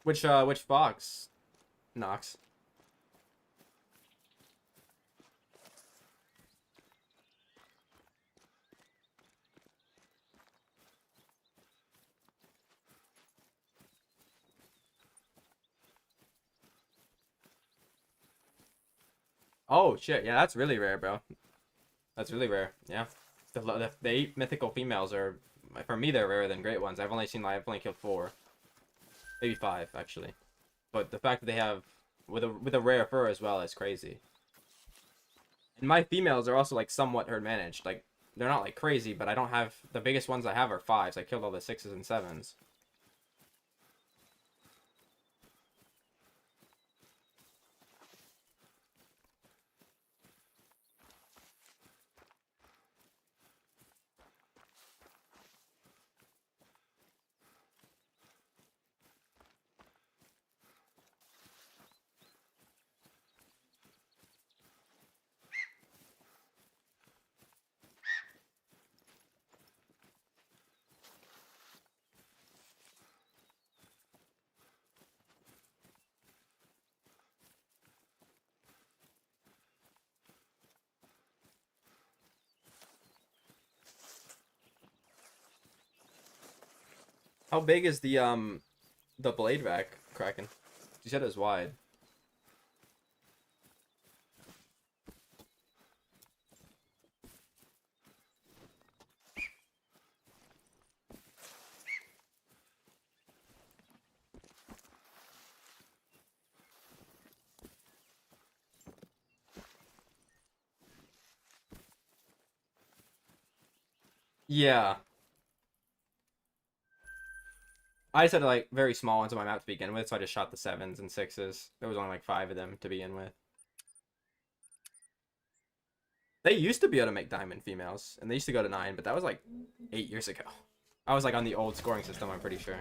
Which fox? Nox. Oh shit, yeah, that's really rare, bro. That's really rare. Yeah, the 8 mythical females are, for me, they're rarer than great ones. I've only killed 4, maybe 5 actually. But the fact that they have with a rare fur as well is crazy. And my females are also like somewhat herd managed. Like they're not like crazy, but I don't have the biggest ones I have are 5s. I killed all the 6s and 7s. How big is the blade rack, Kraken? You said it was wide. Yeah. I just had like very small ones on my map to begin with, so I just shot the 7s and 6s. There was only like 5 of them to begin with. They used to be able to make diamond females, and they used to go to 9, but that was like 8 years ago. I was like on the old scoring system, I'm pretty sure.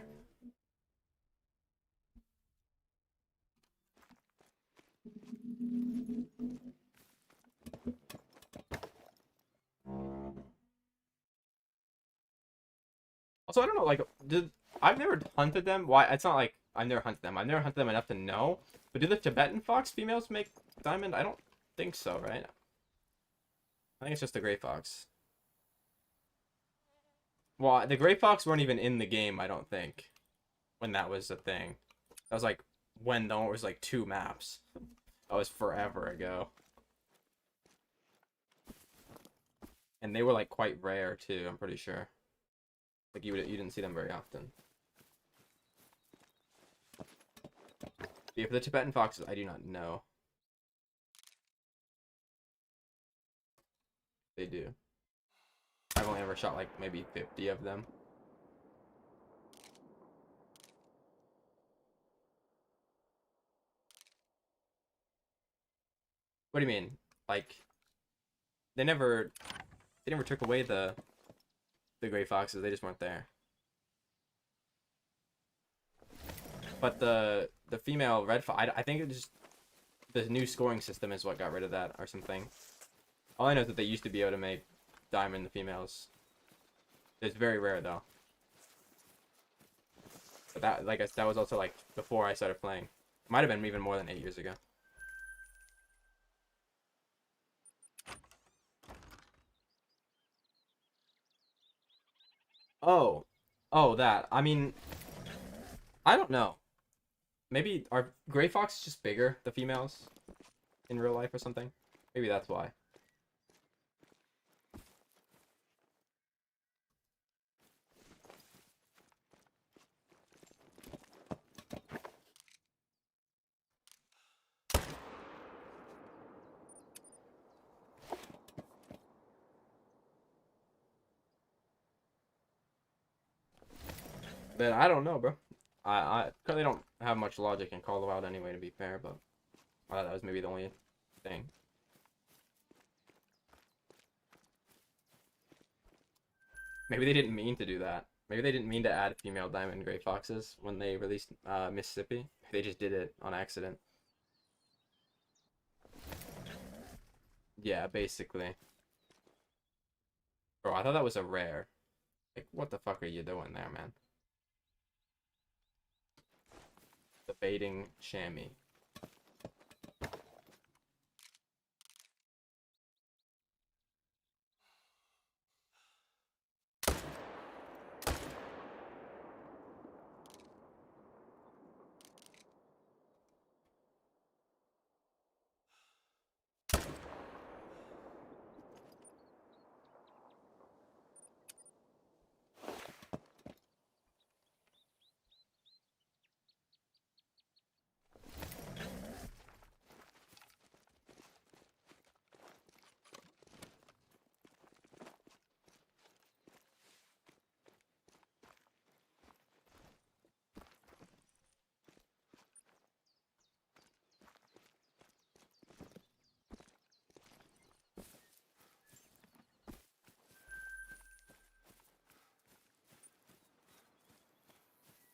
Also, I don't know, like, I've never hunted them. Why? It's not like I've never hunted them. I've never hunted them enough to know. But do the Tibetan fox females make diamond? I don't think so, right? I think it's just the gray fox. Well, the gray fox weren't even in the game, I don't think, when that was a thing. That was like when there was like 2 maps. That was forever ago. And they were like quite rare too, I'm pretty sure. Like you didn't see them very often. Yeah, for the Tibetan foxes, I do not know. They do. I've only ever shot like maybe 50 of them. What do you mean? Like, they never They never took away the gray foxes. They just weren't there. But the female red fox, I think it just the new scoring system is what got rid of that or something. All I know is that they used to be able to make diamond females. It's very rare though. But that, like I said, that was also like before I started playing. Might have been even more than 8 years ago. Oh, that. I mean, I don't know. Maybe are gray fox just bigger, the females, in real life or something? Maybe that's why. But I don't know, bro. I currently don't have much logic in Call of the Wild anyway, to be fair, but that was maybe the only thing. Maybe they didn't mean to do that. Maybe they didn't mean to add female diamond gray foxes when they released Mississippi. They just did it on accident. Yeah, basically. Bro, I thought that was a rare. Like, what the fuck are you doing there, man? The baiting chamois.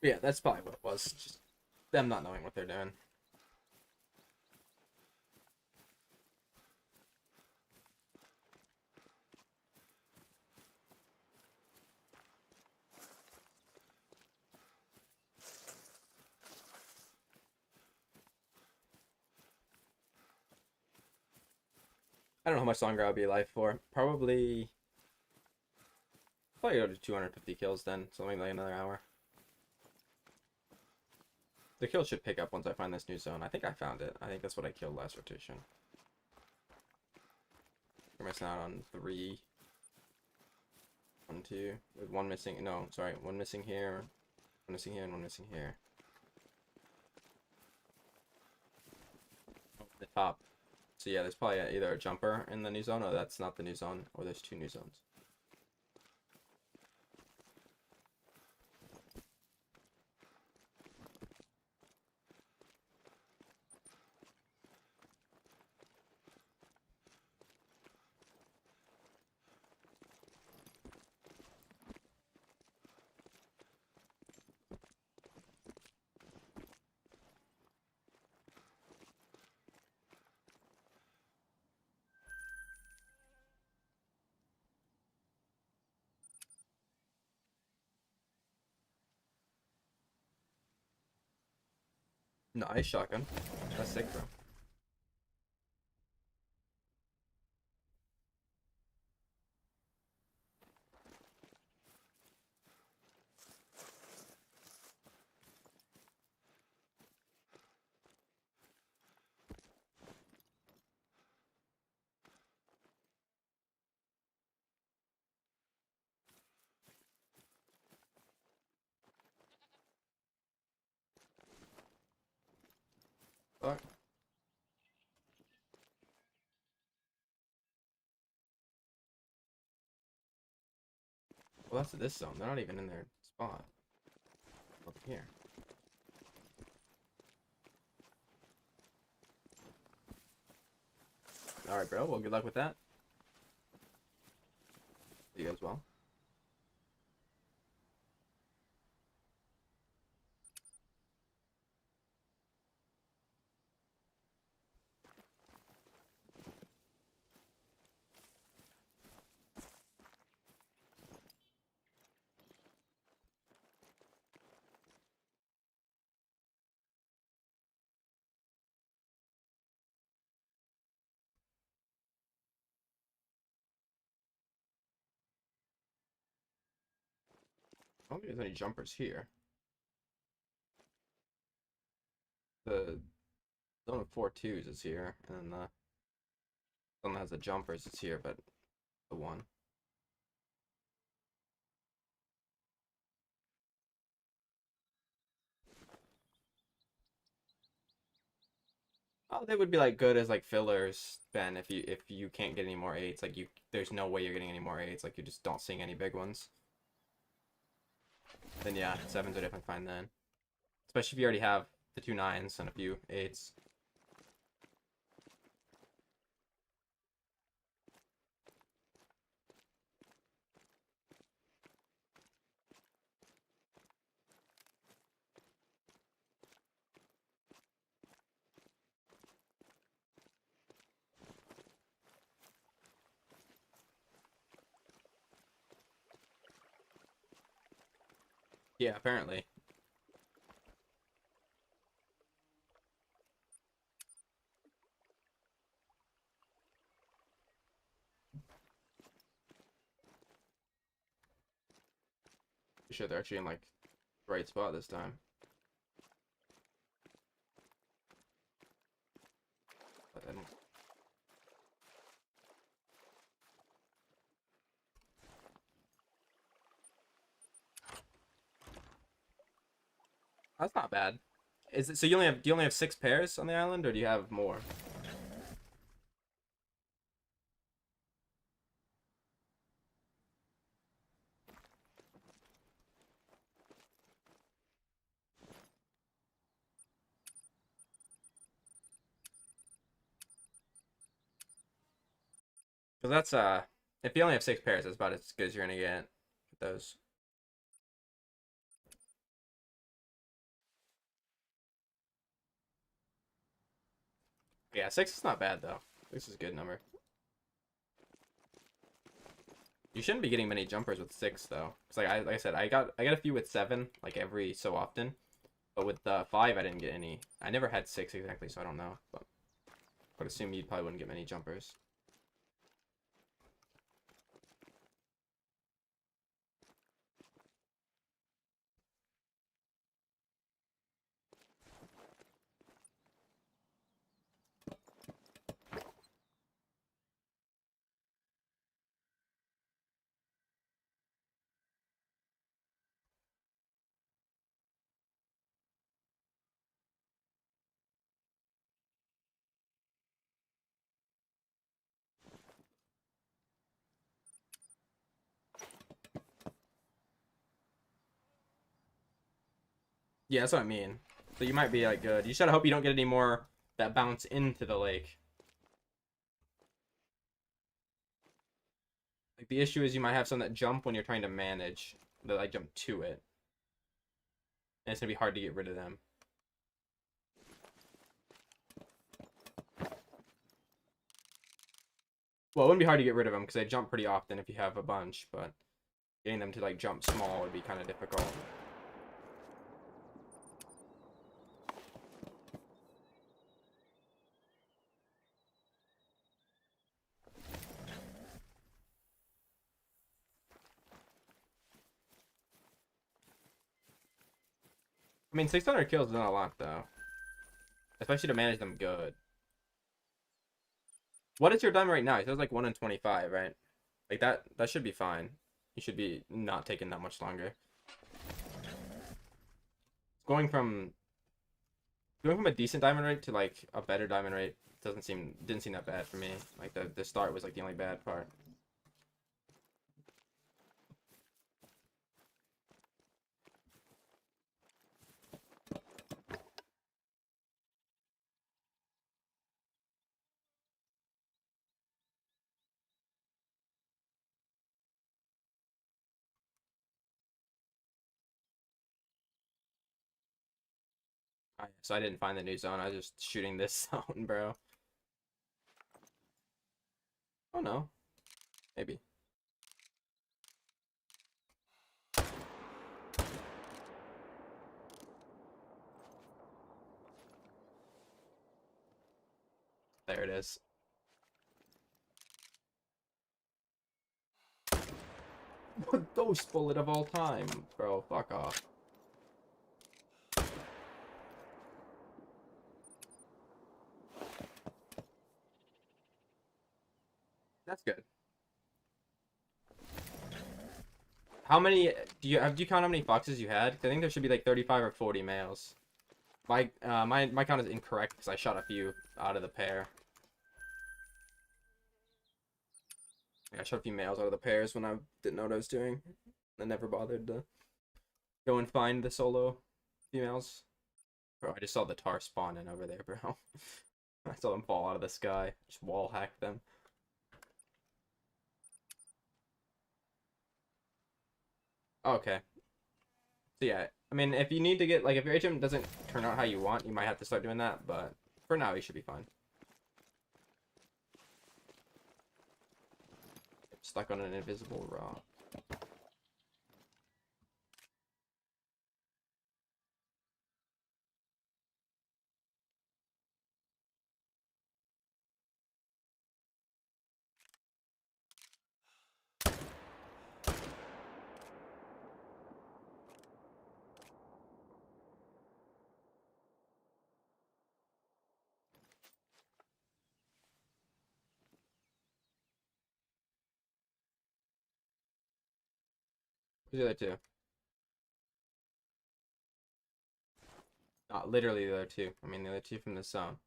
But yeah, that's probably what it was. Just them not knowing what they're doing. I don't know how much longer I'll be alive for. Probably go to 250 kills then, so maybe like another hour. The kill should pick up once I find this new zone. I think I found it. I think that's what I killed last rotation. We're missing out on 3. 1, 2. With 1 missing. No, sorry. 1 missing here. 1 missing here and 1 missing here. Oh, the top. So yeah, there's probably either a jumper in the new zone, or that's not the new zone, or there's 2 new zones. Nice shotgun. That's sick, bro. Fuck. Well, that's this zone. They're not even in their spot. Over here. Alright, bro. Well, good luck with that. as well. I don't think there's any jumpers here. The zone of 4-2s is here, and then the one that has the jumpers is here, but the one. Oh, they would be like good as like fillers, Ben, if you can't get any more eights. Like there's no way you're getting any more eights. Like you just don't seeing any big ones. Then yeah, sevens are definitely fine then. Especially if you already have the 2 9s and a few eights. Yeah, apparently. Pretty sure they're actually in like the right spot this time. But then that's not bad. Is it so do you only have 6 pairs on the island, or do you have more? Because that's if you only have 6 pairs, that's about as good as you're gonna get with those. Yeah, 6 is not bad though. 6 is a good number. You shouldn't be getting many jumpers with 6 though. Cause like I said, I got a few with 7 like every so often, but with 5 I didn't get any. I never had 6 exactly, so I don't know. But I would assume you probably wouldn't get many jumpers. Yeah, that's what I mean. So you might be like good. You just gotta hope you don't get any more that bounce into the lake. Like the issue is you might have some that jump when you're trying to manage. That like jump to it. And it's gonna be hard to get rid of them. Well, it wouldn't be hard to get rid of them because they jump pretty often if you have a bunch, but getting them to like jump small would be kind of difficult. I mean, 600 kills is not a lot though, especially to manage them good. What is your diamond right now? It says like 1 in 25, right? Like that should be fine. You should be not taking that much longer. Going from a decent diamond rate to like a better diamond rate didn't seem that bad for me. Like the start was like the only bad part. So I didn't find the new zone. I was just shooting this zone, bro. Oh no, maybe. There it is. Ghost bullet of all time, bro. Fuck off. That's good. How many do you count how many foxes you had? 'Cause I think there should be like 35 or 40 males. My count is incorrect because I shot a few out of the pair. I shot a few males out of the pairs when I didn't know what I was doing. I never bothered to go and find the solo females. Bro, I just saw the tar spawn in over there, bro. I saw them fall out of the sky. Just wall hack them. Okay. So yeah, I mean, if you need to get, like, if your HM doesn't turn out how you want, you might have to start doing that, but for now, you should be fine. Stuck on an invisible rock. Who's the other two? Not literally the other two. I mean, the other two from the zone.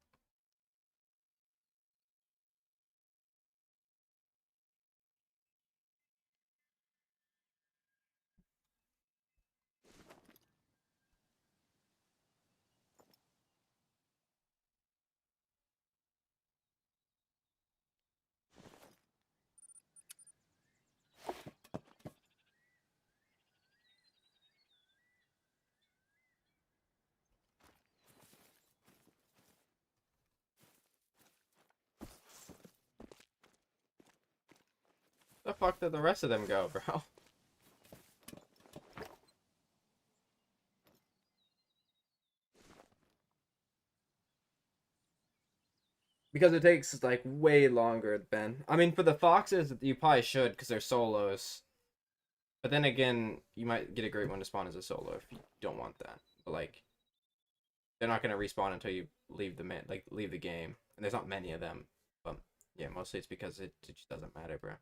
The fuck did the rest of them go, bro? Because it takes like way longer, Ben. I mean, for the foxes, you probably should because they're solos. But then again, you might get a great one to spawn as a solo if you don't want that. But like, they're not gonna respawn until you leave leave the game, and there's not many of them. But yeah, mostly it's because it just doesn't matter, bro.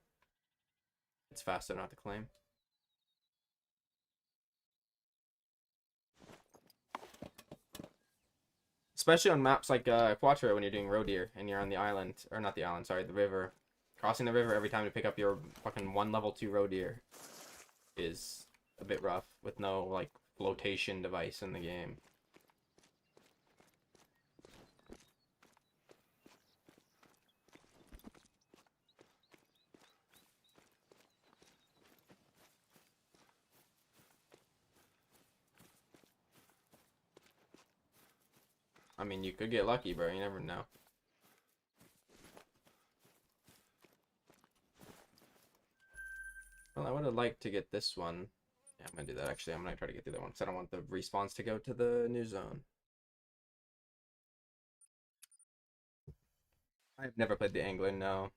It's faster not to claim. Especially on maps like Quattro when you're doing roe deer and you're on the island, or not the island, sorry, the river. Crossing the river every time to pick up your fucking 1 level 2 roe deer is a bit rough with no like flotation device in the game. I mean, you could get lucky, bro. You never know. Well, I would have liked to get this one. Yeah, I'm gonna do that actually. I'm gonna try to get the other one because I don't want the respawns to go to the new zone. I've never played the Angler, no.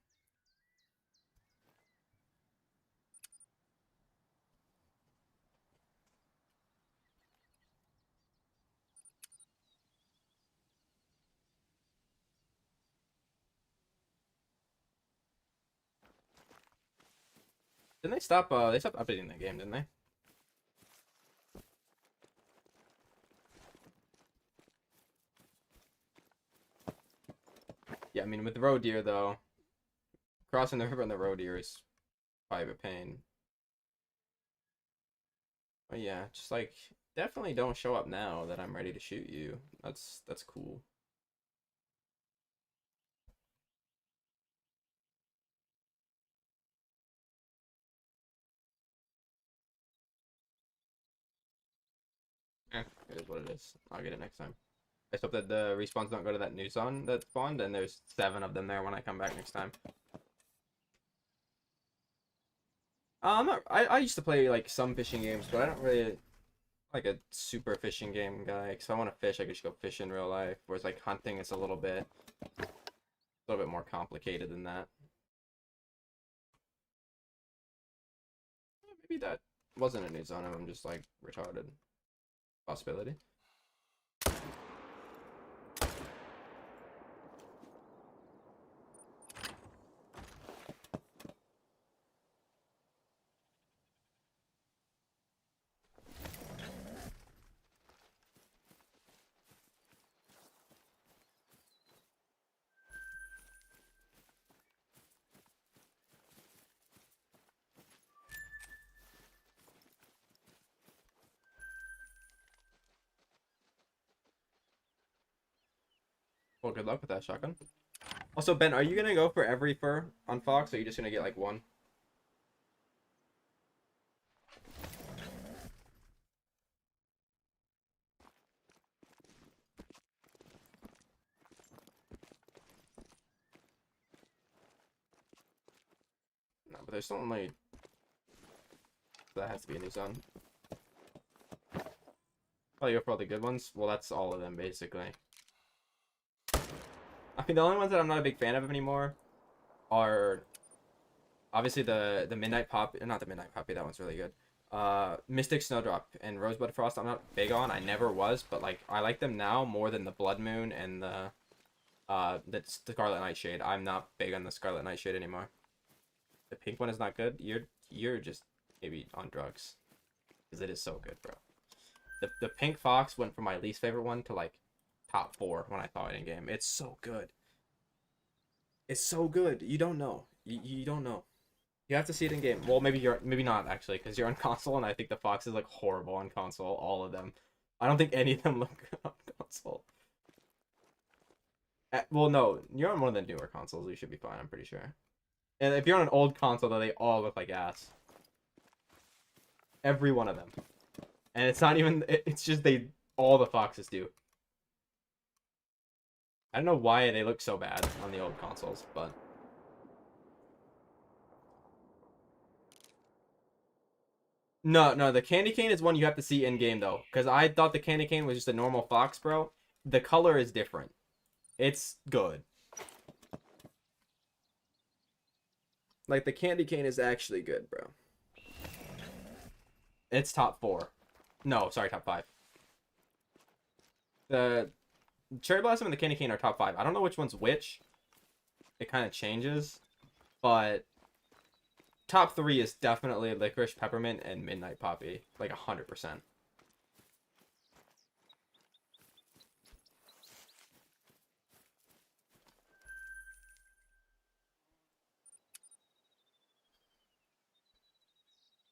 Didn't they stop? They stopped updating the game, didn't they? Yeah, I mean with the roe deer though, crossing the river on the roe deer is probably a pain. But yeah, just like definitely don't show up now that I'm ready to shoot you. That's cool. Eh, it is what it is. I'll get it next time. I just hope that the respawns don't go to that new zone that spawned, and there's 7 of them there when I come back next time. I used to play like some fishing games, but I don't really like a super fishing game guy. Cause if I want to fish, I could just go fish in real life. Whereas like hunting is a little bit more complicated than that. Maybe that wasn't a new zone. I'm just like retarded. Possibility. Well, good luck with that shotgun. Also, Ben, are you gonna go for every fur on Fox, or are you just gonna get like one? No, but there's only that has to be a new zone. Probably go for all the good ones. Well, that's all of them basically. I mean, the only ones that I'm not a big fan of anymore are obviously the Midnight Pop, not the Midnight Poppy. That one's really good. Mystic Snowdrop and Rosebud Frost. I'm not big on. I never was, but like I like them now more than the Blood Moon and the Scarlet Nightshade. I'm not big on the Scarlet Nightshade anymore. The pink one is not good. You're just maybe on drugs, because it is so good, bro. The pink fox went from my least favorite one to like top 4 when I saw it in game. It's so good. It's so good. You don't know. You don't know. You have to see it in game. Well, maybe not actually, because you're on console, and I think the fox is like horrible on console. All of them. I don't think any of them look good on console. Well, no, you're on one of the newer consoles. You should be fine. I'm pretty sure. And if you're on an old console, though, they all look like ass. Every one of them. And it's not even. It's just all the foxes do. I don't know why they look so bad on the old consoles, but. No, the candy cane is one you have to see in game though, because I thought the candy cane was just a normal fox, bro. The color is different. It's good. Like the candy cane is actually good, bro. It's top 4. No, sorry, top 5. The Cherry Blossom and the candy cane are top 5. I don't know which one's which. It kind of changes, but top 3 is definitely Licorice Peppermint and Midnight Poppy, like 100%.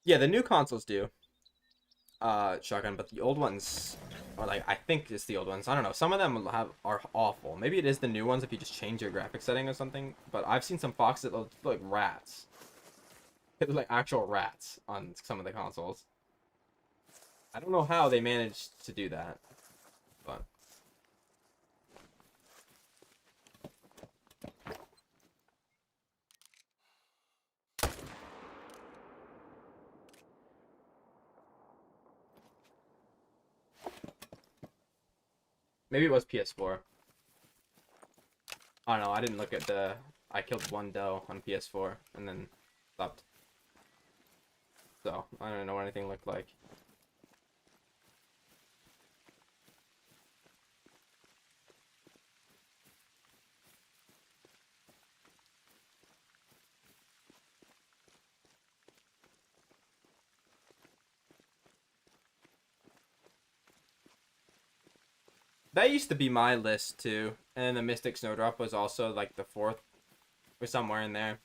Yeah, the new consoles do shotgun, but the old ones, or like I think it's the old ones. I don't know. Some of them are awful. Maybe it is the new ones if you just change your graphic setting or something. But I've seen some foxes that look like rats. It was like actual rats on some of the consoles. I don't know how they managed to do that, but maybe it was PS4. I don't know. I didn't look at the. I killed one doe on PS4 and then stopped. So I don't know what anything looked like. That used to be my list too, and the Mystic Snowdrop was also like the 4th or somewhere in there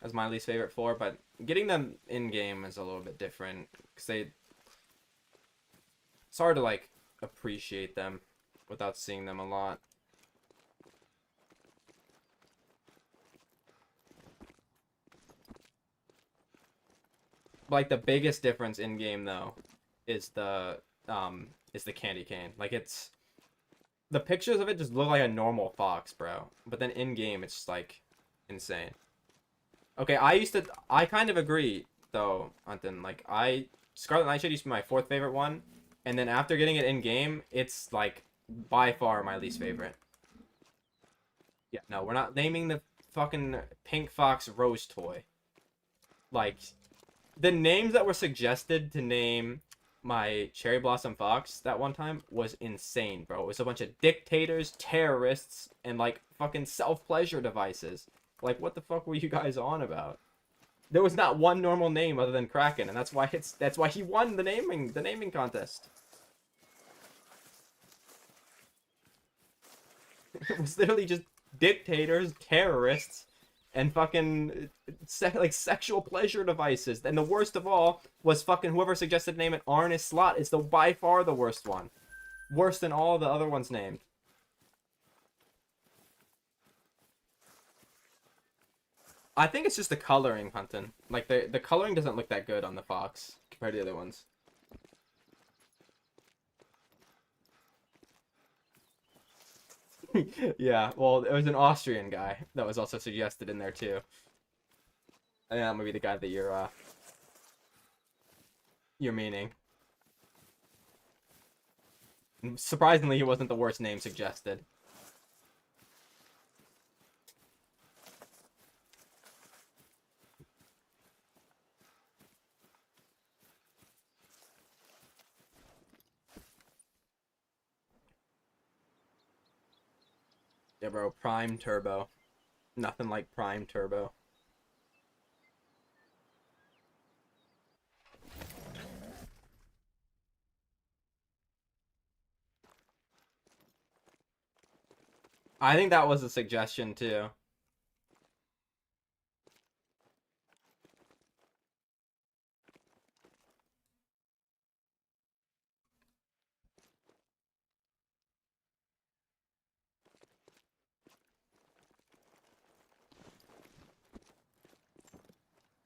as my least favorite 4. But getting them in game is a little bit different because it's hard to like appreciate them without seeing them a lot. Like the biggest difference in game though is the candy cane. Like The pictures of it just look like a normal fox, bro. But then in game, it's just like insane. Okay, I kind of agree though, Anton. Like Scarlet Nightshade used to be my fourth favorite one, and then after getting it in game, it's like by far my least favorite. Yeah, no, we're not naming the fucking Pink Fox Rose toy. Like, the names that were suggested to name my Cherry Blossom Fox that one time was insane, bro. It was a bunch of dictators, terrorists, and like fucking self-pleasure devices. Like, what the fuck were you guys on about? There was not one normal name other than Kraken, and that's why he won the naming contest. It was literally just dictators, terrorists, and fucking like sexual pleasure devices. And the worst of all was fucking whoever suggested to name it Arnis Slot is the by far the worst one. Worse than all the other ones named. I think it's just the coloring, Huntin. Like the coloring doesn't look that good on the fox compared to the other ones. Yeah, well, it was an Austrian guy that was also suggested in there too. I think that might be the guy that you're meaning. Surprisingly, he wasn't the worst name suggested. Yeah, bro, Prime Turbo. Nothing like Prime Turbo. I think that was a suggestion too.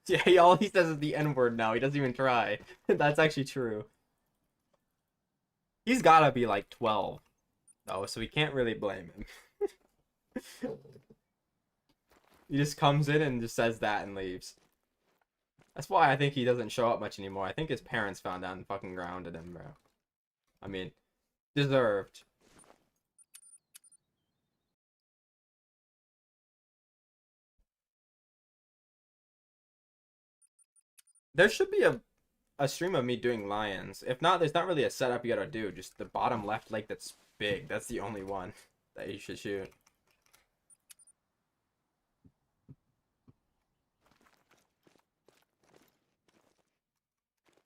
Yeah, all he says is the N-word now. He doesn't even try. That's actually true. He's gotta be like 12, though, so we can't really blame him. He just comes in and just says that and leaves. That's why I think he doesn't show up much anymore. I think his parents found out and fucking grounded him, bro. I mean, deserved. There should be a stream of me doing lions. If not, there's not really a setup you gotta do. Just the bottom left leg that's big. That's the only one that you should shoot.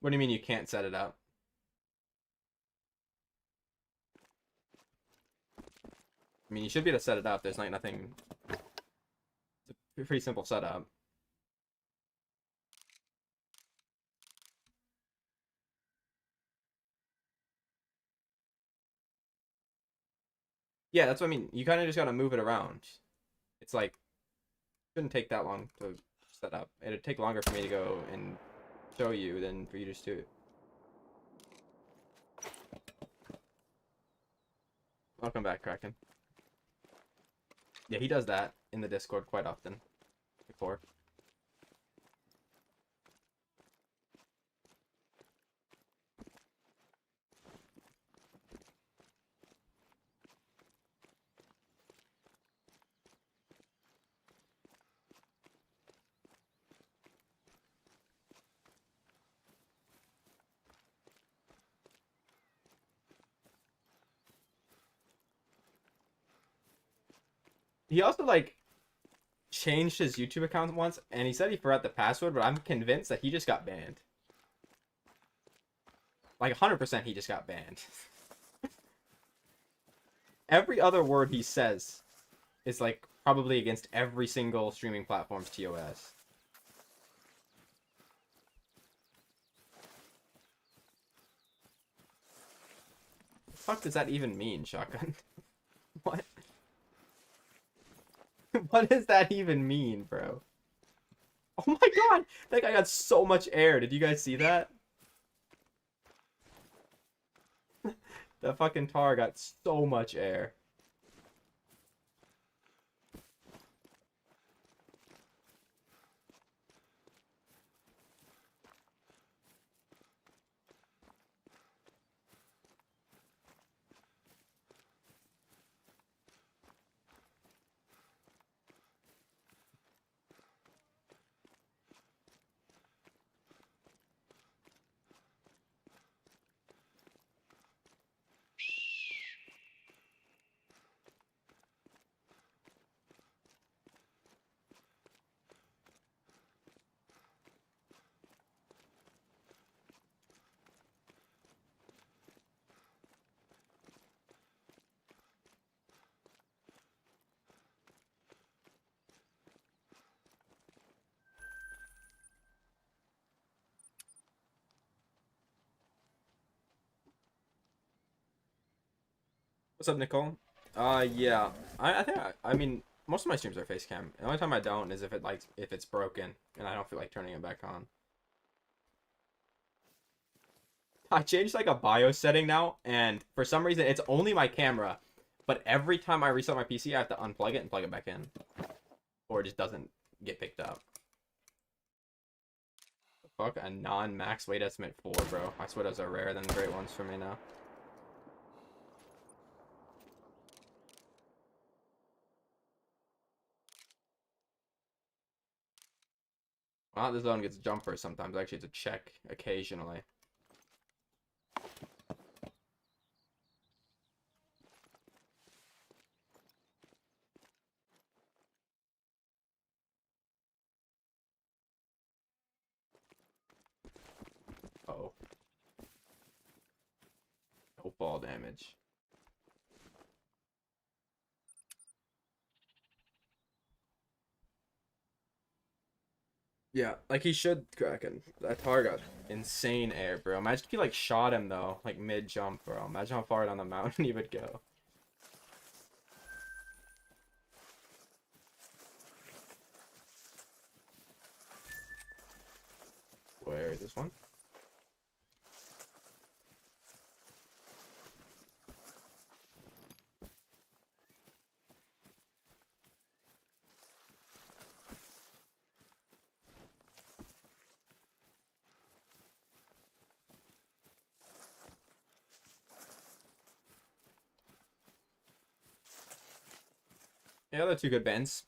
What do you mean you can't set it up? I mean, you should be able to set it up. There's like nothing. It's a pretty simple setup. Yeah, that's what I mean. You kind of just gotta move it around. It's like, shouldn't take that long to set up. It'd take longer for me to go and show you than for you to just do it. Welcome back, Kraken. Yeah, he does that in the Discord quite often. Before. He also like changed his YouTube account once, and he said he forgot the password, but I'm convinced that he just got banned. Like 100% he just got banned. Every other word he says is like probably against every single streaming platform's TOS. What the fuck does that even mean, Shotgun? What? What does that even mean, bro? Oh my god! That guy got so much air. Did you guys see that? That fucking tar got so much air. What's up, Nicole? Yeah. I think I mean most of my streams are face cam. The only time I don't is if it's broken and I don't feel like turning it back on. I changed like a BIOS setting now, and for some reason it's only my camera, but every time I reset my PC, I have to unplug it and plug it back in, or it just doesn't get picked up. Fuck, a non-max weight estimate 4, bro. I swear those are rarer than the great ones for me now. Well, this zone gets jumpers sometimes. Actually, it's a check occasionally. Uh-oh. No fall damage. Yeah, like he should, Kraken. That tar got insane air, bro. Imagine if you like shot him though, like mid jump, bro. Imagine how far down the mountain he would go. Where is this one? Yeah, they're two good bands.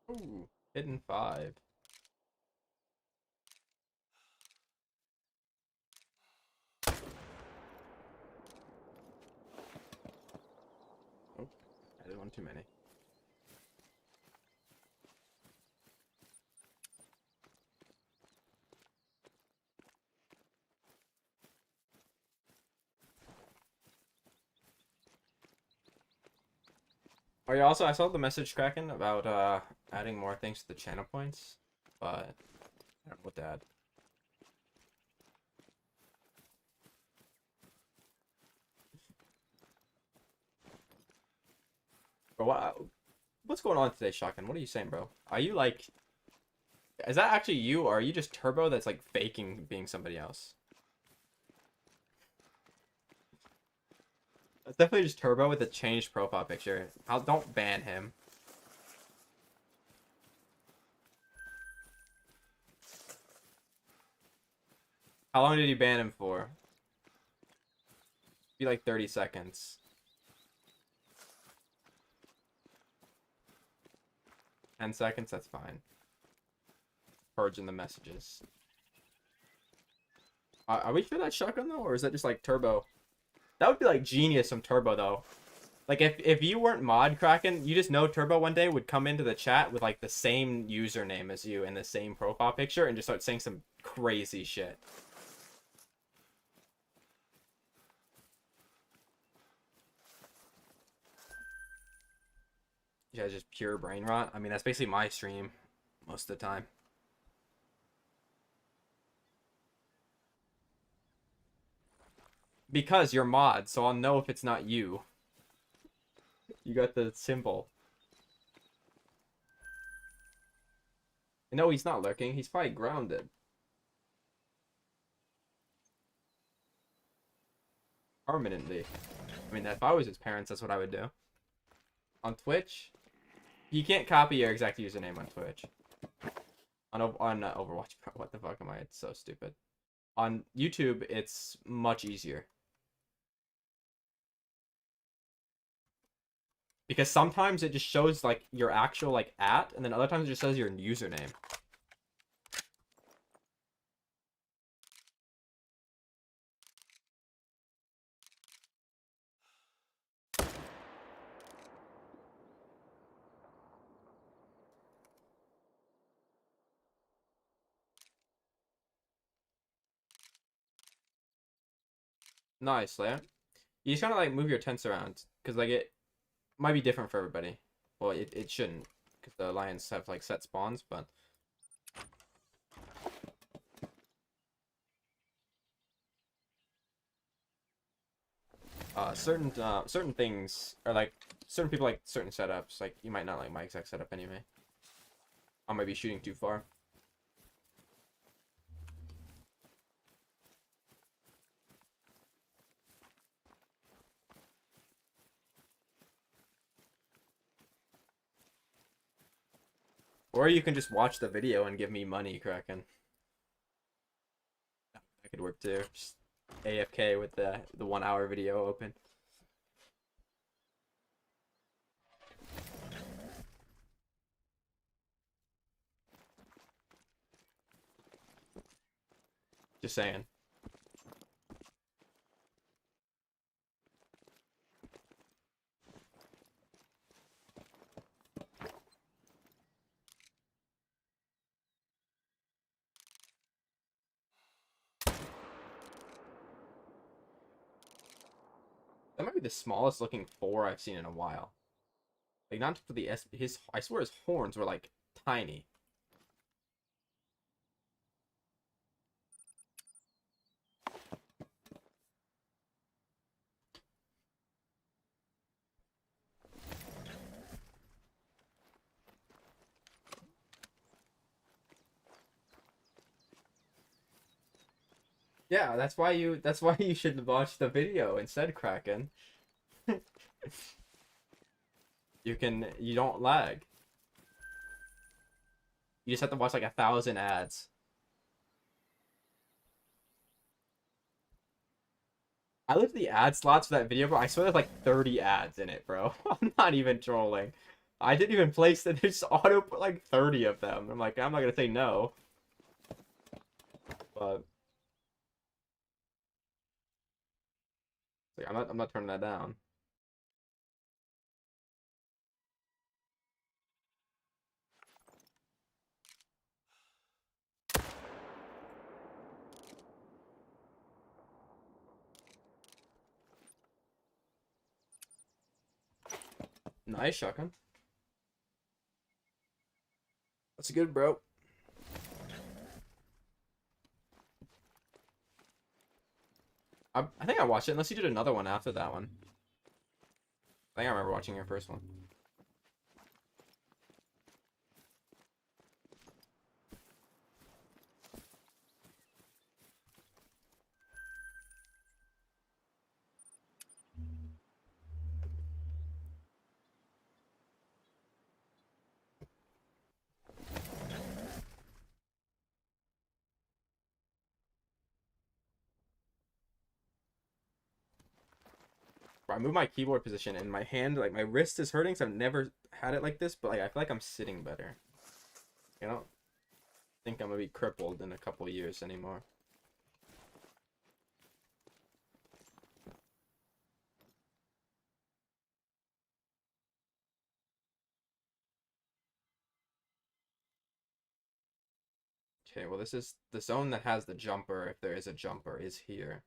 Ooh, hidden 5. Oh, I did one too many. Oh yeah, also I saw the message Kraken about adding more things to the channel points, but I don't know what to add. Bro, what's going on today, Shotgun? What are you saying, bro? Are you like, is that actually you, or are you just Turbo that's like faking being somebody else? That's definitely just Turbo with a changed profile picture. Don't ban him. How long did you ban him for? Be like 30 seconds. 10 seconds, that's fine. Purging the messages. Are we sure that's shotgun though, or is that just like turbo? That would be like genius from turbo though. Like if you weren't mod Kraken, you just know Turbo one day would come into the chat with like the same username as you and the same profile picture and just start saying some crazy shit. Yeah, just pure brain rot. I mean, that's basically my stream most of the time. Because you're mod, so I'll know if it's not you. You got the symbol. No, he's not lurking. He's probably grounded. Permanently. I mean, if I was his parents, that's what I would do. On Twitch, you can't copy your exact username on Twitch. On Overwatch, bro, what the fuck am I? It's so stupid. On YouTube, it's much easier. Because sometimes it just shows like your actual like @, and then other times it just says your username. Nice, Leia. You just gotta like move your tents around, because like it might be different for everybody. Well, it shouldn't, because the lions have like set spawns, but certain things are like certain people like certain setups. Like you might not like my exact setup anyway. I might be shooting too far. Or you can just watch the video and give me money, Kraken. That could work too. Just AFK with the 1 hour video open. Just saying. That might be the smallest looking 4 I've seen in a while. Like not for the his I swear his horns were like tiny. Yeah, that's why you should watch the video instead, Kraken. You don't lag. You just have to watch like 1,000 ads. I looked at the ad slots for that video, bro. I swear there's like 30 ads in it, bro. I'm not even trolling. I didn't even place that. They just auto put like 30 of them. I'm like, I'm not gonna say no. But like, I'm not turning that down. Nice shotgun. That's good, bro. I think I watched it, unless you did another one after that one. I think I remember watching your first one. I move my keyboard position and my hand, like my wrist is hurting, so I've never had it like this, but like I feel like I'm sitting better. I don't think I'm gonna be crippled in a couple years anymore. Okay, well this is the zone that has the jumper, if there is a jumper, is here.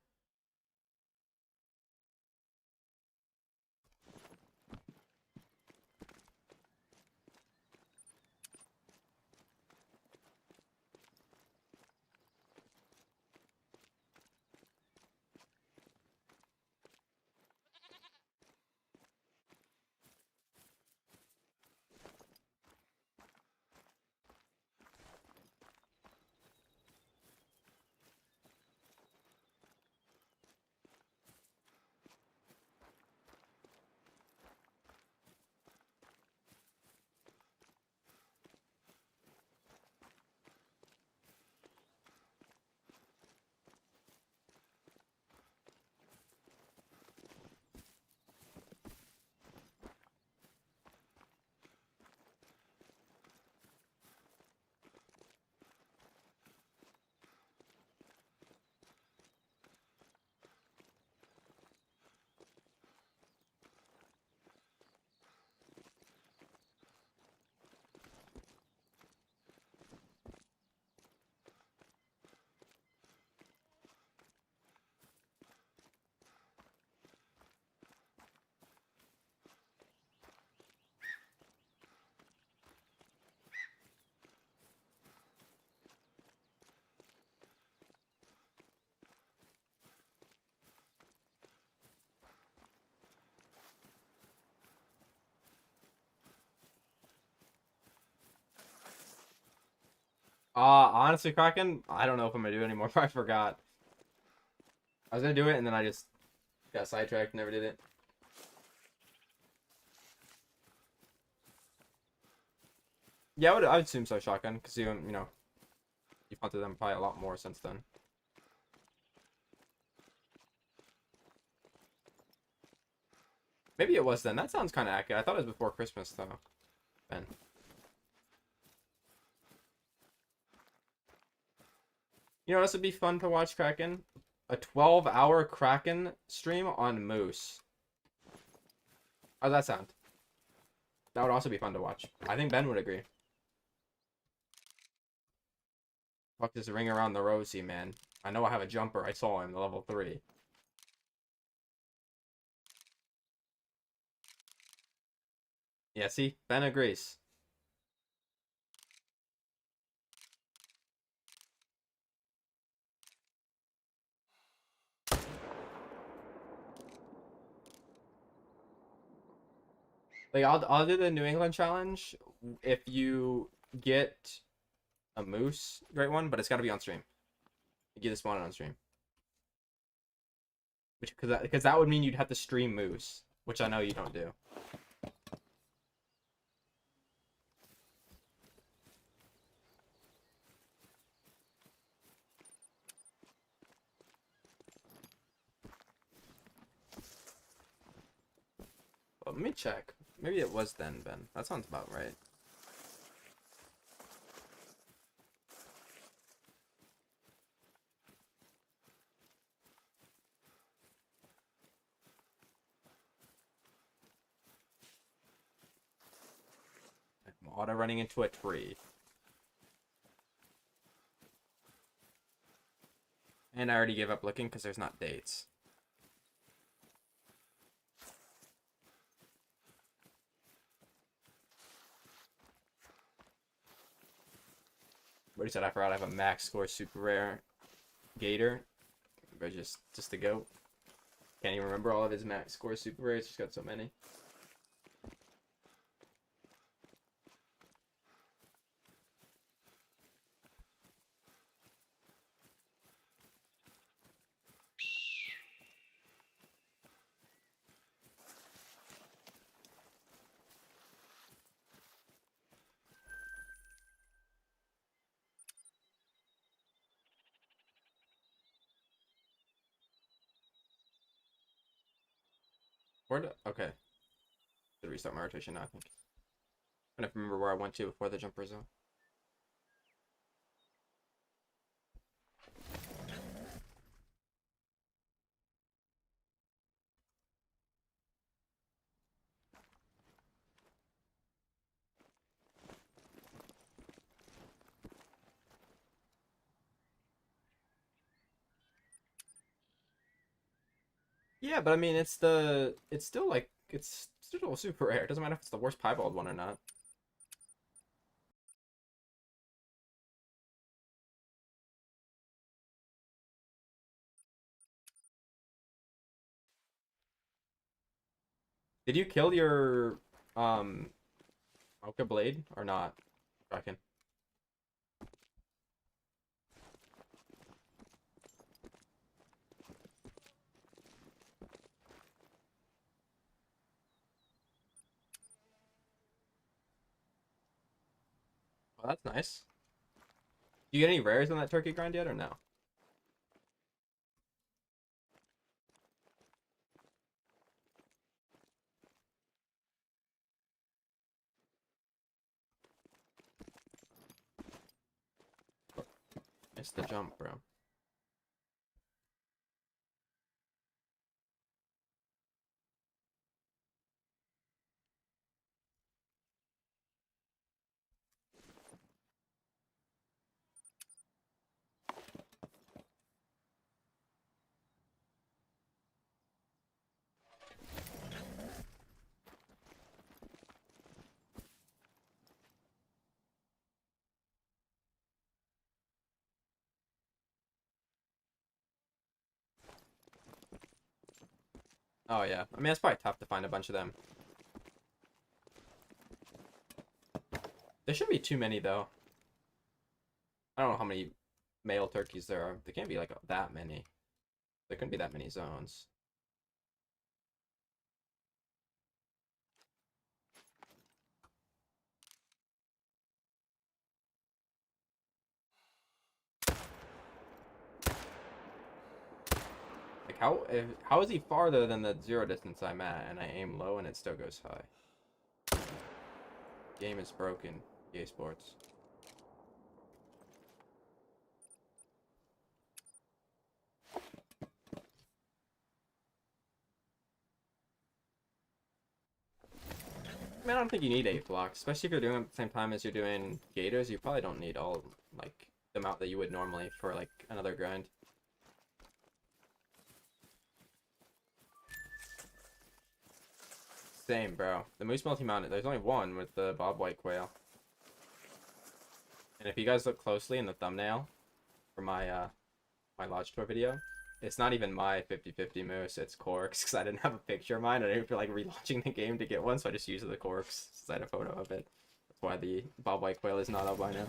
Honestly, Kraken, I don't know if I'm gonna do it anymore. I forgot. I was gonna do it and then I just got sidetracked, never did it. Yeah, I would assume so, shotgun, because you know, you've hunted them probably a lot more since then. Maybe it was then. That sounds kind of accurate. I thought it was before Christmas, though. Ben. You know, this would be fun to watch, Kraken. A 12-hour Kraken stream on Moose. How's that sound? That would also be fun to watch. I think Ben would agree. Fuck this ring around the rosy, man. I know I have a jumper. I saw him, level 3. Yeah, see? Ben agrees. Like, I'll do the New England challenge if you get a moose, great one, but it's got to be on stream. You get this one on stream. Which, because that would mean you'd have to stream moose, which I know you don't do. Well, let me check. Maybe it was then, Ben. That sounds about right. I'm auto running into a tree. And I already gave up looking because there's not dates. What he said, I forgot I have a max score super rare gator. But just to go. Can't even remember all of his max score super rares. He's got so many. Okay. To restart my rotation now, I think. I don't remember where I went to before the jumper zone. Yeah, but I mean, it's still like, it's still super rare. It doesn't matter if it's the worst piebald one or not. Did you kill your, um, Mocha Blade or not? Reckon. Well, that's nice. Do you get any rares on that turkey grind yet or no? It's the jump, bro. Oh yeah. I mean, it's probably tough to find a bunch of them. There shouldn't be too many though. I don't know how many male turkeys there are. There can't be like that many. There couldn't be that many zones. Like how is he farther than the zero distance I'm at, and I aim low and it still goes high? Game is broken. EA Sports. I mean, I don't think you need 8 blocks, especially if you're doing it at the same time as you're doing gators. You probably don't need all like the amount that you would normally for like another grind. Same, bro. The moose multi-mounted. There's only one with the bob white quail. And if you guys look closely in the thumbnail for my lodge tour video, it's not even my 50/50 moose. It's Cork's because I didn't have a picture of mine. I didn't feel like relaunching the game to get one, so I just used the Cork's since I had a photo of it. That's why the bob white quail is not albino.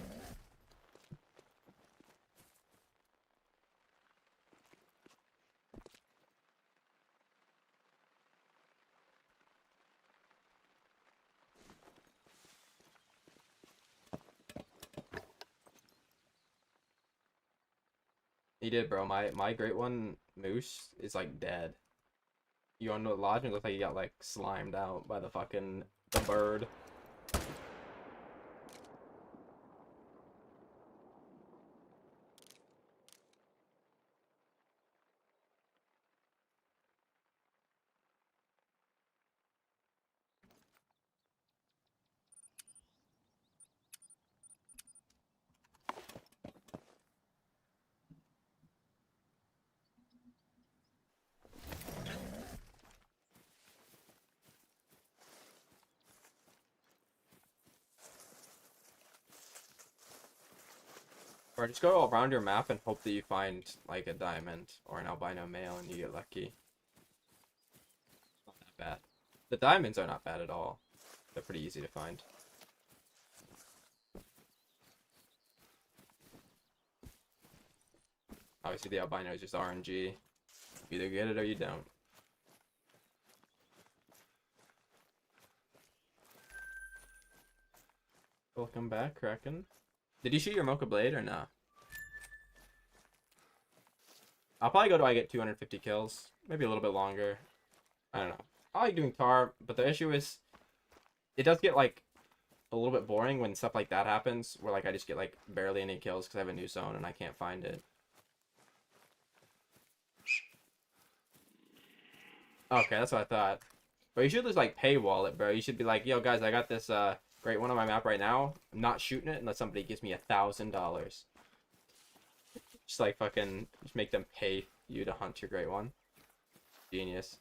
He did, bro. My great one moose is like dead. You go into the lodge and it looks like he got like slimed out by the bird. Or just go around your map and hope that you find like a diamond or an albino male and you get lucky. It's not that bad. The diamonds are not bad at all. They're pretty easy to find. Obviously the albino is just RNG. You either get it or you don't. Welcome back, Kraken. Did you shoot your Mocha Blade or not? I'll probably go till I get 250 kills. Maybe a little bit longer. I don't know. I like doing tar, but the issue is it does get like a little bit boring when stuff like that happens, where like I just get like barely any kills because I have a new zone and I can't find it. Okay, that's what I thought. But you should just like paywall it, bro. You should be like, yo guys, I got this great one on my map right now. I'm not shooting it unless somebody gives me $1,000. Just like fucking just make them pay you to hunt your great one. Genius.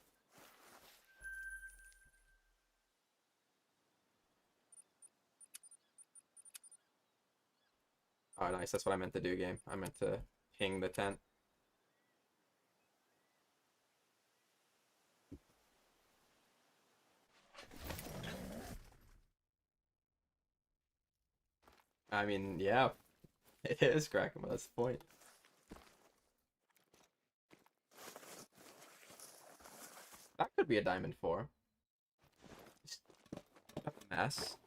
Oh, nice. That's what I meant to do, game. I meant to ping the tent. I mean, yeah, it is cracking, but that's the point. That could be a diamond 4. Just a mess.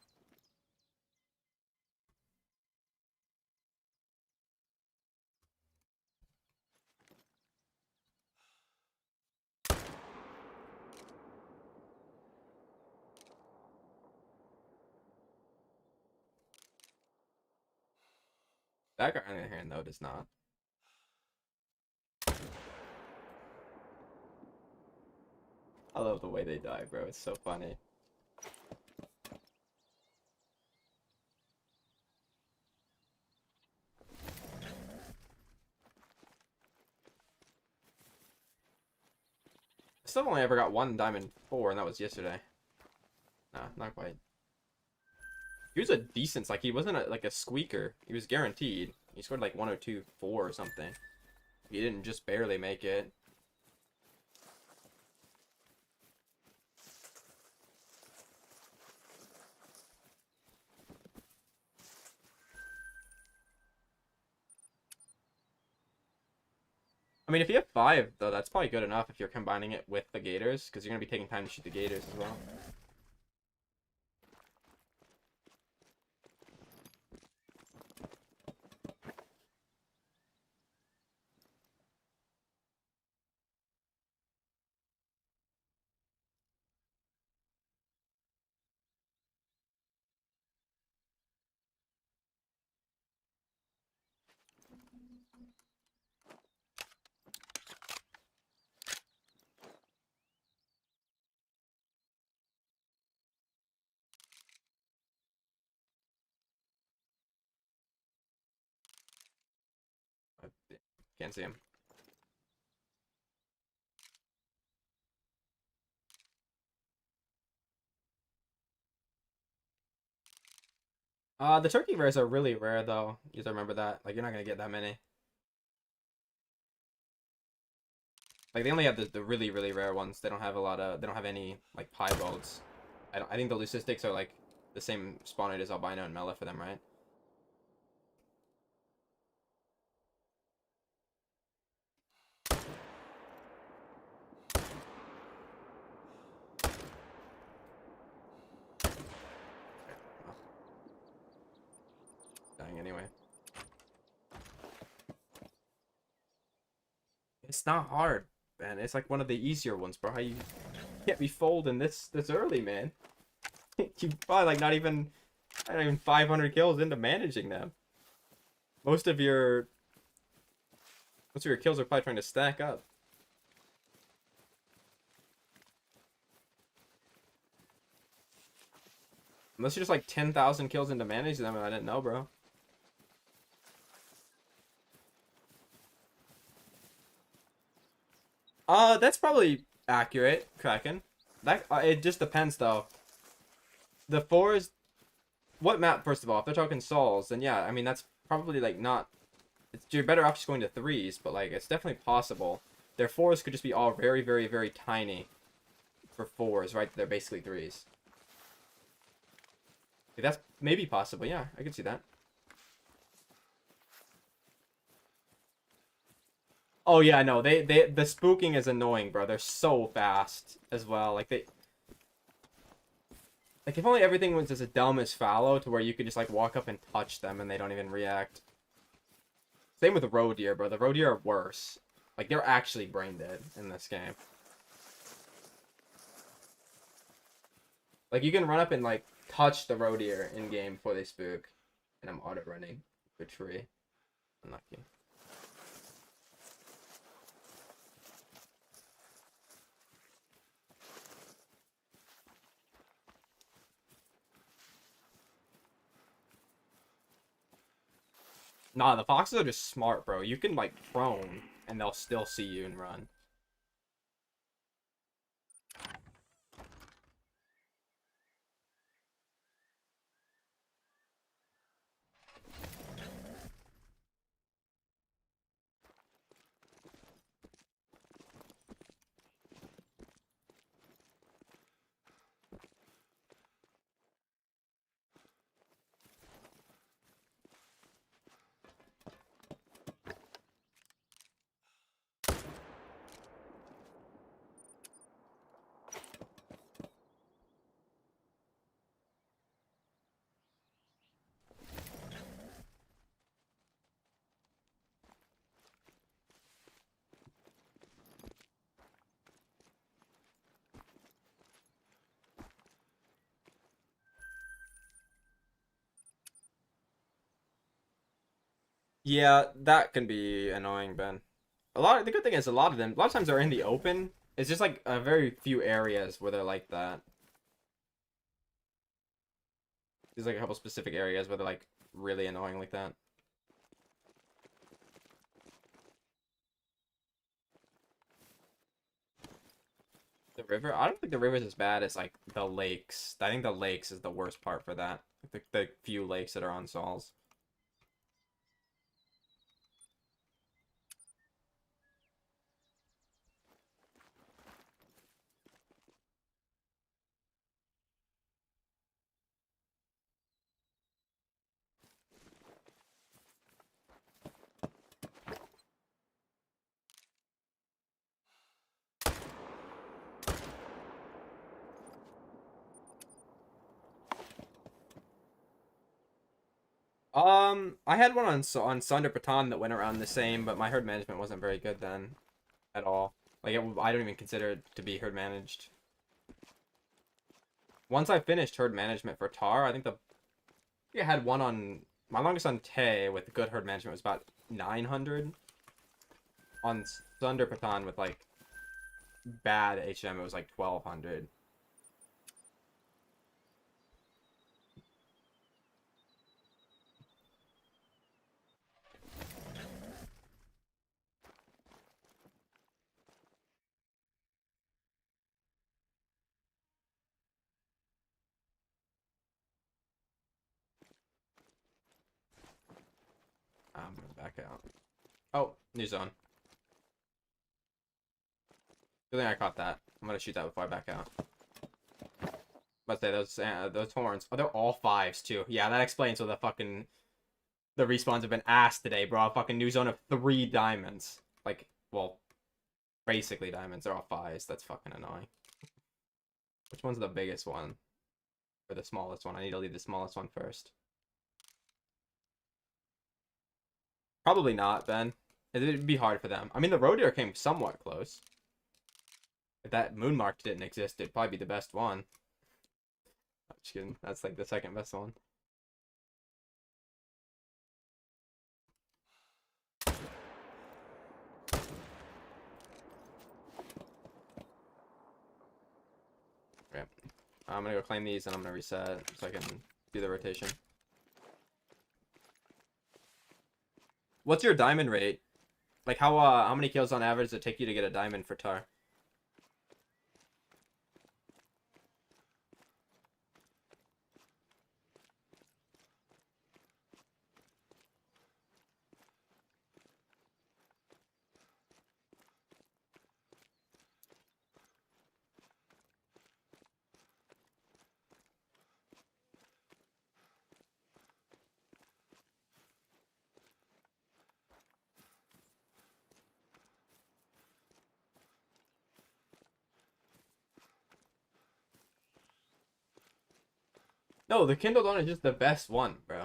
That guy on the other hand, though, does not. I love the way they die, bro. It's so funny. I still only ever got one diamond 4, and that was yesterday. Nah, not quite. He was a decent, like, he wasn't like a squeaker. He was guaranteed. He scored like 102.4 or something. He didn't just barely make it. I mean, if you have 5, though, that's probably good enough if you're combining it with the gators, because you're going to be taking time to shoot the gators as well. Can't see him. The turkey rares are really rare, though. You have to remember that. Like, you're not going to get that many. Like, they only have the really, really rare ones. They don't have a lot of... They don't have any, like, piebalds. I think the leucistics are, like, the same spawn rate as albino and mela for them, right? Well, dying anyway. It's not hard, man. It's like one of the easier ones, bro. How you can't be folding this early, man. You probably like not even 500 kills into managing them. Most of your kills are probably trying to stack up. Unless you're just like 10,000 kills into managing them, and I didn't know, bro. That's probably accurate, Kraken. That it just depends though. The 4s, what map first of all? If they're talking Souls, then yeah, I mean that's probably like not. You're better off just going to 3s, but like it's definitely possible. Their 4s could just be all very, very, very tiny for 4s, right? They're basically 3s. That's maybe possible. Yeah, I could see that. Oh yeah, no, the spooking is annoying, bro. They're so fast as well. Like if only everything was as dumb as fallow to where you could just like walk up and touch them and they don't even react. Same with the roe deer, bro. The roe deer are worse. Like they're actually brain dead in this game. Like you can run up and like touch the roe deer in game before they spook. And I'm auto running the tree. Unlucky. Nah, the foxes are just smart, bro. You can like prone and they'll still see you and run. Yeah, that can be annoying, Ben. The good thing is a lot of times they're in the open. It's just like a very few areas where they're like that. There's like a couple specific areas where they're like really annoying like that. The river? I don't think the river's as bad as like the lakes. I think the lakes is the worst part for that. The few lakes that are on Sols. I had one on Sunder Patan that went around the same, but my herd management wasn't very good then, at all. Like I don't even consider it to be herd managed. Once I finished herd management for Tar, I had one on my longest on Te with good herd management was about 900. On Sunder Patan with like bad HM, it was like 1200. I'm gonna back out. Oh, new zone. Good thing I caught that. I'm gonna shoot that before I back out. But say those horns. Oh, they're all fives too. Yeah, that explains what the respawns have been ass today, bro. A fucking new zone of 3 diamonds. Like, well, basically diamonds. They're all fives. That's fucking annoying. Which one's the biggest one? Or the smallest one? I need to leave the smallest one first. Probably not, Ben. It'd be hard for them. I mean, the roe deer came somewhat close. If that moon mark didn't exist, it'd probably be the best one. I'm just kidding. That's like the second best one. Okay. I'm gonna go claim these and I'm gonna reset so I can do the rotation. What's your diamond rate? Like how many kills on average does it take you to get a diamond for Tar? No, the Kindle Dawn is just the best one, bro.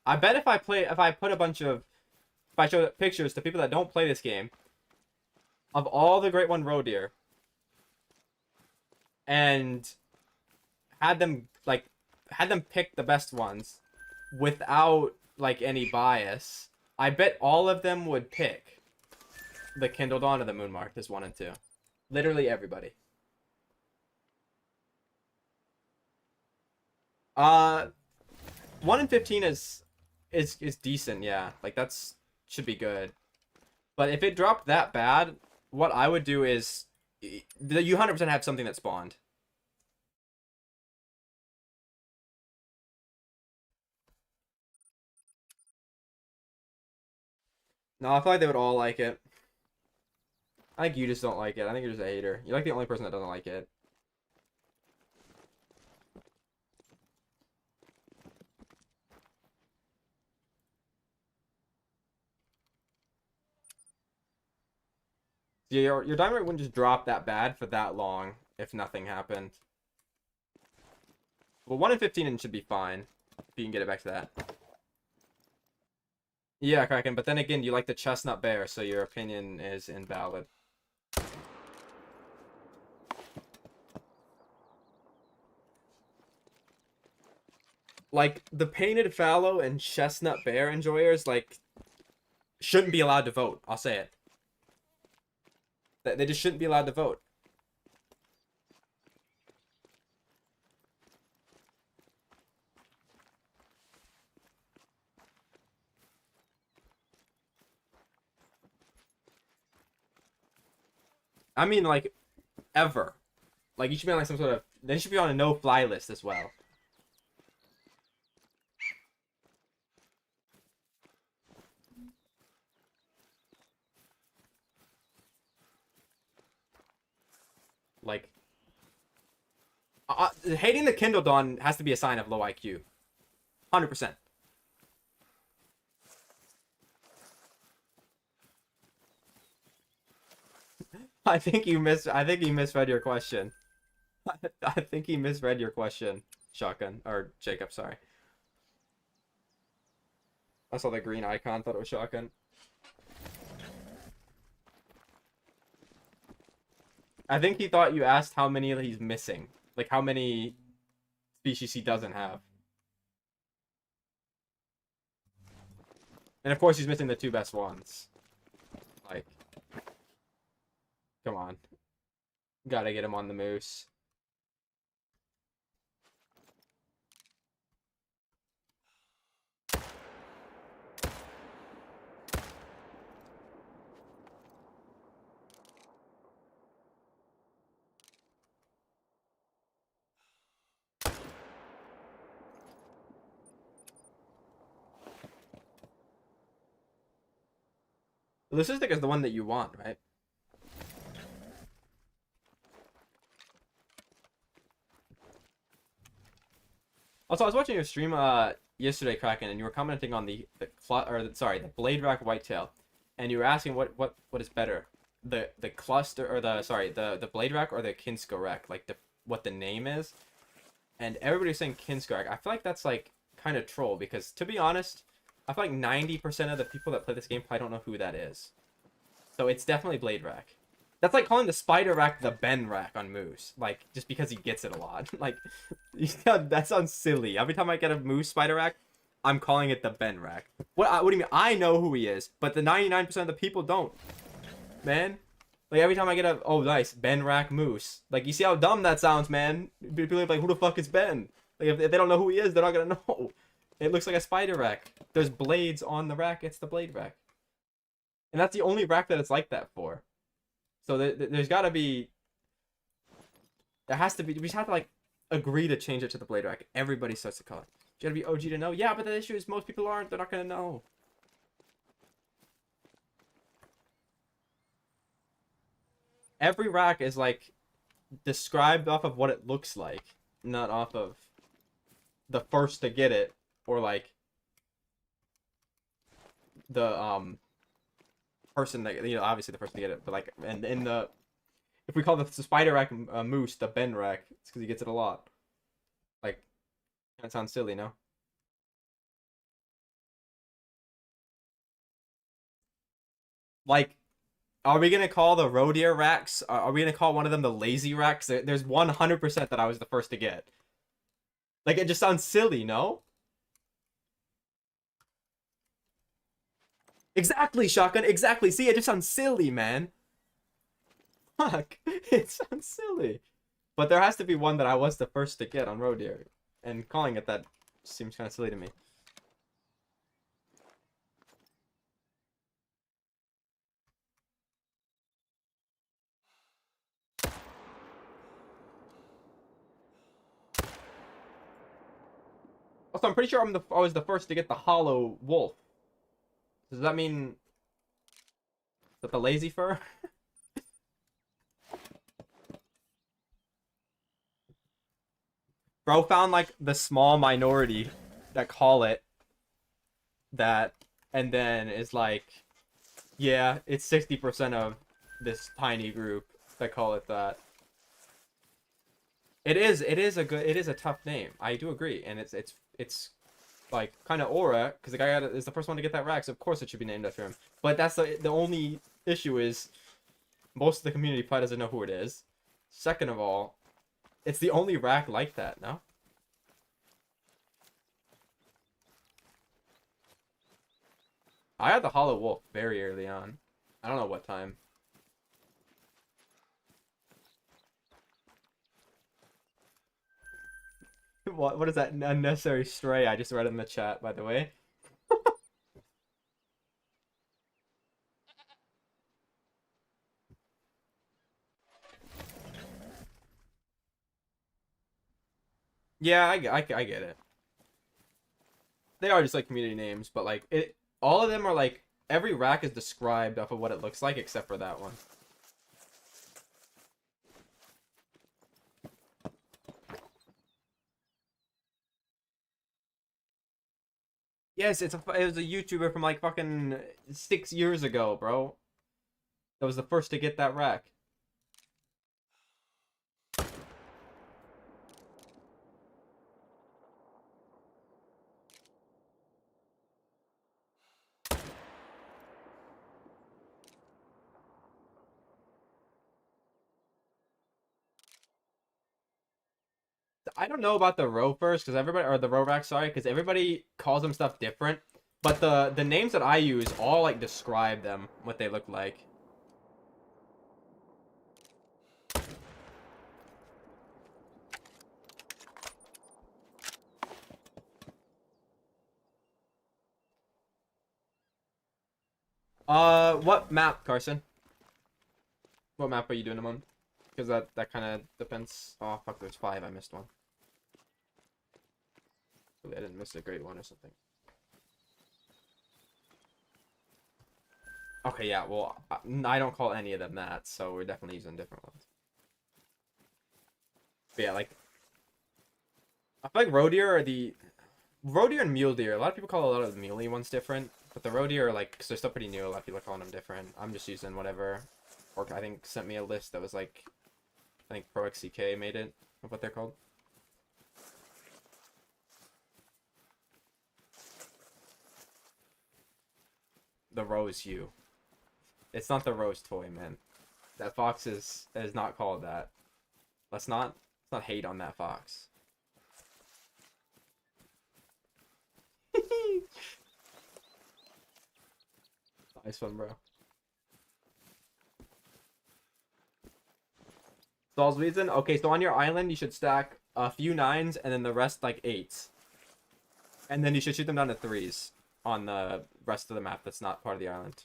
I bet if I put a bunch of if I show pictures to people that don't play this game of all the Great One roe deer and had them like had them pick the best ones without like any bias, I bet all of them would pick the Kindle Dawn of the Moon Mark as 1 and 2. Literally everybody. Uh 1 and 15 is decent, yeah. Like that's should be good. But if it dropped that bad, what I would do is you 100% have something that spawned. No, I feel like they would all like it. I think you just don't like it. I think you're just a hater. You're like the only person that doesn't like it. Your diamond rate wouldn't just drop that bad for that long if nothing happened. Well, 1 in 15 should be fine if you can get it back to that. Yeah, Kraken, but then again, you like the chestnut bear, so your opinion is invalid. Like, the painted fallow and chestnut bear enjoyers, like, shouldn't be allowed to vote. I'll say it. They just shouldn't be allowed to vote. I mean, like, ever. Like, you should be on, like, some sort of... They should be on a no-fly list as well. Like... hating the Kindle Dawn has to be a sign of low IQ. 100%. I think you misread your question. I think he misread your question, Shotgun. Or Jacob, sorry. I saw the green icon, thought it was Shotgun. I think he thought you asked how many he's missing. Like how many species he doesn't have. And of course he's missing the 2 best ones. Like, come on. Gotta get him on the moose. Leucistic is the one that you want, right? Also, I was watching your stream yesterday, Kraken, and you were commenting on the blade rack whitetail, and you were asking what is better, the cluster or the blade rack or the Kinsko rack, like what the name is, and everybody's saying Kinsko rack. I feel like that's like kind of troll because to be honest, I feel like 90% of the people that play this game probably don't know who that is, so it's definitely blade rack. That's like calling the spider rack the Ben rack on Moose, like just because he gets it a lot. Like, that sounds silly. Every time I get a Moose spider rack, I'm calling it the Ben rack. What do you mean? I know who he is, but the 99% of the people don't. Man, like every time I get oh nice Ben rack Moose, like you see how dumb that sounds, man. People are like, who the fuck is Ben? Like if they don't know who he is, they're not gonna know. It looks like a spider rack. There's blades on the rack. It's the blade rack, and that's the only rack that it's like that for. So there's got to be... There has to be... We just have to, like, agree to change it to the blade rack. Everybody starts to call it. You gotta be OG to know? Yeah, but the issue is most people aren't. They're not gonna know. Every rack is, like, described off of what it looks like. Not off of the first to get it. Or, like, the, person that, you know, obviously the person to get it, but like, and in the, if we call the spider rack Moose the Ben rack, it's because he gets it a lot. Like, that sounds silly, no? Like, are we gonna call the roe deer racks? Are we gonna call one of them the lazy racks? There's 100% that I was the first to get. Like, it just sounds silly, no? Exactly, shotgun. Exactly. See, it just sounds silly, man. Fuck. It sounds silly. But there has to be one that I was the first to get on road deer. And calling it that seems kind of silly to me. Also, I'm pretty sure I was the first to get the hollow wolf. Does that mean that the lazy fur? Bro found like the small minority that call it that, and then is like, yeah, it's 60% of this tiny group that call it that. It is a tough name. I do agree, and it's like kind of aura because the guy is the first one to get that rack, so of course it should be named after him. But that's the only issue is most of the community probably doesn't know who it is. Second of all, it's the only rack like that. No, I had the Hollow Wolf very early on. I don't know what time. What is that unnecessary stray I just read in the chat, by the way? Yeah, I get it. They are just like community names, but like it, all of them are like every rack is described off of what it looks like, except for that one. Yes, it was a YouTuber from like fucking 6 years ago, bro. That was the first to get that rack. I don't know about the Rovers because everybody or the Rovax, sorry, because everybody calls them stuff different. But the names that I use all like describe them, what they look like. What map, Carson? What map are you doing them on? Because that kind of depends. Oh fuck, there's 5. I missed one. Hopefully I didn't miss a great one or something. Okay, yeah. Well, I don't call any of them that, so we're definitely using different ones. But yeah, like I feel like roe deer are the roe deer and mule deer. A lot of people call a lot of the muley ones different, but the roe deer are like, because they're still pretty new. A lot of people are calling them different. I'm just using whatever. Or I think sent me a list that was like, I think ProXCK made it of what they're called. The Rose Hue. It's not the Rose toy, man. That fox is not called that. Let's not hate on that fox. Nice one, bro. Saul's reason. Okay, so on your island, you should stack a few 9s and then the rest like 8s. And then you should shoot them down to 3s on the rest of the map that's not part of the island.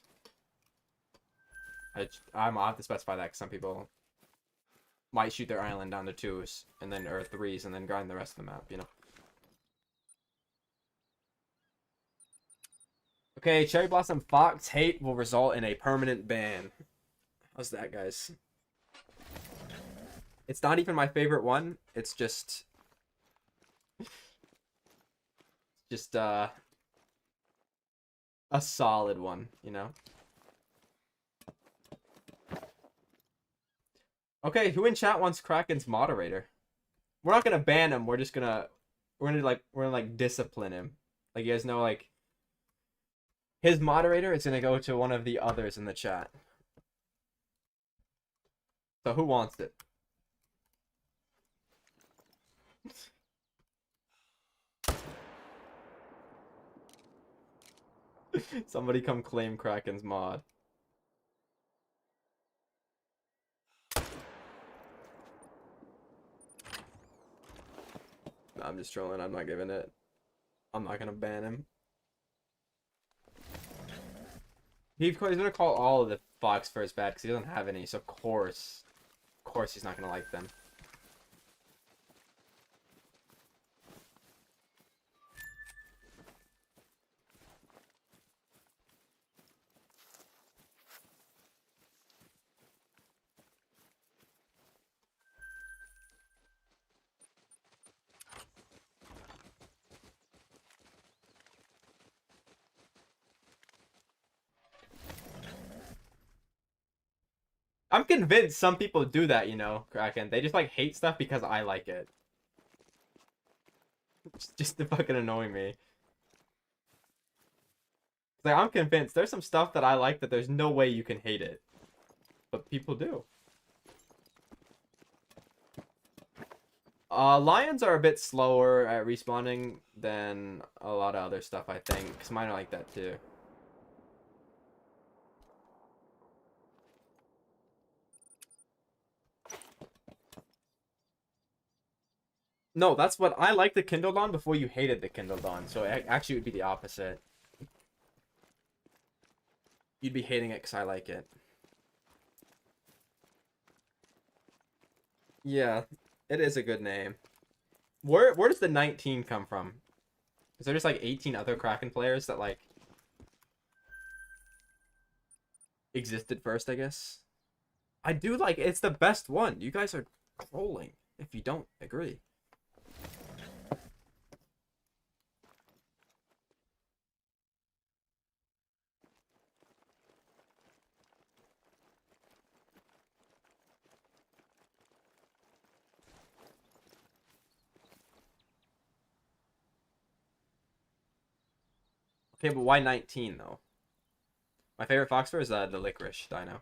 I'll have to specify that because some people might shoot their island down to 2s and then or 3s and then grind the rest of the map, you know. Okay, Cherry Blossom Fox hate will result in a permanent ban. How's that, guys? It's not even my favorite one. It's just a solid one, you know. Okay, who in chat wants Kraken's moderator? We're not gonna ban him. We're gonna discipline him. Like you guys know, like his moderator is gonna go to one of the others in the chat. So who wants it? Somebody come claim Kraken's mod. No, I'm just trolling. I'm not giving it. I'm not gonna ban him. He's gonna call all of the Fox furs bad because he doesn't have any. So of course, he's not gonna like them. I'm convinced some people do that, you know, Kraken. They just like hate stuff because I like it. Just to fucking annoy me. Like, I'm convinced there's some stuff that I like that there's no way you can hate it. But people do. Lions are a bit slower at respawning than a lot of other stuff, I think. Because mine are like that too. No, that's what I like the Kindled on before you hated the Kindled on. So it actually would be the opposite. You'd be hating it because I like it. Yeah, it is a good name. Where does the 19 come from? Is there just like 18 other Kraken players that like existed first, I guess? I do like it's the best one. You guys are trolling if you don't agree. Okay, but why 19 though? My favorite fox fur is the licorice dino.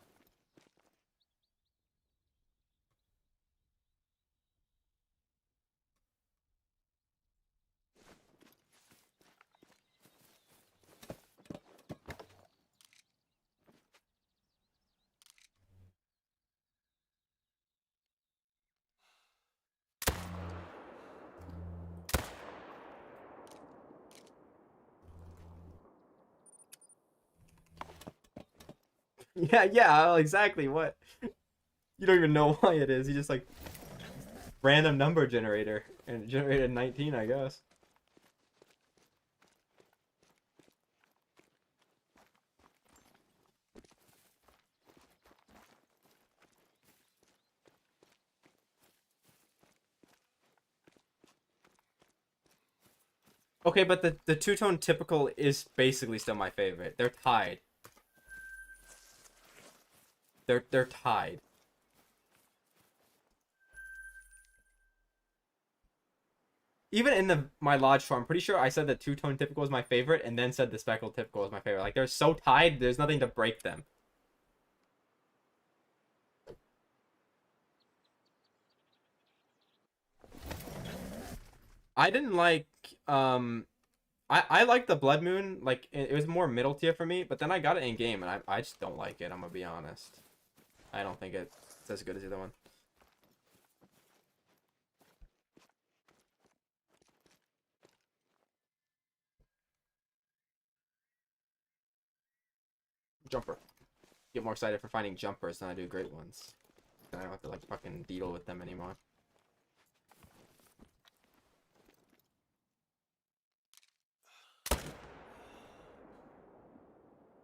Yeah, exactly. What? You don't even know why it is. You just like random number generator and it generated 19, I guess. Okay, but the two-tone typical is basically still my favorite. They're tied. They're tied. Even in the my lodge tour, I'm pretty sure I said the two-tone typical was my favorite, and then said the speckled typical was my favorite. Like they're so tied, there's nothing to break them. I didn't like I like the Blood Moon. Like it was more middle tier for me, but then I got it in game, and I just don't like it. I'm gonna be honest. I don't think it's as good as the other one. Jumper. Get more excited for finding jumpers than I do great ones. Then I don't have to like fucking deal with them anymore.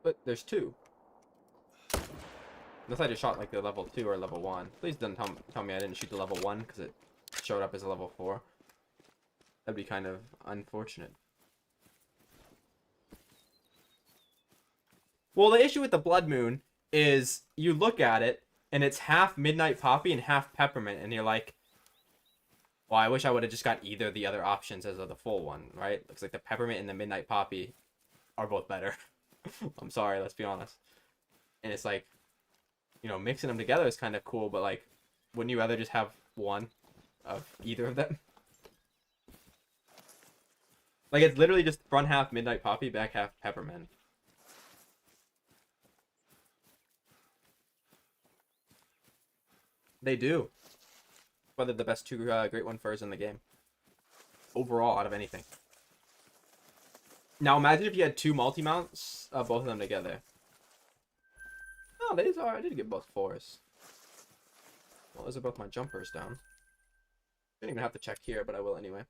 But there's two. Unless I just shot like the level 2 or level 1. Please don't tell me I didn't shoot the level 1 because it showed up as a level 4. That'd be kind of unfortunate. Well, the issue with the Blood Moon is you look at it and it's half Midnight Poppy and half Peppermint, and you're like, well, I wish I would have just got either of the other options as of the full one, right? Looks like the Peppermint and the Midnight Poppy are both better. I'm sorry, let's be honest. And it's like, you know, mixing them together is kind of cool, but like, wouldn't you rather just have one of either of them? Like, it's literally just front half Midnight Poppy, back half Peppermint. They do. Whether the best two Great One Furs in the game. Overall, out of anything. Now imagine if you had two multi-mounts, both of them together. Oh, these are. I did get both 4s. Well, those are both my jumpers down. Didn't even have to check here, but I will anyway.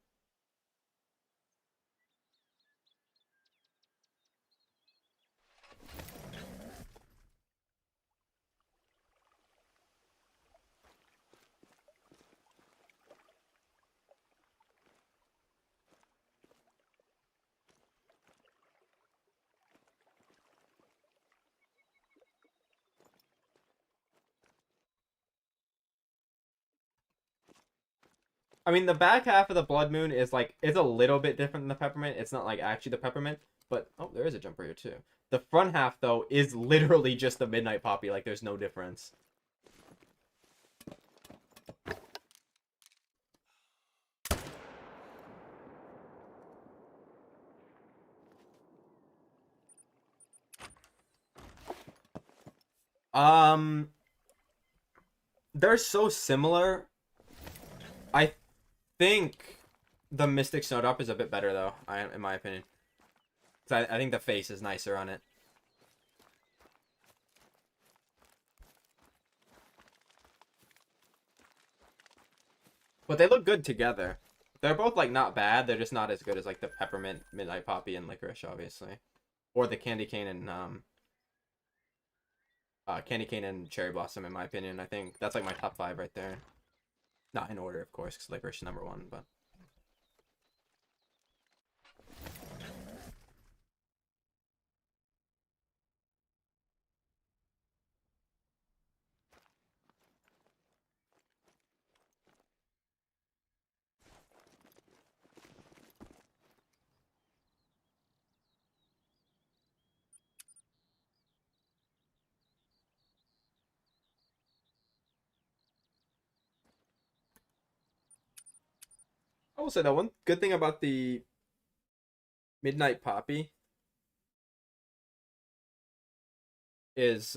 I mean, the back half of the Blood Moon is like, it's a little bit different than the Peppermint. It's not like actually the Peppermint, but oh, there is a jumper here too. The front half though is literally just the Midnight Poppy. Like, there's no difference. They're so similar. I think the Mystic Snowdrop is a bit better though, in my opinion. Cause I think the face is nicer on it. But they look good together. They're both like not bad. They're just not as good as like the Peppermint, Midnight Poppy, and Licorice, obviously, or the Candy Cane and Candy Cane and Cherry Blossom, in my opinion. I think that's like my top 5 right there. Not in order, of course, because Licorice is number 1, but. I will say that one good thing about the Midnight Poppy is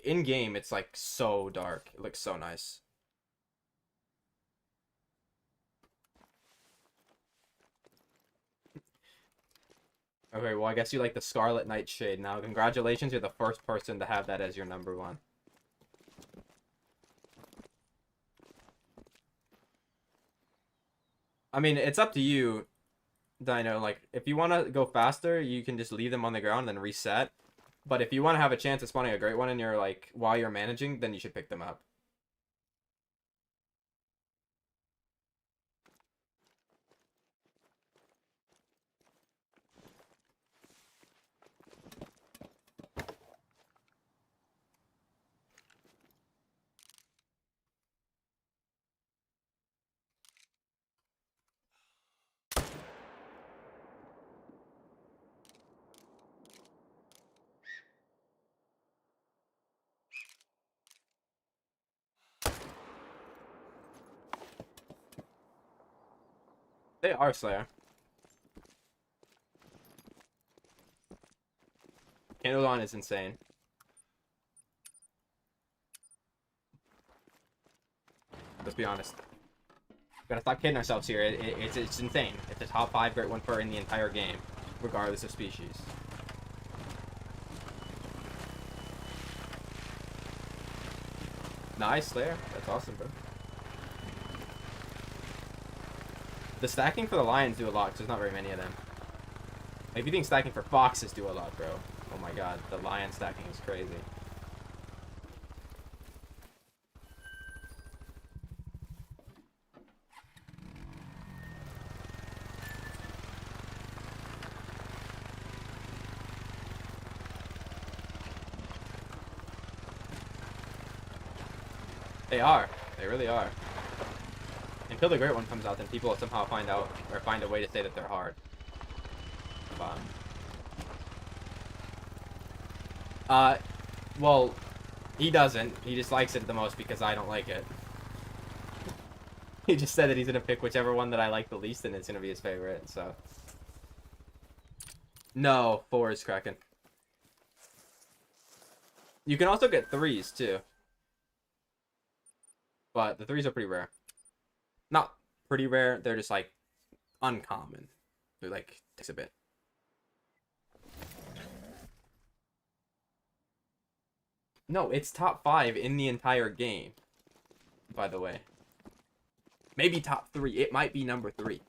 in game it's like so dark. It looks so nice. Okay, well I guess you like the Scarlet Nightshade now. Congratulations, you're the first person to have that as your number 1. I mean, it's up to you, Dino. Like, if you want to go faster, you can just leave them on the ground and then reset. But if you want to have a chance of spawning a great one in your, like, while you're managing, then you should pick them up. They are Slayer. Candledon is insane. Let's be honest. Gotta stop kidding ourselves here. It's insane. It's the top 5 great one fur in the entire game, regardless of species. Nice, Slayer. That's awesome, bro. The stacking for the lions do a lot, because there's not very many of them. Like, if you think stacking for foxes do a lot, bro. Oh my god, the lion stacking is crazy. They are. They really are. Until the great one comes out, then people will somehow find out, or find a way to say that they're hard. Well, he doesn't. He just likes it the most because I don't like it. He just said that he's gonna pick whichever one that I like the least, and it's gonna be his favorite, so. No, 4 is Kraken. You can also get 3s, too. but the threes are pretty rare. Not pretty rare. They're just like uncommon. They're like takes a bit. No, it's top 5 in the entire game. By the way, maybe top 3. It might be number 3.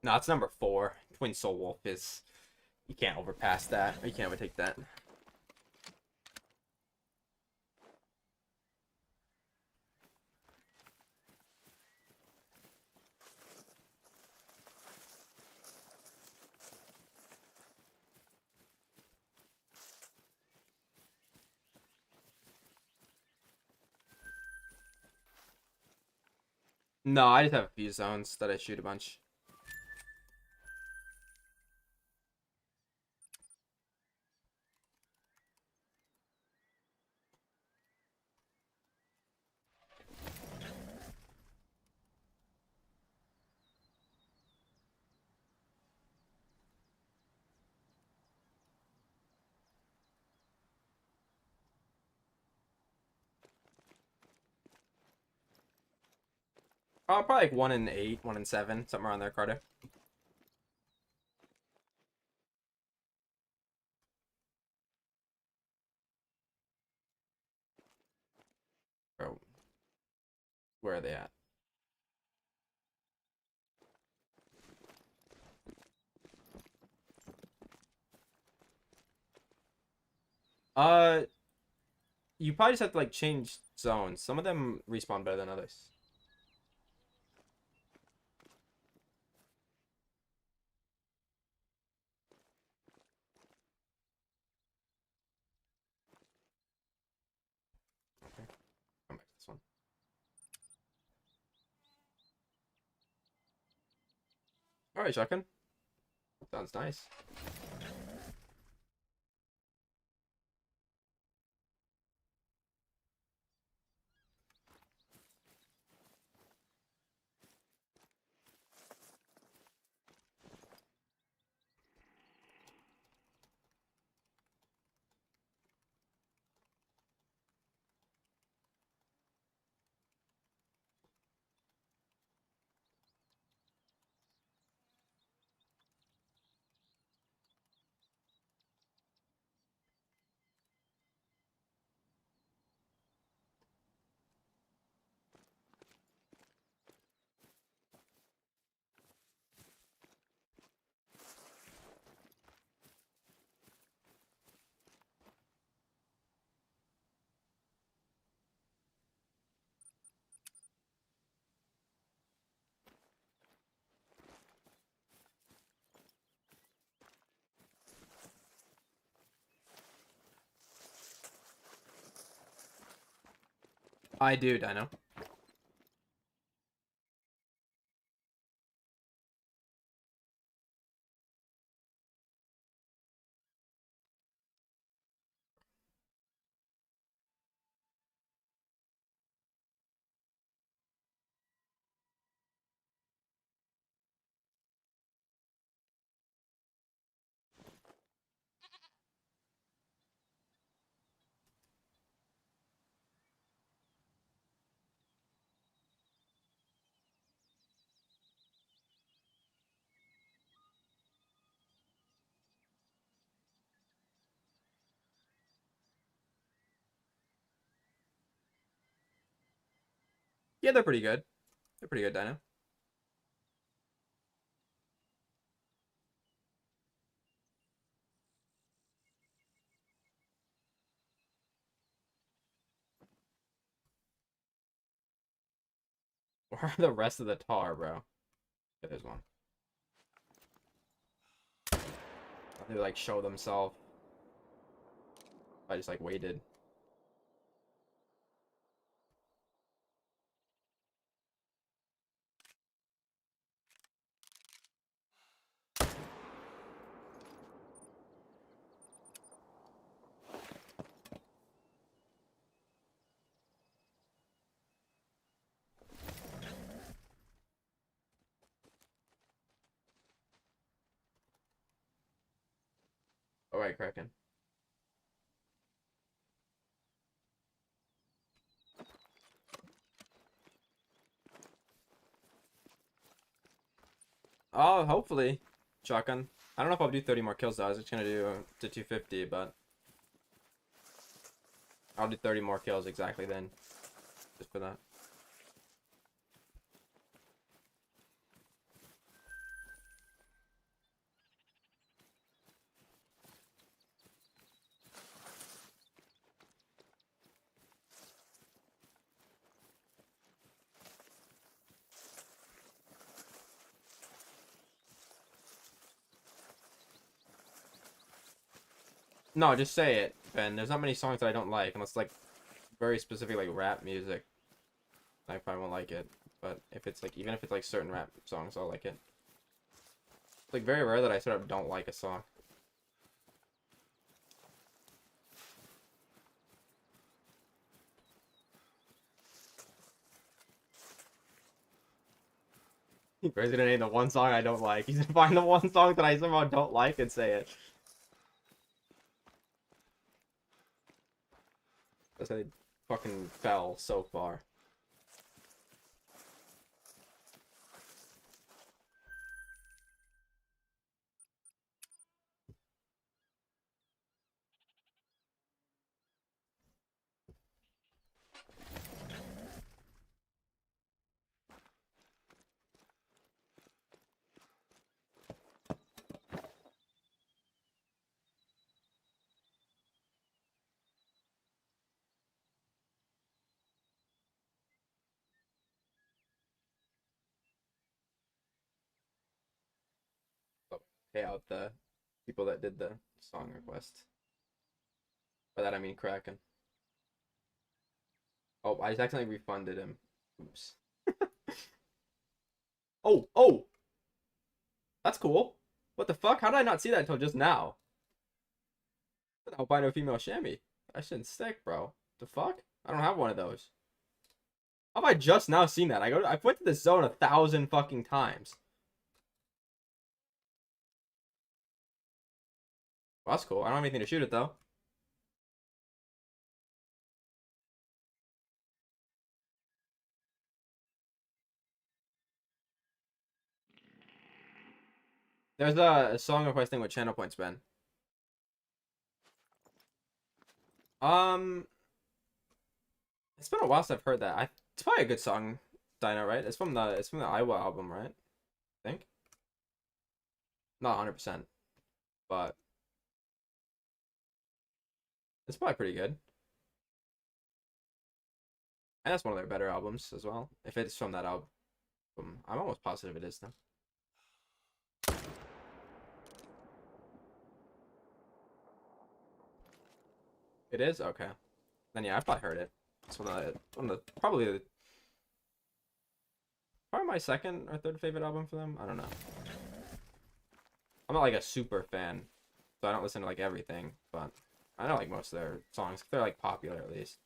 No, it's number 4. Twin Soul Wolf is. You can't overpass that. You can't overtake that. No, I just have a few zones that I shoot a bunch. Probably like 1 in 8, 1 in 7, something around there, Carter. Bro, where are they at? Uh, you probably just have to like change zones. Some of them respawn better than others. Okay, come back to this one. All right, shotgun. Sounds nice. I do, Dino. Yeah, they're pretty good. They're pretty good, Dino. Where are the rest of the tar, bro? Yeah, there's one. They like show themselves. I just like waited. Alright, Kraken. Oh, hopefully. Shotgun. I don't know if I'll do 30 more kills though. I was just gonna do to 250, but I'll do 30 more kills exactly then. Just for that. No, just say it, Ben. There's not many songs that I don't like, unless like very specific like rap music. I probably won't like it. But if it's like, even if it's like certain rap songs, I'll like it. It's like very rare that I sort of don't like a song. He's gonna name the one song I don't like. He's gonna find the one song that I somehow don't like and say it. That's how they fucking fell so far. So pay out the people that did the song request. By that I mean Kraken. Oh, I just accidentally refunded him. Oops. Oh, oh! That's cool. What the fuck? How did I not see that until just now? Albino female chamois. That shit's sick, bro. The fuck? I don't have one of those. How have I just now seen that? I've went to this zone 1,000 fucking times. Well, that's cool. I don't have anything to shoot it though. There's a song requesting with channel points, Ben. Um, it's been a while since I've heard that. It's probably a good song, Dino, right? It's from the Iowa album, right? I think. Not 100%, but it's probably pretty good. And that's one of their better albums as well. If it's from that album, I'm almost positive it is though. It is? Okay. Then yeah, I've probably heard it. It's one of the probably my second or third favorite album for them. I don't know. I'm not like a super fan, so I don't listen to like everything, but I know like most of their songs. They're like popular at least.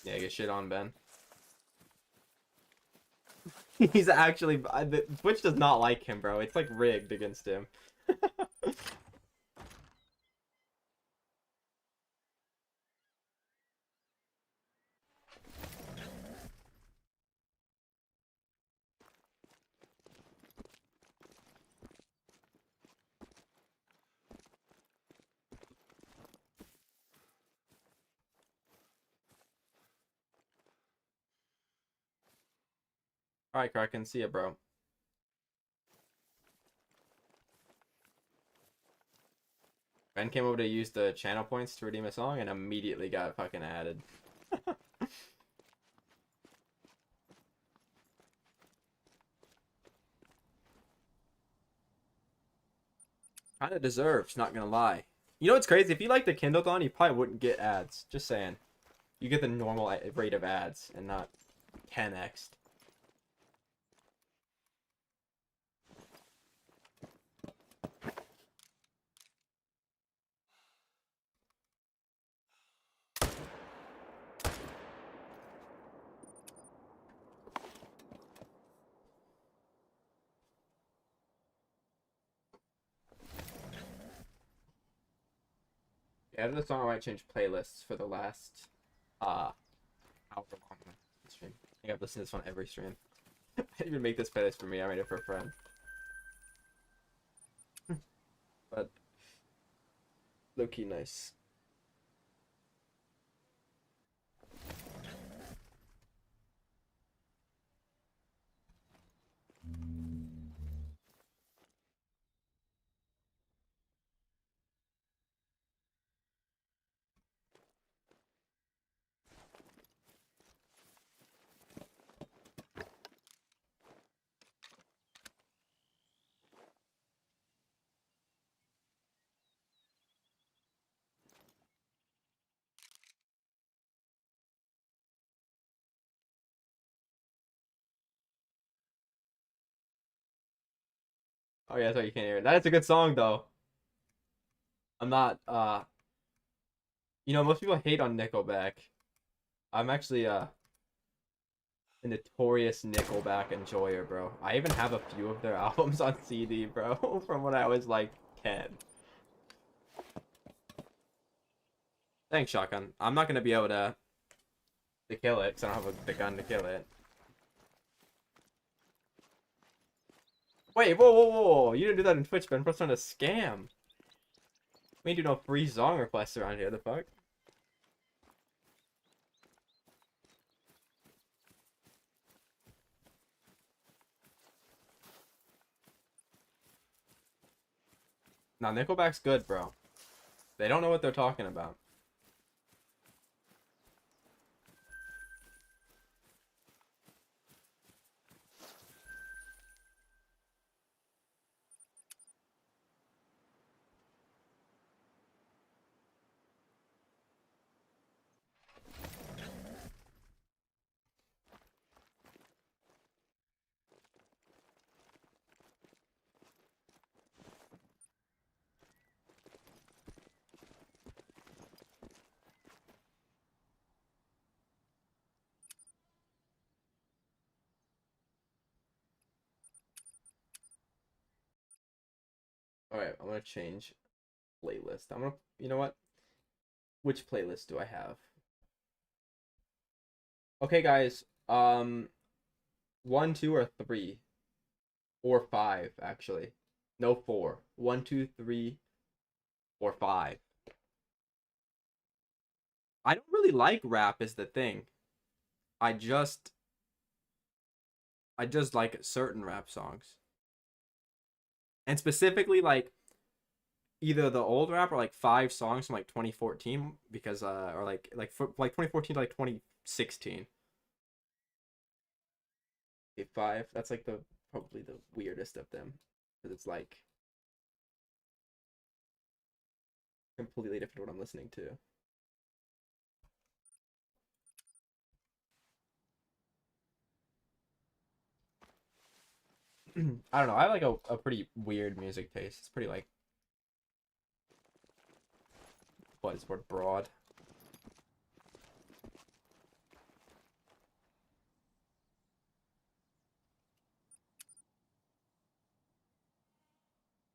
Yeah, get shit on, Ben. He's actually Twitch does not like him, bro. It's like rigged against him. All right, Kraken, see ya, bro. Ben came over to use the channel points to redeem a song and immediately got fucking added. Kind of deserves, not gonna lie. You know what's crazy? If you like the Kindle-thon, you probably wouldn't get ads. Just saying. You get the normal rate of ads and not 10x. Yeah, after the song, I might change playlists for the last hour long stream. I think I've listened to this one every stream. I didn't even make this playlist for me. I made it for a friend. But low key nice. Oh yeah, that's why you can't hear it. That is a good song though. I'm not most people hate on Nickelback. I'm actually a notorious Nickelback enjoyer, bro. I even have a few of their albums on CD, bro, from when I was like 10. Thanks, Shotgun. I'm not gonna be able to kill it because I don't have the gun to kill it. Wait, whoa. You didn't do that in Twitch, man. Press on a scam. We ain't do no free song requests around here, the fuck? Nah, Nickelback's good, bro. They don't know what they're talking about. Alright, I'm gonna change playlist. You know what? Which playlist do I have? Okay, guys. 1, 2, or 3, or 5 actually. No, 4. 1, 2, 3, or 5. I don't really like rap is the thing. I just like certain rap songs. And specifically like either the old rap or like 5 songs from like 2014 because or like 2014 to like 2016. 5, that's like the probably the weirdest of them because it's like completely different to what I'm listening to. I don't know. I like a pretty weird music taste. It's pretty like what is the word, broad.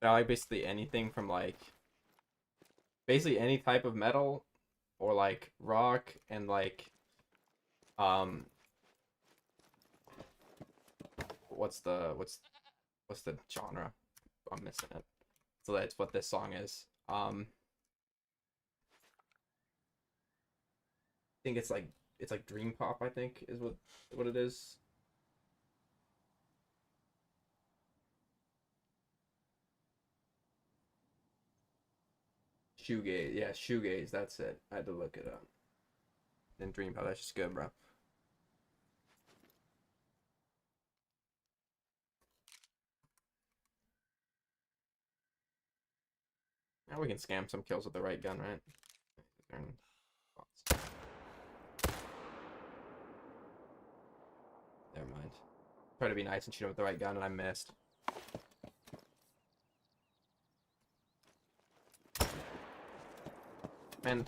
I like basically anything from like basically any type of metal or like rock and like um what's the genre? I'm missing it. So that's what this song is. I think it's like dream pop, I think is what it is. Shoegaze, yeah, shoegaze, that's it. I had to look it up. Then dream pop, that's just good, bro. Now we can scam some kills with the right gun, right? Never mind. Try to be nice and shoot him with the right gun, and I missed. Man.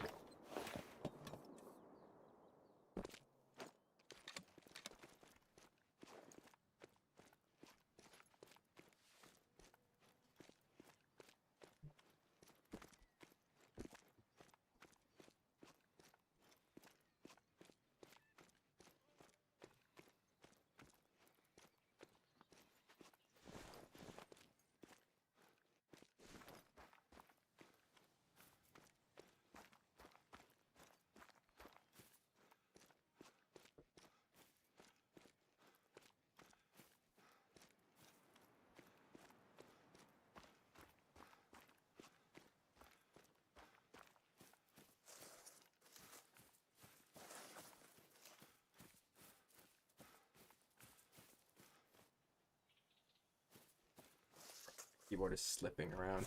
Keyboard is slipping around.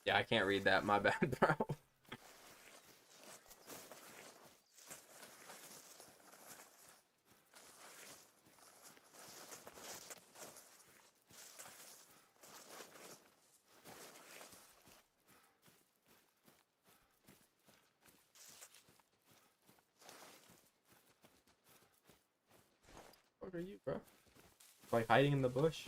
Yeah, I can't read that. My bad, bro. What are you, bro? Like hiding in the bush?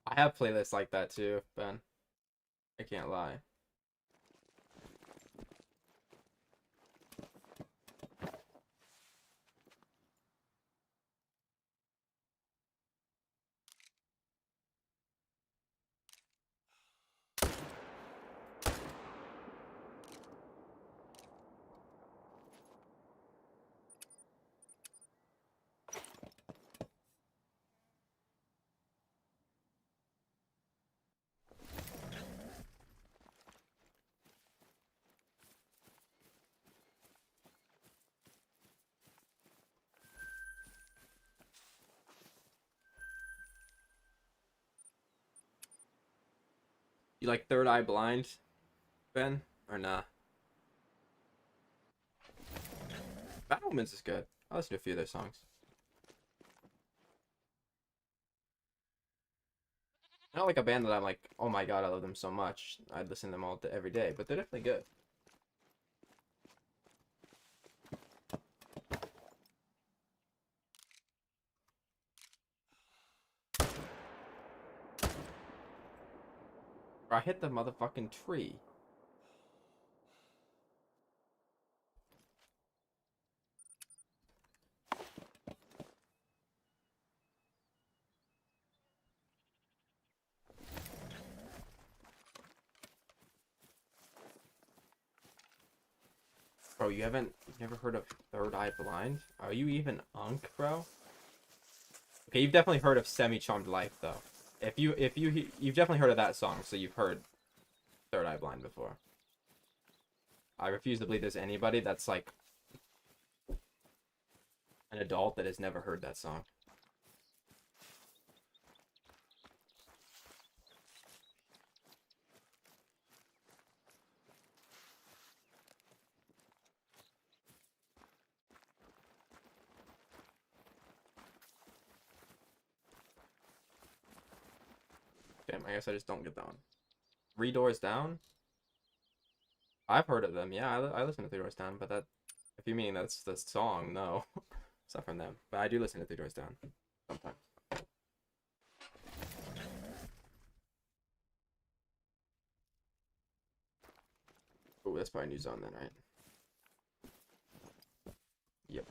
I have playlists like that too, Ben. I can't lie. You like Third Eye Blind, Ben? Or nah? Battleman's is good. I listen to a few of their songs. Not like a band that I'm like, oh my god, I love them so much. I'd listen to them all every day, but they're definitely good. I hit the motherfucking tree. Bro, you've never heard of Third Eye Blind? Are you even unk, bro? Okay, you've definitely heard of Semi-Charmed Life, though. You've definitely heard of that song, so you've heard Third Eye Blind before. I refuse to believe there's anybody that's like an adult that has never heard that song. Damn, I guess I just don't get that one. Three Doors Down? I've heard of them. Yeah, I listen to Three Doors Down, but that, if you mean that's the song, no. It's not from them. But I do listen to Three Doors Down sometimes. Oh, that's probably New Zone then, right? Yep.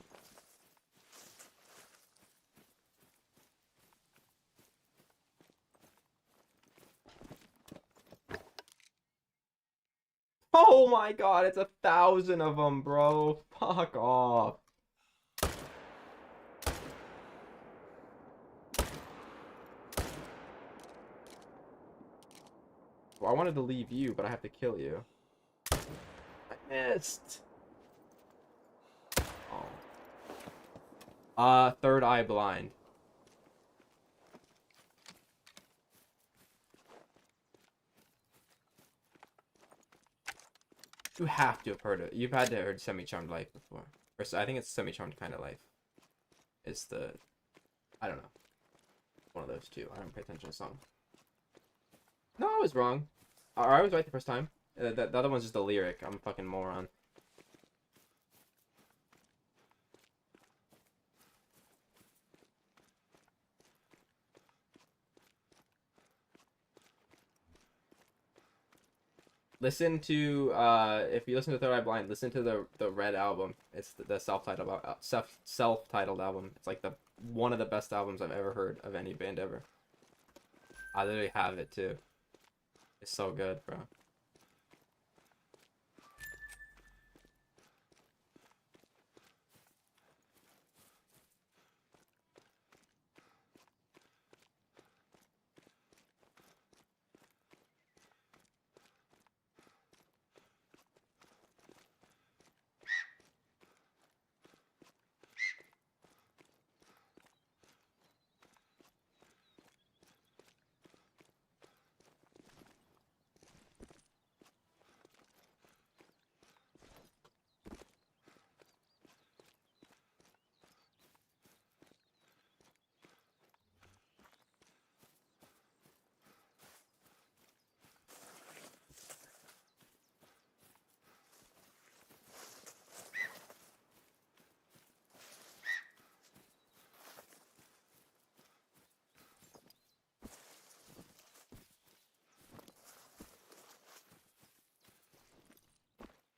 Oh my god, it's 1,000 of them, bro. Fuck off. Well, I wanted to leave you, but I have to kill you. I missed. Oh. Third Eye Blind. You have to have heard it. You've had to have heard Semi-Charmed Life before. Or I think it's Semi-Charmed Kind of Life. It's the... I don't know. One of those two. I don't pay attention to the song. No, I was wrong. I was right the first time. The other one's just a lyric. I'm a fucking moron. Listen to if you listen to Third Eye Blind, listen to the Red album. It's the self-titled album. It's like the one of the best albums I've ever heard of any band ever. I literally have it too. It's so good, bro.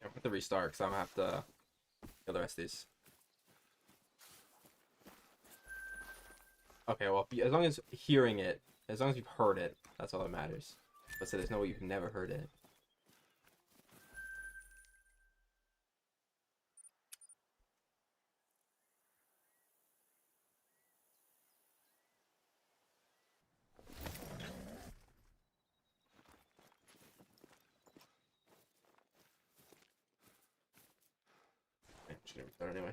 I'm gonna have to restart because I'm gonna have to kill the rest of these. Okay, well, as long as hearing it, as long as you've heard it, that's all that matters. But so there's no way you've never heard it. Should restart anyway.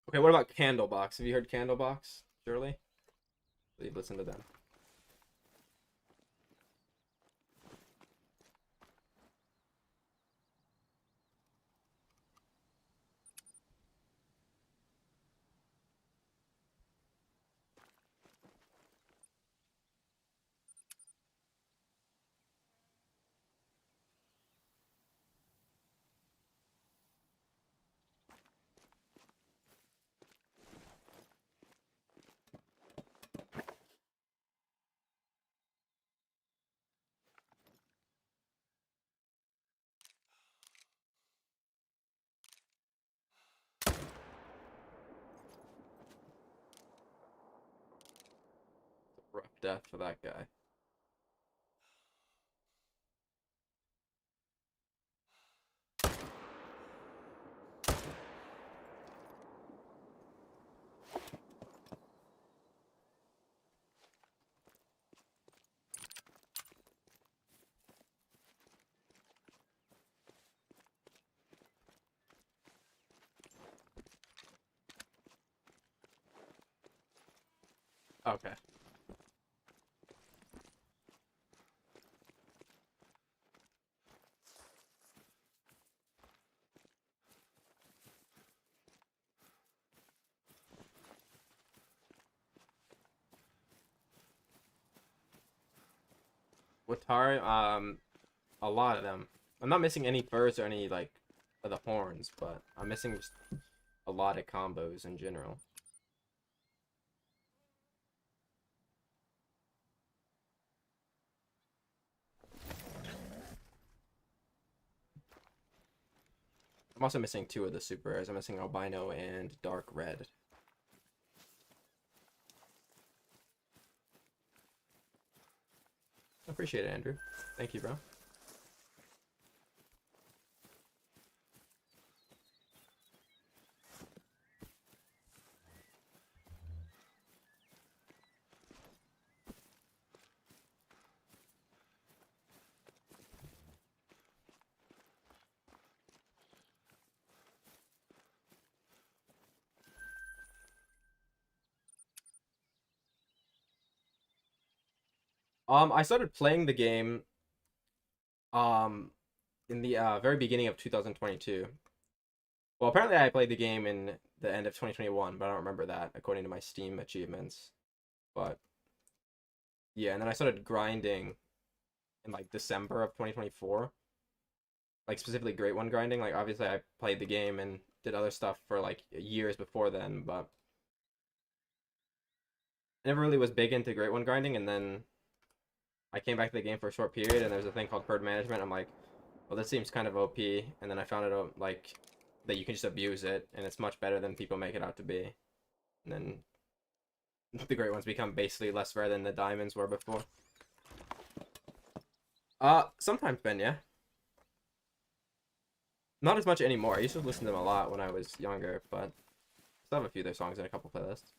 Okay, what about Candlebox? Have you heard Candlebox? Surely? You've listened to them. Rough death for that guy. Okay. One Tahr, a lot of them. I'm not missing any furs or any, like, of the horns, but I'm missing just a lot of combos in general. I'm also missing two of the super rares. I'm missing albino and dark red. Appreciate it, Andrew. Thank you, bro. I started playing the game um in the very beginning of 2022. Well, apparently I played the game in the end of 2021, but I don't remember that according to my Steam achievements. But yeah, and then I started grinding in like December of 2024. Like specifically Great One grinding. Like obviously I played the game and did other stuff for like years before then, but I never really was big into Great One grinding. And then I came back to the game for a short period, and there's a thing called herd management. I'm like, well, this seems kind of OP. And then I found out like that you can just abuse it, and it's much better than people make it out to be. And then the Great Ones become basically less rare than the diamonds were before. Sometimes Ben, yeah. Not as much anymore. I used to listen to them a lot when I was younger, but I still have a few of their songs in a couple playlists.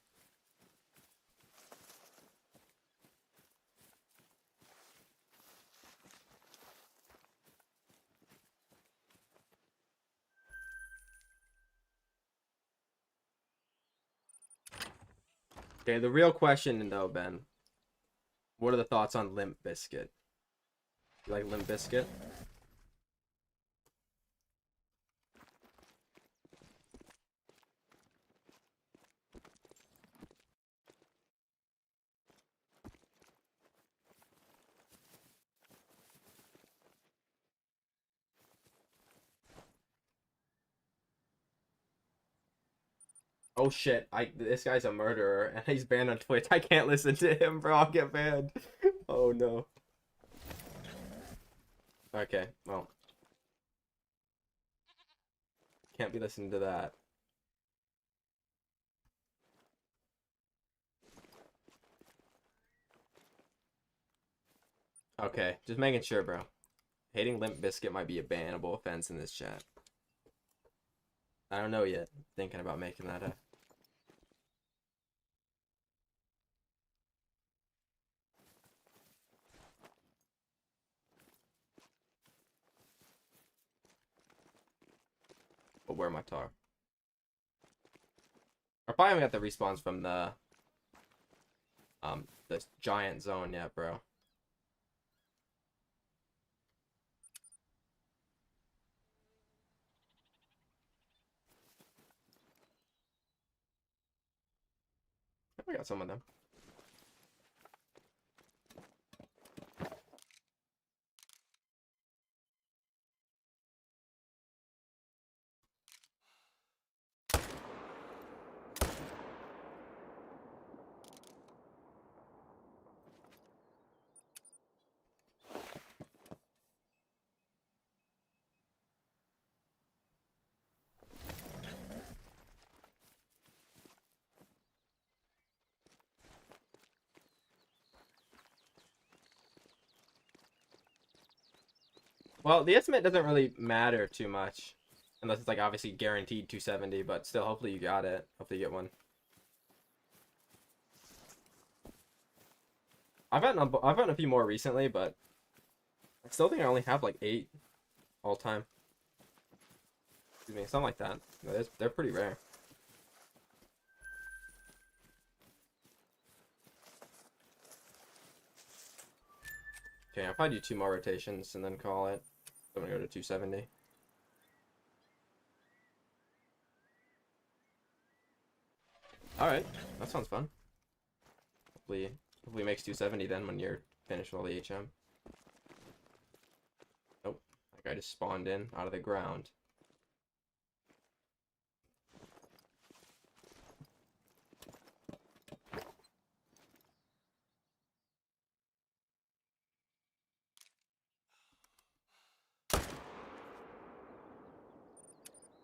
Okay, the real question though, Ben, what are the thoughts on Limp Bizkit? You like Limp Bizkit? Oh shit, this guy's a murderer and he's banned on Twitch. I can't listen to him, bro. I'll get banned. Oh no. Okay, well. Can't be listening to that. Okay, just making sure, bro. Hating Limp Bizkit might be a bannable offense in this chat. I don't know yet. Thinking about making that up. But where my tar? I probably haven't got the respawns from the giant zone yet, bro. I got some of them. Well, the estimate doesn't really matter too much. Unless it's like obviously guaranteed 270, but still, hopefully you got it. Hopefully you get one. I've gotten a few more recently, but I still think I only have like 8 all time. Excuse me, something like that. They're pretty rare. Okay, I'll probably do 2 more rotations and then call it. I'm gonna go to 270. Alright, that sounds fun. Hopefully makes 270 then when you're finished with all the HM. Nope, that guy just spawned in out of the ground.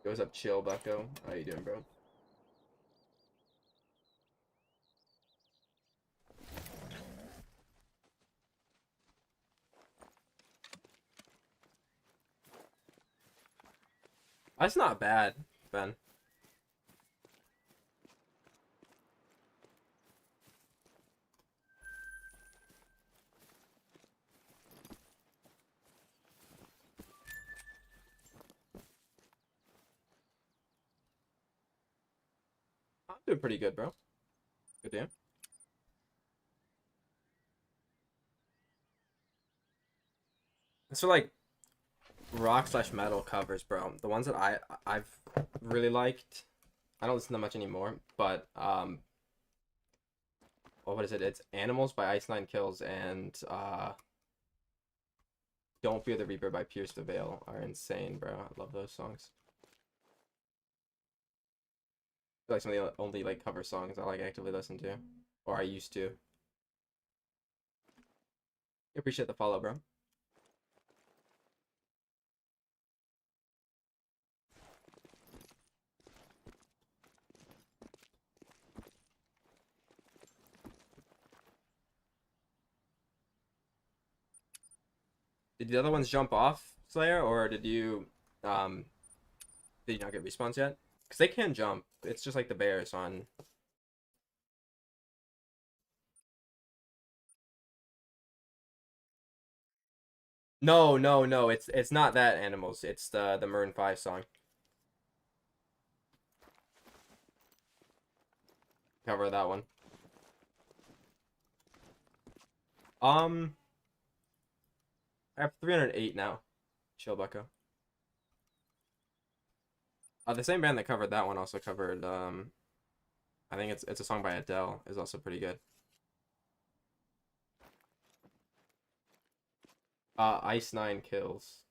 Goes up chill, Bucko. How you doing, bro? That's not bad, Ben. I'm doing pretty good, bro. Good damn. So like rock slash metal covers, bro. The ones that I've really liked. I don't listen to much anymore, but well, what is it? It's Animals by Ice Nine Kills and Don't Fear the Reaper by Pierce the Veil are insane, bro. I love those songs. They're like some of the only like cover songs I like actively listen to, or I used to. Appreciate the follow, bro. Did the other ones jump off, Slayer, or um did you not get respawns yet? Because they can jump. It's just like the bears on. No, no, no. It's not that animals. It's the Maroon 5 song. Cover that one. Um, I have 308 now. Chill, Bucko. The same band that covered that one also covered I think it's a song by Adele is also pretty good. Ice Nine Kills.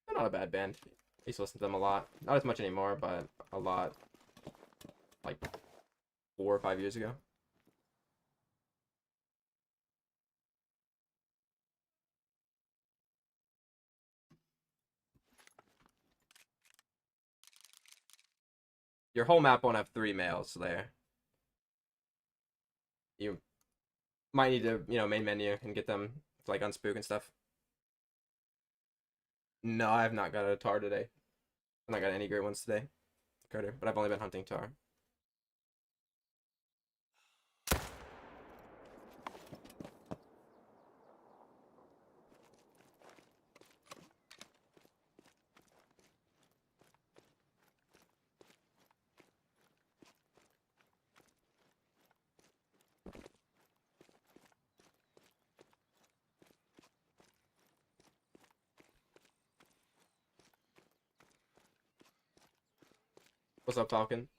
They're not a bad band. I used to listen to them a lot. Not as much anymore, but a lot. Like 4 or 5 years ago. Your whole map won't have 3 males there. You might need to, main menu and get them to like unspook and stuff. No, I have not got a tar today. I've not got any great ones today, Carter. But I've only been hunting tar. What's up, Falcon?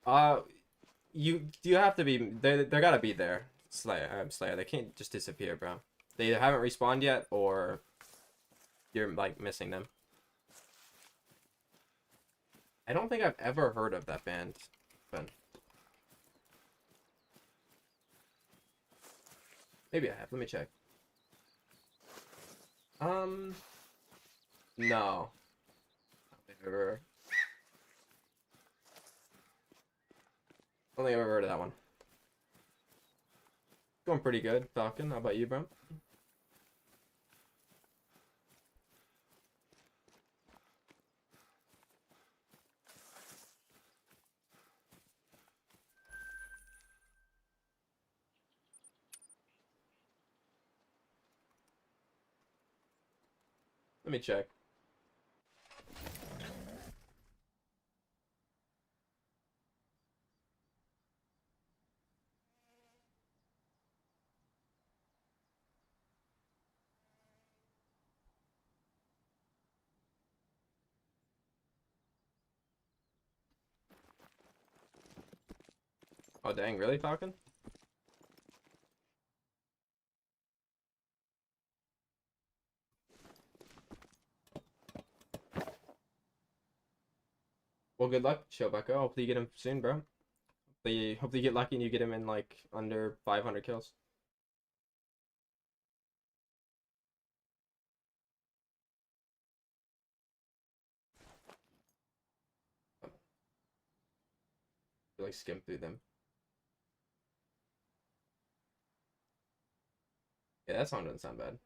Uh, you have to be. They gotta be there. Slayer. They can't just disappear, bro. They either haven't respawned yet, or you're like missing them. I don't think I've ever heard of that band, but maybe I have. Let me check. Um, no. I don't think I've ever heard of that one. Going pretty good, Falcon. How about you, bro? Let me check. Oh, dang, really, Falcon? Well, good luck, Shobeko. Hopefully you get him soon, bro. Hopefully you get lucky and you get him in like under 500 kills. You like skim through them. Yeah, that song doesn't sound bad.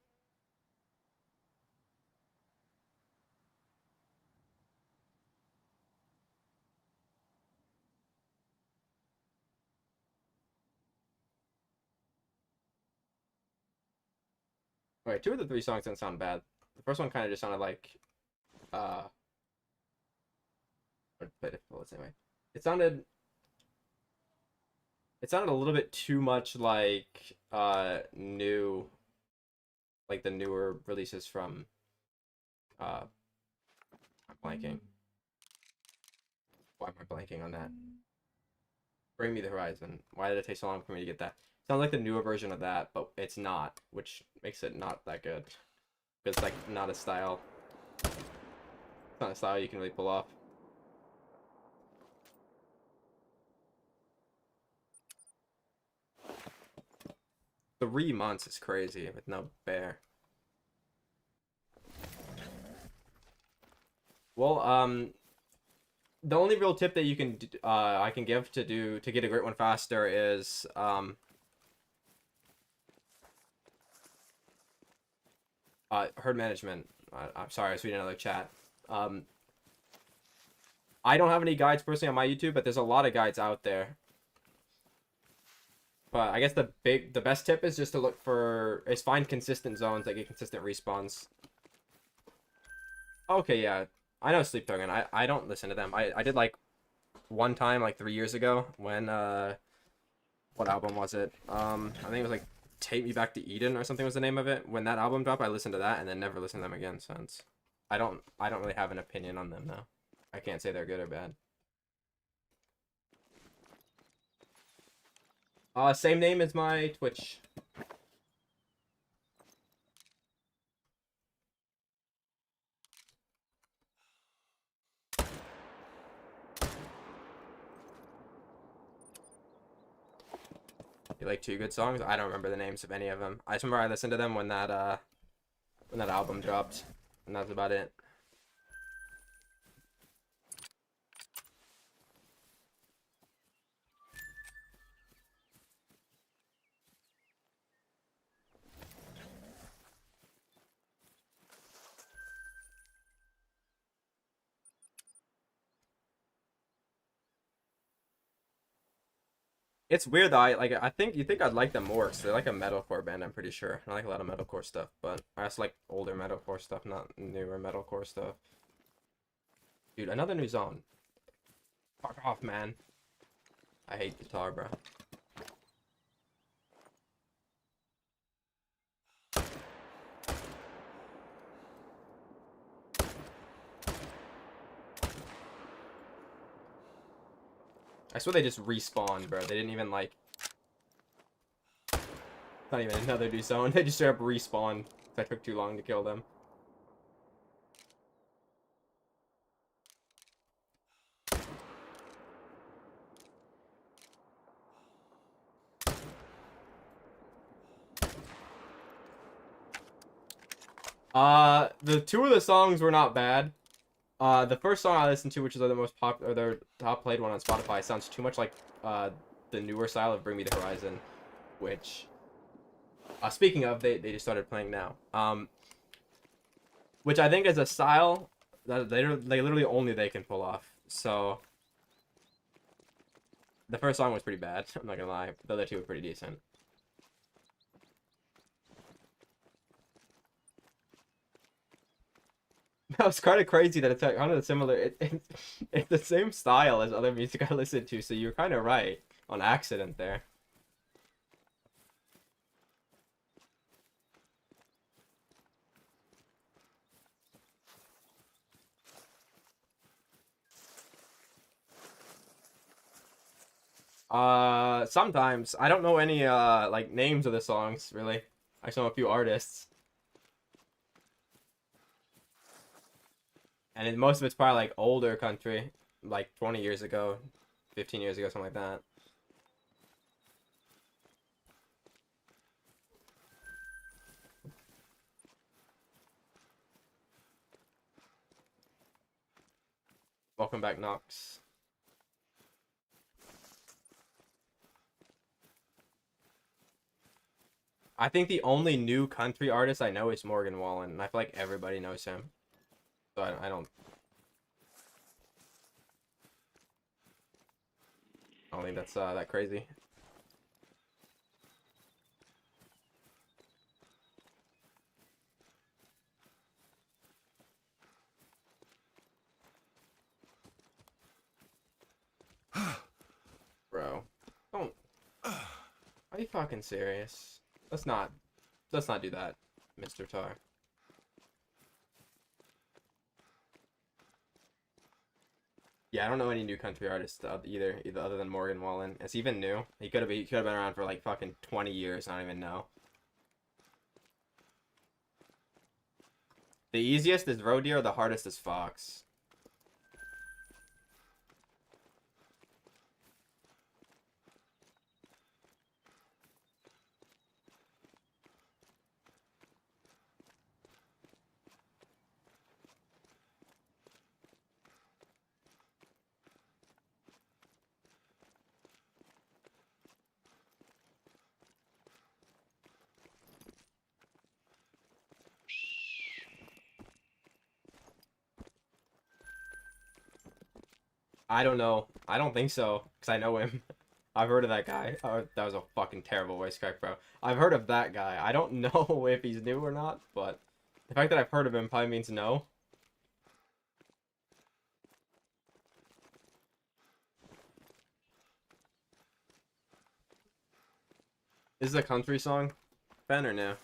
Alright, 2 of the 3 songs didn't sound bad. The first one kind of just sounded like uh play it anyway. It sounded a little bit too much like new, like the newer releases from I'm blanking. Why am I blanking on that? Bring Me the Horizon. Why did it take so long for me to get that? Sounds like the newer version of that, but it's not, which makes it not that good. It's like not a style. It's not a style you can really pull off. 3 months is crazy with no bear. Well, the only real tip that you can I can give to get a great one faster is herd management. I'm sorry, I was reading another chat. I don't have any guides personally on my YouTube, but there's a lot of guides out there. But I guess the best tip is just to look for find consistent zones that get consistent respawns. Okay, yeah, I know Sleep Token. I don't listen to them. I did like one time like 3 years ago when what album was it? I think it was like Take Me Back to Eden or something was the name of it. When that album dropped, I listened to that and then never listened to them again since. I don't really have an opinion on them though. I can't say they're good or bad. Same name as my Twitch. You like two good songs? I don't remember the names of any of them. I just remember I listened to them when that album dropped, and that's about it. It's weird though. I think you think I'd like them more because they're like a metalcore band. I'm pretty sure. I like a lot of metalcore stuff, but I also like older metalcore stuff, not newer metalcore stuff. Dude, another new zone. Fuck off, man. I hate guitar, bro. I swear they just respawned, bro. They didn't even like. Not even another new zone. They just straight up respawned. That took too long to kill them. The two of the songs were not bad. The first song I listened to, which is the most popular, or their top played one on Spotify, sounds too much like the newer style of Bring Me the Horizon, which, speaking of, they just started playing now. Which I think is a style that they literally only they can pull off. So the first song was pretty bad. I'm not gonna lie. The other two were pretty decent. That was kind of crazy that it's kind of similar. It's the same style as other music I listen to, so you're kind of right on accident there. Sometimes I don't know any like names of the songs really. I just know a few artists, and most of it's probably like older country, like 20 years ago, 15 years ago, something like that. Welcome back, Knox. I think the only new country artist I know is Morgan Wallen, and I feel like everybody knows him. So I don't think that's that crazy. Bro, don't. Are you fucking serious? Let's not do that, Mr. Tar. Yeah, I don't know any new country artists either other than Morgan Wallen. It's even new. He could have been around for like fucking 20 years. I don't even know. The easiest is roe deer. The hardest is fox. I don't know. I don't think so, because I know him. I've heard of that guy. Oh, that was a fucking terrible voice crack, bro. I've heard of that guy. I don't know if he's new or not, but the fact that I've heard of him probably means no. Is this a country song, Ben, or no?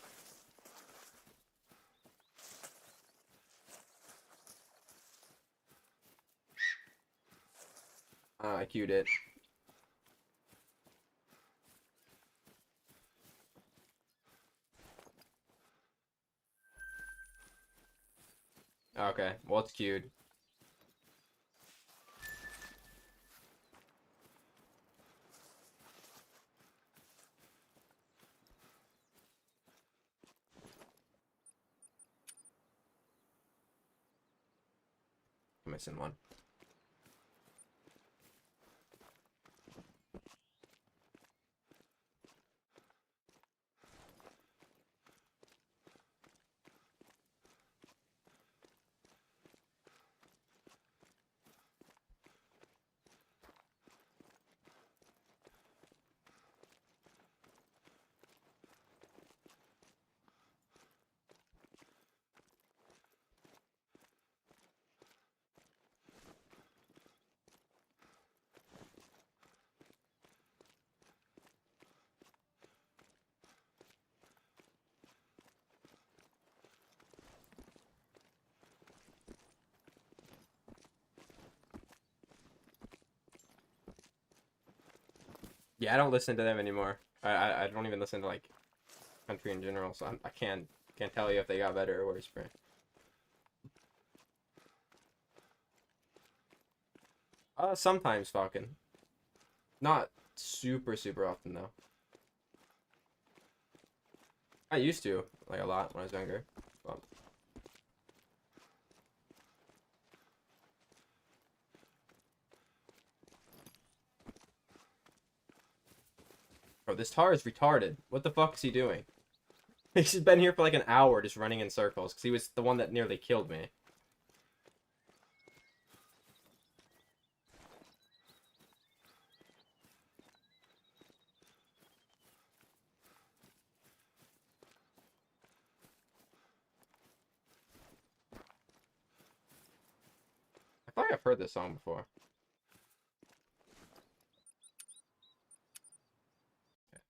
I queued it. Okay, well, it's queued. I'm missing one. Yeah, I don't listen to them anymore. I don't even listen to like country in general, so I can't tell you if they got better or worse, bro. Sometimes fucking. Not super often though. I used to like a lot when I was younger. Well, bro, this tar is retarded. What the fuck is he doing? He's just been here for like an hour just running in circles because he was the one that nearly killed me. I feel like I've heard this song before.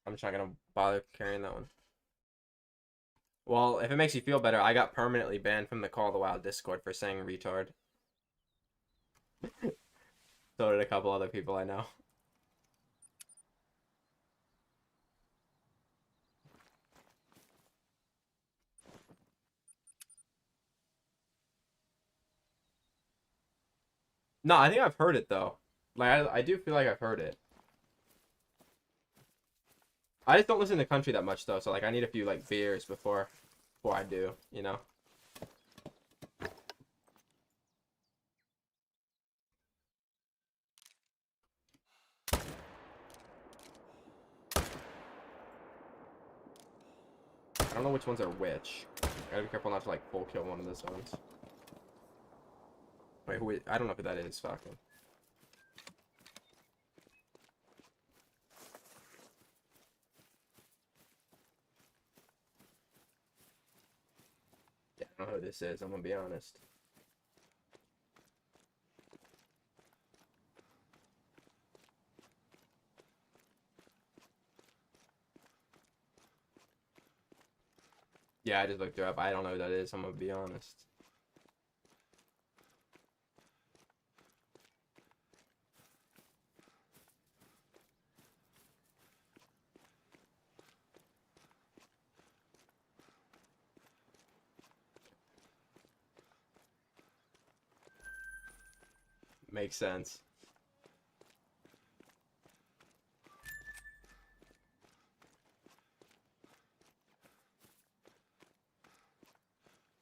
I'm just not gonna bother carrying that one. Well, if it makes you feel better, I got permanently banned from the Call of the Wild Discord for saying retard. So did a couple other people I know. No, I think I've heard it though. Like I do feel like I've heard it. I just don't listen to country that much though, so like I need a few like beers before I do, you know. I don't know which ones are which. I gotta be careful not to like full kill one of those ones. Wait, I don't know who that is. Fucking. Yeah, I don't know who this is. I'm gonna be honest. Yeah, I just looked her up. I don't know who that is. I'm gonna be honest. Makes sense.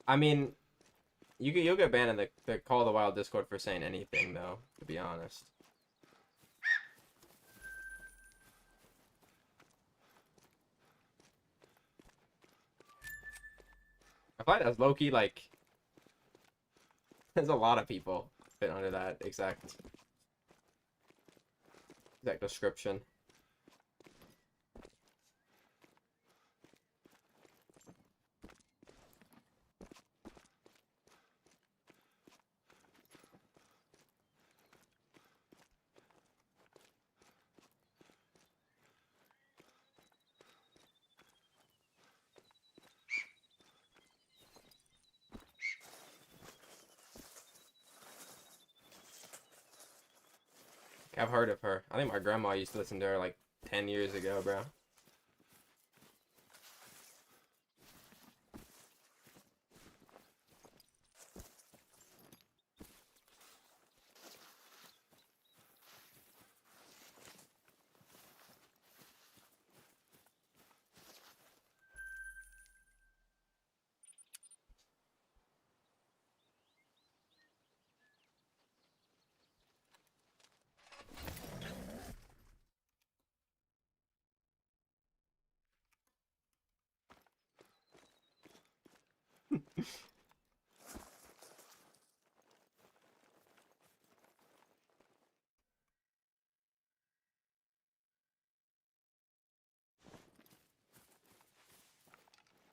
I mean, you'll get banned in the Call of the Wild Discord for saying anything, though, to be honest. I find that's low-key, like, there's a lot of people fit under that exact description. I've heard of her. I think my grandma used to listen to her like 10 years ago, bro.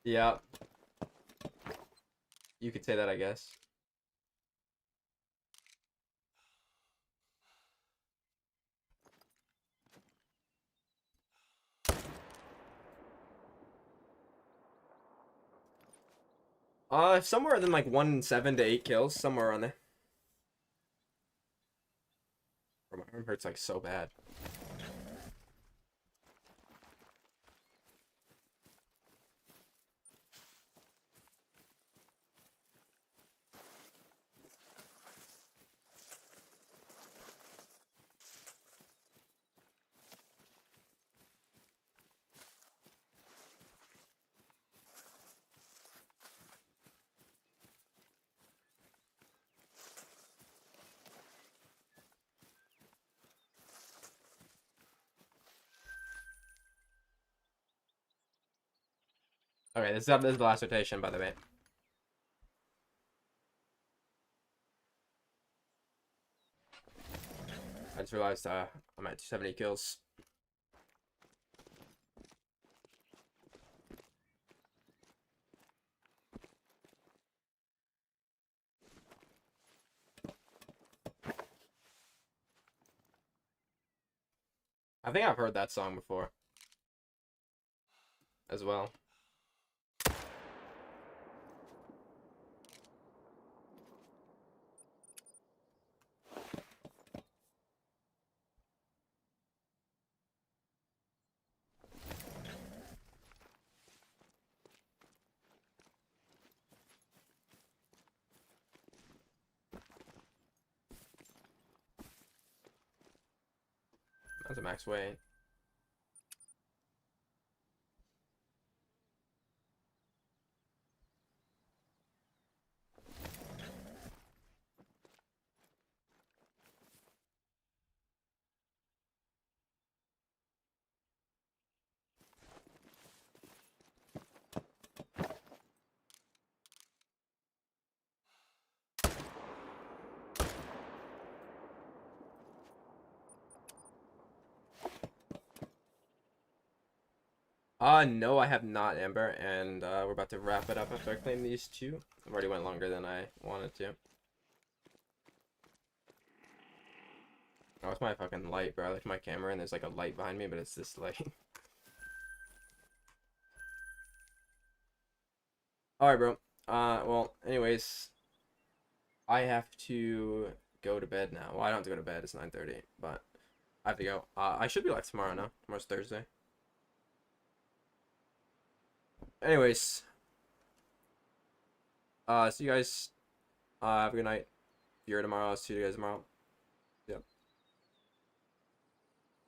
Yeah, you could say that, I guess. Somewhere in like 7 to 8 kills, somewhere around there. Bro, my arm hurts like so bad. Okay, this is the last rotation, by the way. I just realized I'm at 70 kills. I think I've heard that song before as well. That's a max weight. No, I have not, Amber, and we're about to wrap it up after I claim these two. I've already went longer than I wanted to. Oh, it's my fucking light, bro. I look at my camera and there's like a light behind me, but it's this light. Alright, bro. Well, anyways, I have to go to bed now. Well, I don't have to go to bed. It's 9:30, but I have to go. I should be live tomorrow, no? Tomorrow's Thursday. Anyways, see you guys. Have a good night. If you're here tomorrow, I'll see you guys tomorrow.